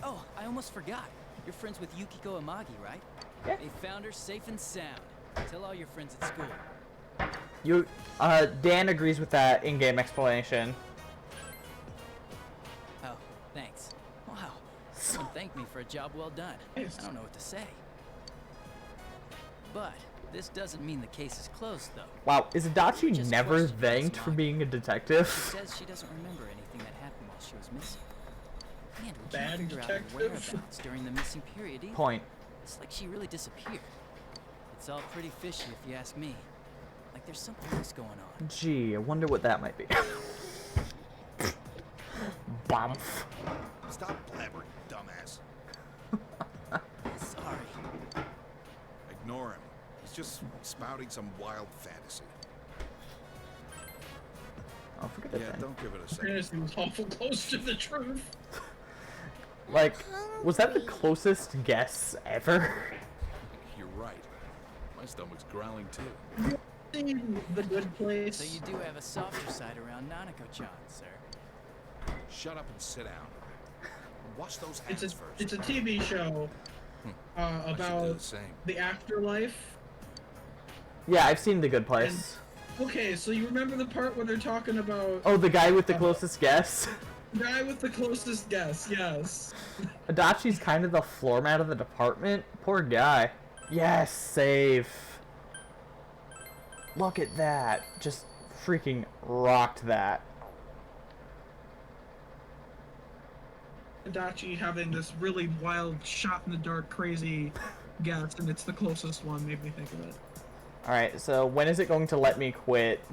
Oh, I almost forgot. You're friends with Yukiko Amagi, right? Yeah. They found her safe and sound. Tell all your friends at school. Dan agrees with that in-game explanation. Oh, thanks. Wow. Someone thanked me for a job well done. I don't know what to say. But this doesn't mean the case is closed, though. Wow, is Adachi Just never question thanked Miss for Maki. being a She detective? says she doesn't remember anything that happened while she was missing. And we Bad can't figure out her detective. whereabouts during the missing period either. Point. It's like she really disappeared. It's all pretty fishy if you ask me. Like there's something else going on. Gee, I wonder what that might be. Bump. Stop blabbering, dumbass. Sorry. Ignore him. He's just spouting some wild fantasy. Oh, forget it Yeah, then. don't give it a second. Fantasy was awful close to the truth. Like, was that the closest guess ever? You're right. My stomach's growling too. Seen The Good Place. So you do have a softer side around Nanako-chan, sir. Shut up and sit down. Wash those It's hands a first. it's a TV show I should do about the same. the afterlife. Yeah, I've seen The Good Place. Okay, so you remember the part where they're talking about Oh, the guy with the closest guess? the guy with the closest guess? Yes. Adachi's kind of the floor mat of the department. Poor guy. Yes, save. Look at that. Just freaking rocked that. Adachi having this really wild shot in the dark crazy guess, and it's the closest one, made me think of it. Alright, so when is it going to let me quit?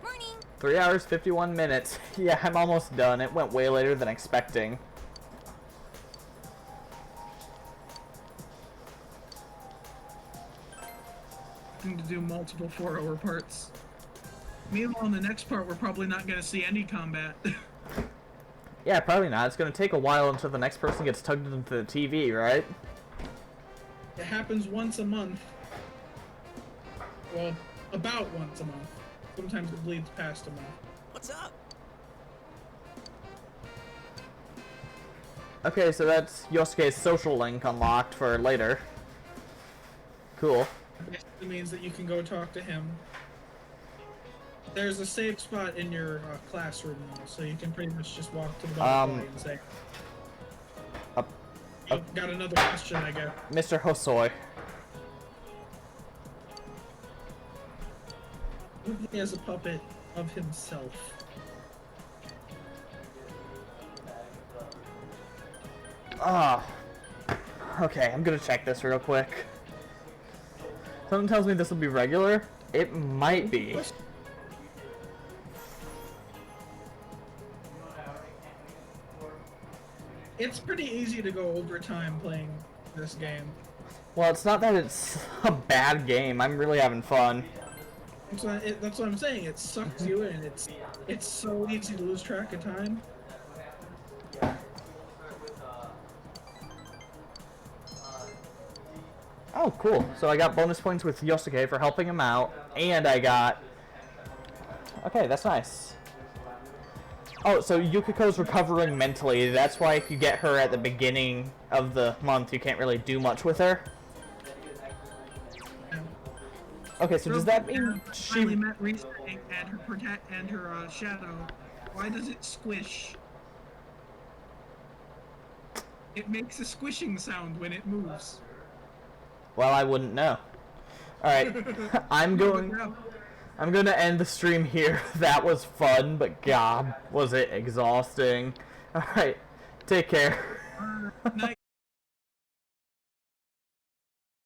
Morning. 3 hours, 51 minutes. Yeah, I'm almost done. It went way later than expecting. Having to do multiple 4-hour parts. Meanwhile, in the next part, we're probably not going to see any combat. Yeah, probably not. It's gonna take a while until the next person gets tugged into the TV, right? It happens once a month. Well, about once a month. Sometimes it bleeds past a month. What's up? Okay, so that's Yosuke's social link unlocked for later. Cool. It means that you can go talk to him. There's a safe spot in your classroom now, so you can pretty much just walk to the butterfly and say, "You've got another question, I guess." Mr. Hosoi. He has a puppet of himself. Ah. Okay, I'm gonna check this real quick. Someone tells me this will be regular. It might be. It's pretty easy to go overtime playing this game. Well, it's not that it's a bad game. I'm really having fun. That's what I'm saying. It sucks you in. It's so easy to lose track of time. Oh, cool. So I got bonus points with Yosuke for helping him out, and I got... Okay, that's nice. Oh, so Yukiko's recovering mentally. That's why if you get her at the beginning of the month, you can't really do much with her. Okay, so does that mean she... finally met Risa and her shadow? Why does it squish? It makes a squishing sound when it moves. Well, I wouldn't know. Alright, I'm gonna end the stream here. That was fun, but god, was it exhausting. Alright, take care. Night.